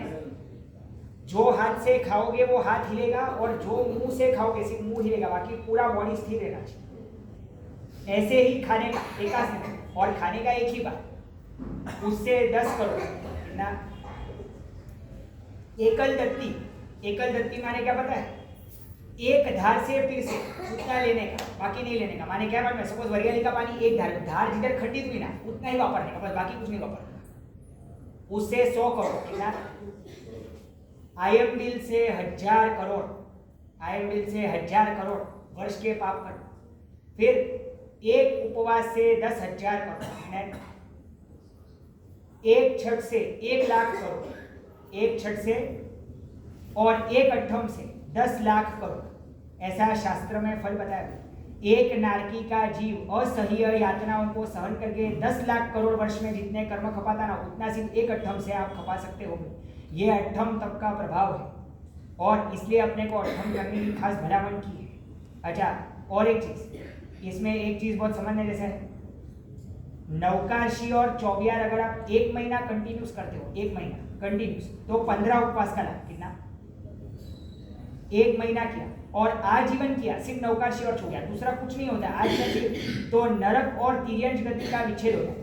[SPEAKER 1] जो हाथ से खाओगे वो हाथ हिलेगा और जो मुंह से खाओगे सिर्फ मुंह हिलेगा, बाकी पूरा बॉडी स्थिर रहना चाहिए। ऐसे ही खाने का एकासने, और खाने का एक ही बात, उससे 10 करोड़ ना। एकल दत्ती माने क्या पता है? एक धार से फिर से उतना लेने का, बाकी नहीं लेने का। माने क्या बात में, सपोज वरियाली का पानी एक धार जिधर खंडित हुई ना उतना ही वापरने का, बस बाकी कुछ नहीं वापरना। उससे 100 करोड़ कितना? आयम बिल से 1000 करोड़ वर्ष के पाप कर। फिर एक उपवास से 10,000 करोड़, एक छठ से 1 लाख करोड़, एक छठ से और एक अट्ठम से 10 लाख करोड़। ऐसा शास्त्र में फल बताया। एक नारकी का जीव असह्य यातनाओं को सहन करके 10 लाख करोड़ वर्ष में जितने कर्म खपाता ना, उतना सिर्फ एक अट्ठम से आप खपा सकते हो। ये अट्ठम तप का प्रभाव है और इसलिए अपने को अट्ठम करने की खास भलामण की है। अच्छा, और एक चीज इसमें, एक चीज बहुत समझने जैसे है। नौकाशी और चौबियार अगर आप 1 महीना कंटिन्यूस करते हो, 1 महीना कंटिन्यूस, तो 15 उपवास का लाभ कितना? 1 महीना किया और आजीवन किया, सिर्फ नौकाशी और चौबियार, दूसरा कुछ नहीं होता आजीवन, तो नरक और तिर्यंच गति का विच्छेद होता है।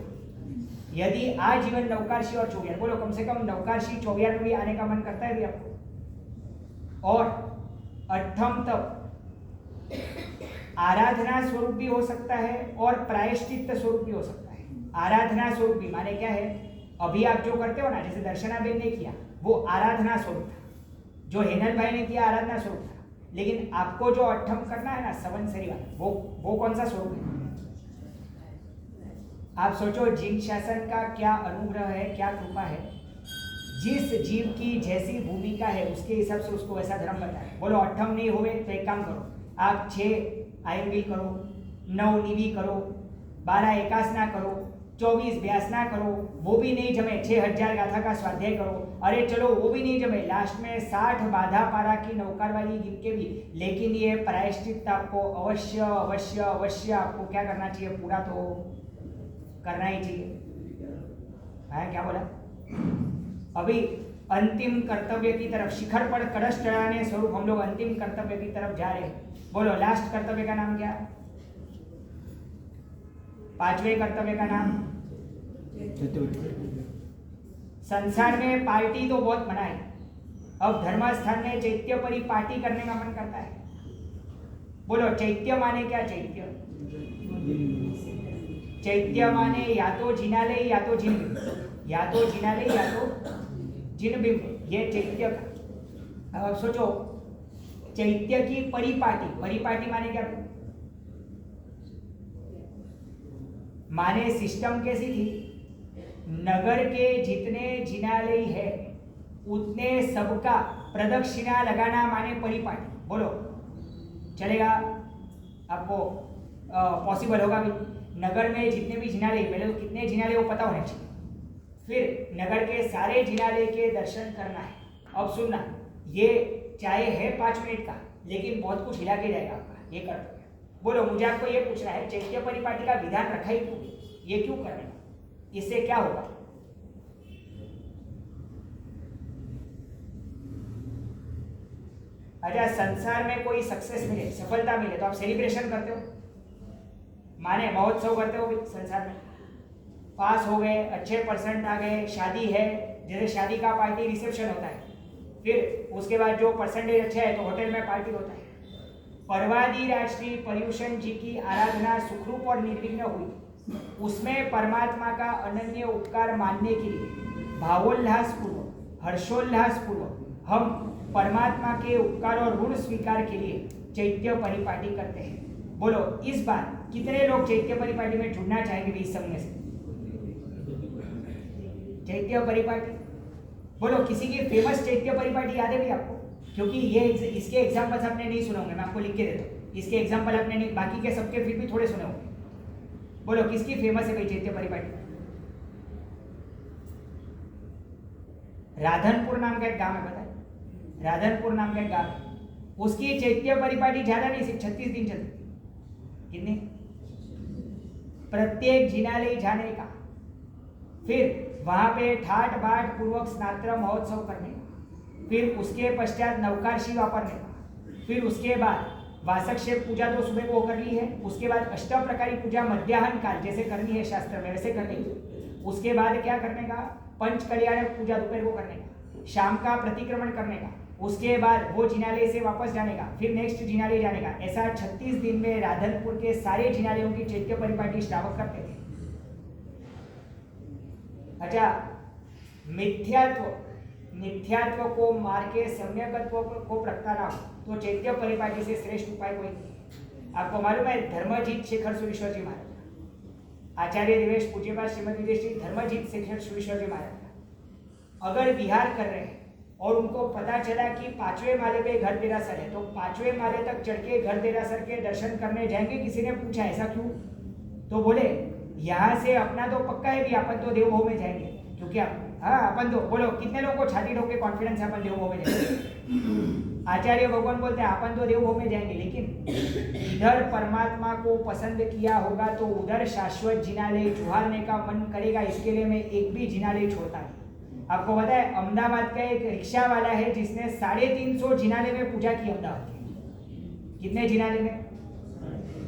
[SPEAKER 1] यदि आजीवन नौकाशी और चौबियार, बोलो कम से कम नौकाशी चौबियार में भी आने का मन करता है भी आपको? और अट्ठम तप आराधना स्वरूप भी हो सकता है और प्रायश्चित्त स्वरूप भी हो सकता है। आराधना स्वरूप भी माने क्या है? अभी आप जो करते हो ना, जैसे दर्शनाबेन ने किया वो आराधना स्वरूप था, जो हेनल भाई ने किया आराधना स्वरूप था, लेकिन आपको जो अट्ठम करना है ना, सवंसरी वाला, वो कौन सा स्वरूप है? आप सोचो जिन शासन का क्या अनुग्रह है, क्या कृपा है। जिस जीव की जैसी भूमिका है उसके हिसाब से उसको वैसा धर्म बताए। बोलो अट्ठम नहीं हुए तो एक काम करो, आप 6 आयंगिल करो, 9 निवी करो, 12 एकासना करो, 24 व्यासना करो, वो भी नहीं जमे 6000 गाथा का स्वाध्याय करो। अरे चलो वो भी नहीं जमे, लास्ट में 60 बाधा पारा की नौकार वाली गिन के भी, लेकिन ये प्रायश्चित आपको अवश्य अवश्य अवश्य आपको क्या करना चाहिए, पूरा तो करना ही चाहिए। है क्या बोला? अभी अंतिम कर्तव्य की तरफ, शिखर पर कलश चढ़ाने स्वरूप हम लोग अंतिम कर्तव्य की तरफ जा रहे हैं। बोलो लास्ट कर्तव्य का नाम क्या? 5वें कर्तव्य का नाम? संसार में पार्टी तो बहुत मना है, अब धर्मस्थान में चैत्य परी पार्टी करने का मन करता है। बोलो चैत्य माने क्या? चैत्य माने या तो जिनालय या तो जिनबिंब, या तो जिनालय या तो जिनबिंब, ये चैत्य का। अब सोचो चैत्य की परिपाटी, परिपाटी माने क्या? माने सिस्टम कैसी थी, नगर के जितने जिनालय है उतने सबका प्रदक्षिणा लगाना माने परिपाटी। बोलो चलेगा आपको? पॉसिबल होगा भी? नगर में जितने भी जिनालय, पहले तो कितने जिनालय वो पता होने चाहिए, फिर नगर के सारे जिनालय के दर्शन करना है। अब सुनना, ये चाहे है 5 मिनट का, लेकिन बहुत कुछ हिला के जाएगा आपका ये कर्तव्य। बोलो मुझे आपको ये पूछना है, चैत्य परिपाटी का विधान रखा ही क्यों? ये क्यों करना? इससे क्या होगा? अच्छा, संसार में कोई सक्सेस मिले, सफलता मिले तो आप सेलिब्रेशन करते हो, माने महोत्सव करते हो संसार में। पास हो गए, अच्छे परसेंट आ गए, शादी है, जैसे शादी का पार्टी रिसेप्शन होता है, फिर उसके बाद जो परसेंटेज अच्छा है तो होटल में पार्टी होता है। परवादी श्री पर्युषण जी की आराधना सुखरूप और निर्विघ्न हुई, उसमें परमात्मा का अनन्य उपकार मानने के लिए भावोल्लास पूर्वक, हर्षोल्लास पूर्वक हम परमात्मा के उपकार और ऋण स्वीकार के लिए चैत्य परिपाटी करते हैं। बोलो इस बार कितने लोग चैत्य परिपाटी में जुड़ना चाहेंगे इस समय से? चैत्य परिपाटी, बोलो किसी की फेमस चैत्य परिपाटी याद है भी आपको? क्योंकि ये इसके एग्जाम्पल्स आपने नहीं सुने होंगे, मैं आपको लिख के देता हूँ। इसके एग्जाम्पल आपने नहीं, बाकी के सबके फिर भी थोड़े सुने होंगे। बोलो किसकी फेमस है भाई चैत्य परिपाटी? राधनपुर नाम का एक गांव है, पता है? राधनपुर नाम का एक गांव है, उसकी चैत्य परिपाटी ज्यादा नहीं, सिर्फ 36 दिन चलती। कितनी? प्रत्येक जिनालय जाने का, फिर वहां पे ठाट बाट पूर्वक स्नात्र महोत्सव करने का, फिर उसके पश्चात नवकारशी वापरने का, फिर उसके बाद वासक्षेप पूजा तो सुबह को कर ली है, उसके बाद अष्ट प्रकारी पूजा मध्याह्न काल जैसे करनी है शास्त्र में वैसे करनी है। उसके बाद क्या करने का? पंच कल्याण पूजा दोपहर को करने का, शाम का प्रतिक्रमण करने का, उसके बाद वो जिनालय से वापस जाने का, फिर नेक्स्ट जिनालय जाने का। ऐसा 36 दिन में राधनपुर के सारे जिनालयों की चैत्य परिपाटी श्रावक करते थे। अच्छा, मिथ्यात्व को मार के सम्यकत्व को प्रगटाना तो चैत्य परिपाटी से श्रेष्ठ उपाय कोई नहीं। आपको मालूम है धर्मजीत शेखर सुरेश्वर जी महाराज, आचार्य देवेश पूज्यपाद श्रीमद विदेश जी धर्मजीत शेखर सुरेश्वर जी महाराज अगर विहार कर रहे हैं और उनको पता चला कि 5वें माले पे घर देरासर है, तो 5वें माले तक चढ़ के घर देरासर के दर्शन करने जाएंगे। किसी ने पूछा ऐसा क्यों? तो बोले यहाँ से अपना तो पक्का है भी, अपन तो देवभूमि में जाएंगे, क्योंकि अपन तो, बोलो कितने लोगों को छाती ठोक के कॉन्फिडेंस है अपन देवभूमि में जाएंगे? आचार्य भगवान बोलते हैं अपन तो देवभूमि में जाएंगे, लेकिन इधर परमात्मा को पसंद किया होगा तो उधर शाश्वत जिनालय जुहारने का मन करेगा, इसके लिए मैं एक भी जिनालय छोड़ता नहीं। आपको पता है अहमदाबाद का एक रिक्शा वाला है जिसने 350 जिनालय में पूजा की अहमदाबाद के। कितने जिनालय में?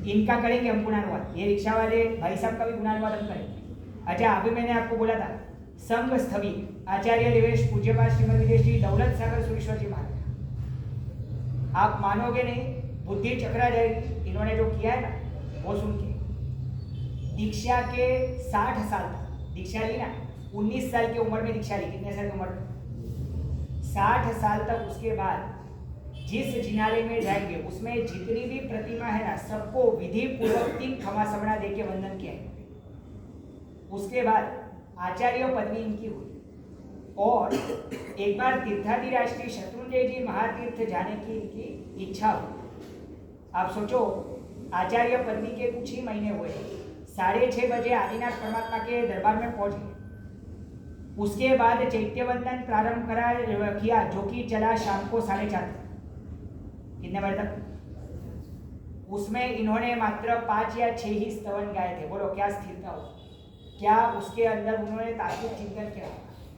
[SPEAKER 1] इनका करेंगे हम गुणानुवाद, ये रिक्शा वाले भाई साहब का भी गुणानुवाद हम करेंगे। अच्छा, अभी मैंने आपको बोला था संघ स्थवी आचार्य देवेश पूज्यपाद श्रीमद विदेश जी दौलत सागर सुरेश्वर जी महाराज, आप मानोगे नहीं, बुद्धि चकरा जाएगी। इन्होंने जो किया है ना वो सुन के, दीक्षा के 60 साल तक दीक्षा ली ना, 19 साल की उम्र में दीक्षा ली, कितने साल की उम्र में? 60 साल तक। उसके बाद जिस जिनालय में जाएंगे उसमें जितनी भी प्रतिमा है ना, सबको विधि पूर्वक 3 खमा समणा दे के वंदन किया है। उसके बाद आचार्य पदवी इनकी हुई और एक बार तीर्थाधिराज शत्रुंजय जी महातीर्थ जाने की इनकी इच्छा हुई। आप सोचो, आचार्य पदवी के कुछ ही महीने हुए, 6:30 बजे आदिनाथ परमात्मा के दरबार में पहुंच गए। उसके बाद चैत्यवंदन प्रारंभ किया, जो कि चला शाम को 4:30 कितने बजे तक। उसमें इन्होंने मात्र 5 या 6 ही स्तवन गाए थे। बोलो क्या स्थिरता हो, क्या उसके अंदर उन्होंने तात्विक चिंतन किया।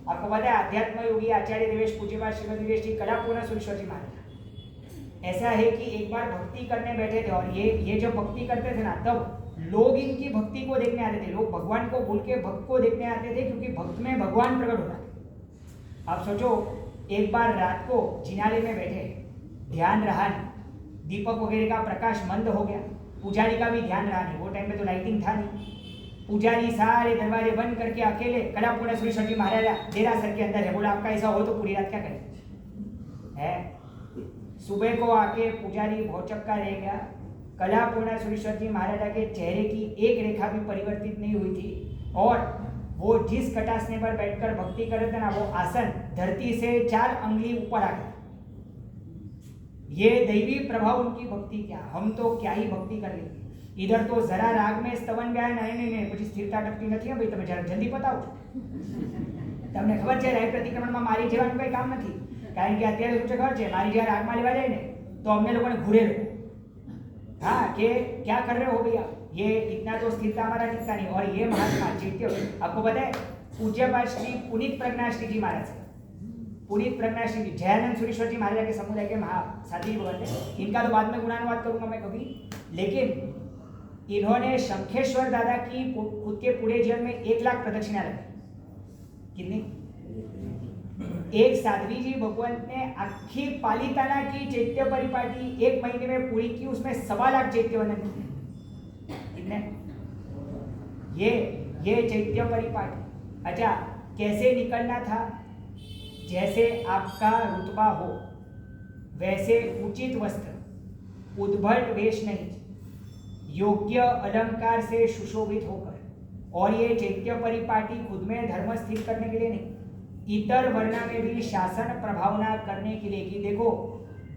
[SPEAKER 1] आपको पता है अध्यात्म योगी आचार्य देवेश पूज्यपाद श्रीमद देवेश जी कलापूर्ण सुरेश्वर जी महाराज, ऐसा है कि एक बार भक्ति करने बैठे थे और ये जब भक्ति करते थे ना, तब लोग इनकी भक्ति को देखने आते थे। लोग भगवान को भूल के भक्त को देखने आते थे, क्योंकि भक्त में भगवान प्रकट होता है। आप सोचो, एक बार रात को जिनाले में बैठे, ध्यान रहा नहीं, दीपक वगैरह का प्रकाश मंद हो गया, पुजारी का भी ध्यान रहा नहीं, वो टाइम में तो लाइटिंग था नहीं। पुजारी सारे दरवाजे बंद करके अकेले कलापूर्ण सुरेश्वर जी महाराज देरासर के अंदर है। बोला आपका ऐसा हो तो पूरी रात क्या करें है। सुबह को आके पुजारी भौचक्का रह गया। कलापूर्ण सुरेश्वर जी महाराज के चेहरे की एक रेखा भी परिवर्तित नहीं हुई थी और वो जिस कटासने पर बैठकर भक्ति कर रहे थे ना, वो आसन धरती से 4 अंगुली ऊपर आ गया। ये दैवी प्रभाव उनकी भक्ति क्या, हम तो क्या ही भक्ति कर लेंगे। इधर तो जरा राग में स्तवन गाय नहीं પછી સ્થિરતા ટકતી નથી ભાઈ, તમે જરા જલ્દી બતાવો। તમને ખબર છે રાય પ્રતિક્રમણમાં મારી જેવાનું કંઈ કામ નથી, કારણ કે અત્યારે શું છે ખબર છે, મારી જ્યારે રાગમાં લેવા જાય ને તો અમને લોકોને ઘૂરે લોકો, हाँ कि क्या कर रहे हो भैया, ये इतना तो स्थिरता हमारा दिखता नहीं। और ये महात्मा चैत्य, आपको पता है पूज्यपाद श्री पुनीत प्रज्ञाश्री जी महाराज, पुनीत प्रज्ञाश्री जी जयानंद सुरेश्वर जी महाराज के समुदाय के महासाधी भगवान थे। इनका तो बाद में गुणानुवाद करूंगा मैं कभी, लेकिन इन्होंने शंखेश्वर दादा की खुद के पूरे जीवन में 1 लाख प्रदक्षिणा लगाई। कितनी? एक साध्वी जी भगवंत ने आखी पालिताना की चैत्य परिपाटी 1 महीने में पूरी की, उसमें 1.25 लाख चैत्य वंदन किए। कितने? ये चैत्य परिपाटी। अच्छा, कैसे निकलना था? जैसे आपका रुतबा हो वैसे उचित वस्त्र, उद्भट वेश नहीं, योग्य अलंकार से सुशोभित होकर, और ये चैत्य परिपाटी खुद में धर्म स्थिर करने के लिए नहीं, इतर वर्ण में भी शासन प्रभावना करने के लिए। कि देखो,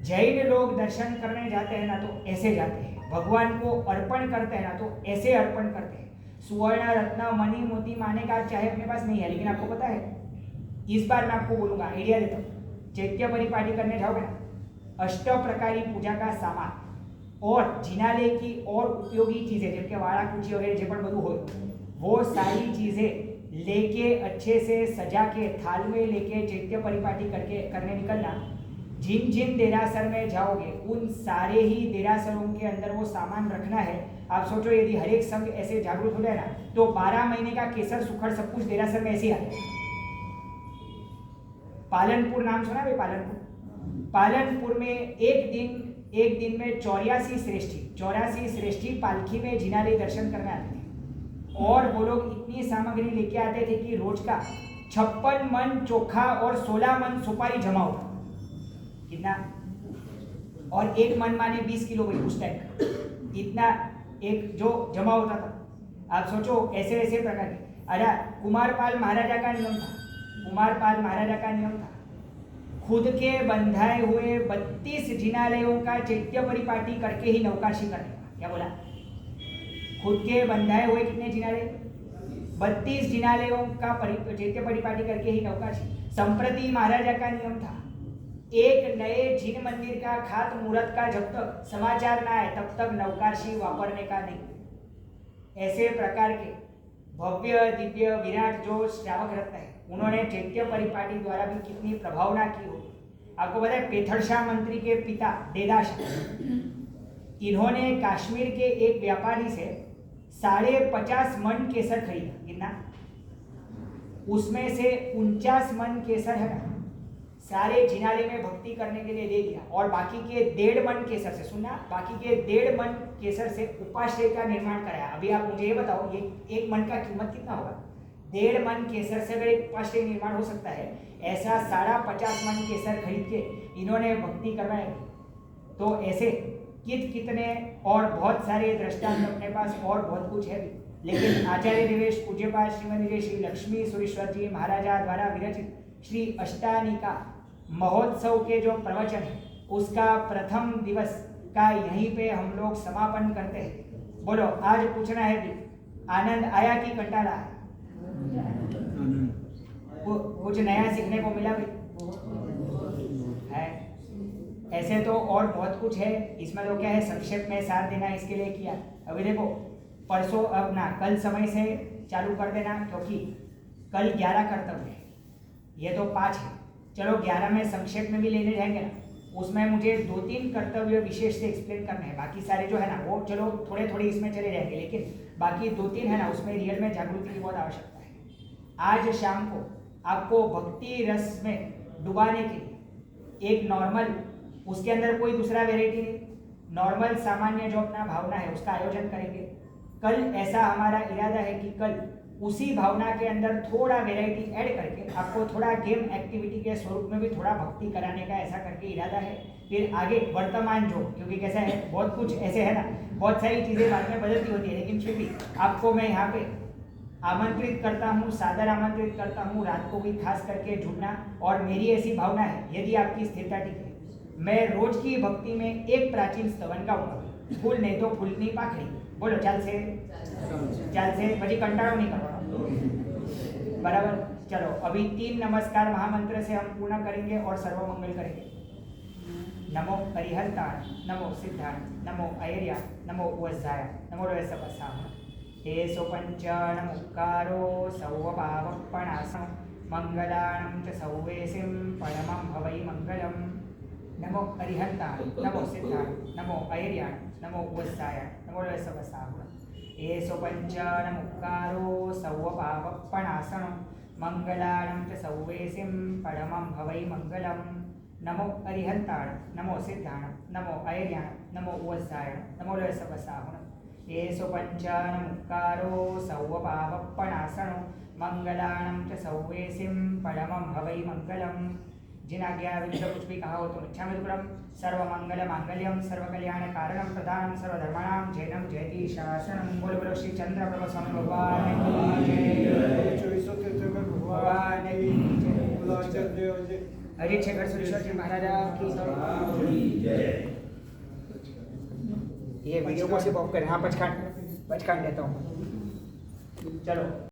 [SPEAKER 1] जैन लोग दर्शन करने जाते हैं ना तो ऐसे जाते हैं, भगवान को अर्पण करते हैं ना तो ऐसे अर्पण करते हैं। सुवर्ण रत्न मणि मोती माने का चाहे अपने पास नहीं है, लेकिन आपको पता है, इस बार मैं आपको बोलूंगा, आइडिया देता हूँ। चैत्य परिपाटी करने जाओगे ना, 8 प्रकारी पूजा का सामान और जिनालय की और उपयोगी चीजें, जबकि वाड़ा कुची वगैरह जो पण બધું હોય, वो सारी चीजें लेके अच्छे से सजा के थाल में लेके चैत्य परिपाटी करने निकलना। जिन जिन देरासर में जाओगे उन सारे ही देरासरों के अंदर वो सामान रखना है। आप सोचो, यदि हर एक संघ ऐसे जागरूक हो जाए ना तो 12 महीने का केसर सुखड़ सब कुछ देरासर में ऐसे ही आ जाए। पालनपुर नाम सुना भाई? पालनपुर में एक दिन में 84 श्रेष्ठी पालकी में जिनालय दर्शन करने आते थे, और वो लोग इतनी सामग्री लेके आते थे कि रोज का 56 मन चोखा और 16 मन सुपारी जमा होता। कितना? और 1 मन माने 20 किलो भाई, उस टाइम का इतना एक जो जमा होता था। आप सोचो ऐसे ऐसे प्रकार के। अरे कुमारपाल महाराजा का नियम था, खुद के बंधाए हुए 32 जिनालयों का चैत्य परिपाटी करके ही नौकाशी करने का। क्या बोला? खुद के बंधाए हुए कितने जिनालय? 32 जिनालयों का चैत्य परिपाटी करके ही नौकाशी। संप्रति महाराजा का नियम था, एक नए जिन मंदिर का खात मुहूर्त का जब तक समाचार ना आए तब तक नौकाशी वापरने का नहीं। ऐसे प्रकार के भव्य दिव्य विराट जो श्रावक रत्न है, उन्होंने चैत्य परिपाटी द्वारा भी कितनी प्रभावना की होगी। आपको पता है, पेथरशाह मंत्री के पिता देदाशाह, इन्होंने कश्मीर के एक व्यापारी से 50.5 मन केसर खरीदा। कितना? उसमें से 49 मन केसर है ना, सारे जिनाले में भक्ति करने के लिए दे दिया, और बाकी के 1.5 मन केसर से, सुनना, बाकी के 1.5 मन केसर से उपाश्रय का निर्माण कराया। अभी आप मुझे ये बताओ, ये 1 मन का कीमत कितना होगा? 1.5 मन केसर से अगर एक उपाश्रय निर्माण हो सकता है, ऐसा 50.5 मन केसर खरीद के इन्होंने भक्ति करवाई। तो ऐसे कितने और बहुत सारे दृष्टांत अपने पास और बहुत कुछ है भी, लेकिन आचार्य देवेश पूज्यपाद श्रीमती श्री लक्ष्मी सुरेश्वर जी महाराजा द्वारा विरचित श्री अष्टानिका महोत्सव के जो प्रवचन है उसका प्रथम दिवस का यहीं पे हम लोग समापन करते हैं। बोलो, आज पूछना है भी, आनंद आया कि कंटाला? कुछ नया सीखने को मिला भी है? ऐसे तो और बहुत कुछ है, इसमें तो क्या है, संक्षेप में सार देना इसके लिए किया। अभी देखो, परसों अब ना कल समय से चालू कर देना, क्योंकि कल 11 कर्तव्य है, ये तो 5 है। चलो 11 में संक्षेप में भी लेने जाएंगे ना, उसमें मुझे 2-3 कर्तव्य विशेष से एक्सप्लेन करने हैं। बाकी सारे जो है ना वो चलो थोड़े थोड़े इसमें चले जाएंगे, लेकिन बाकी 2-3 है ना उसमें रियल में जागृति की बहुत आवश्यकता है। आज शाम को आपको भक्ति रस में डुबाने के लिए एक नॉर्मल, उसके अंदर कोई दूसरा वेराइटी नहीं, नॉर्मल सामान्य जो अपना भावना है उसका आयोजन करेंगे। कल ऐसा हमारा इरादा है कि कल उसी भावना के अंदर थोड़ा वेराइटी ऐड करके आपको थोड़ा गेम एक्टिविटी के स्वरूप में भी थोड़ा भक्ति कराने का ऐसा करके इरादा है। फिर आगे वर्तमान जो, क्योंकि कैसा है बहुत कुछ ऐसे है ना, बहुत सारी चीज़ें बाद में बदलती होती है, लेकिन फिर भी आपको मैं यहाँ पे आमंत्रित करता हूँ, सादर आमंत्रित करता हूँ रात को भी खास करके जुड़ना। और मेरी ऐसी भावना है, यदि आपकी स्थिरता ठीक है, मैं रोज की भक्ति में एक प्राचीन स्तवन गाऊंगा, फूल नहीं तो फूलनी पाखड़ी। बोलो, चाल से પછી કંટાળો नहीं करवाना, बराबर? चलो अभी 3 नमस्कार महामंत्र से हम पूर्ण करेंगे और सर्वमंगल करेंगे। नमो हरिहरताय, नमो सिद्धाय, नमो ऐर्याय, नमो वज्राय, नमो रसवसाम। एसो पंच नमुक्कारो सौवपावपणासं मंगलानं च सौवेसिं परमं भवै मंगलम्। नमो हरिहरताय, नमो सिद्धाय, नमो ऐर्याय, नमो वज्राय, नमो रसवसाम। एसो पंच नमुक्कारो सौवपावपणासं मंगलानं च सौवेसिं परमं भवै मंगलम्। नमो हरिहरताय, नमो सिद्धाय, नमो ऐर्याय, नमो वज्राय, नमो रसवसाम। एसो पंच नमुक्कारो सौवपावपणासं मंगलानं च सौवेसिं परमं भवै मंगलम्। जिन आज्ञा विरुद्ध कुछ भी कहा हो तो इच्छामि दुक्कडं। सर्वमंगल मांगल्यं सर्वकल्याण कारणं प्रधानं सर्वधर्माणां जैनं जयति शासनं। बोलो बोलो श्री चंद्रप्रभ स्वामी भगवान की जय, भगवान की जय। अजीत शेखर सुरेश्वर जी महाराजा की जय। ये वीडियो को सिर्फ ऑफ करें। हाँ, पचकान देता हूँ। चलो।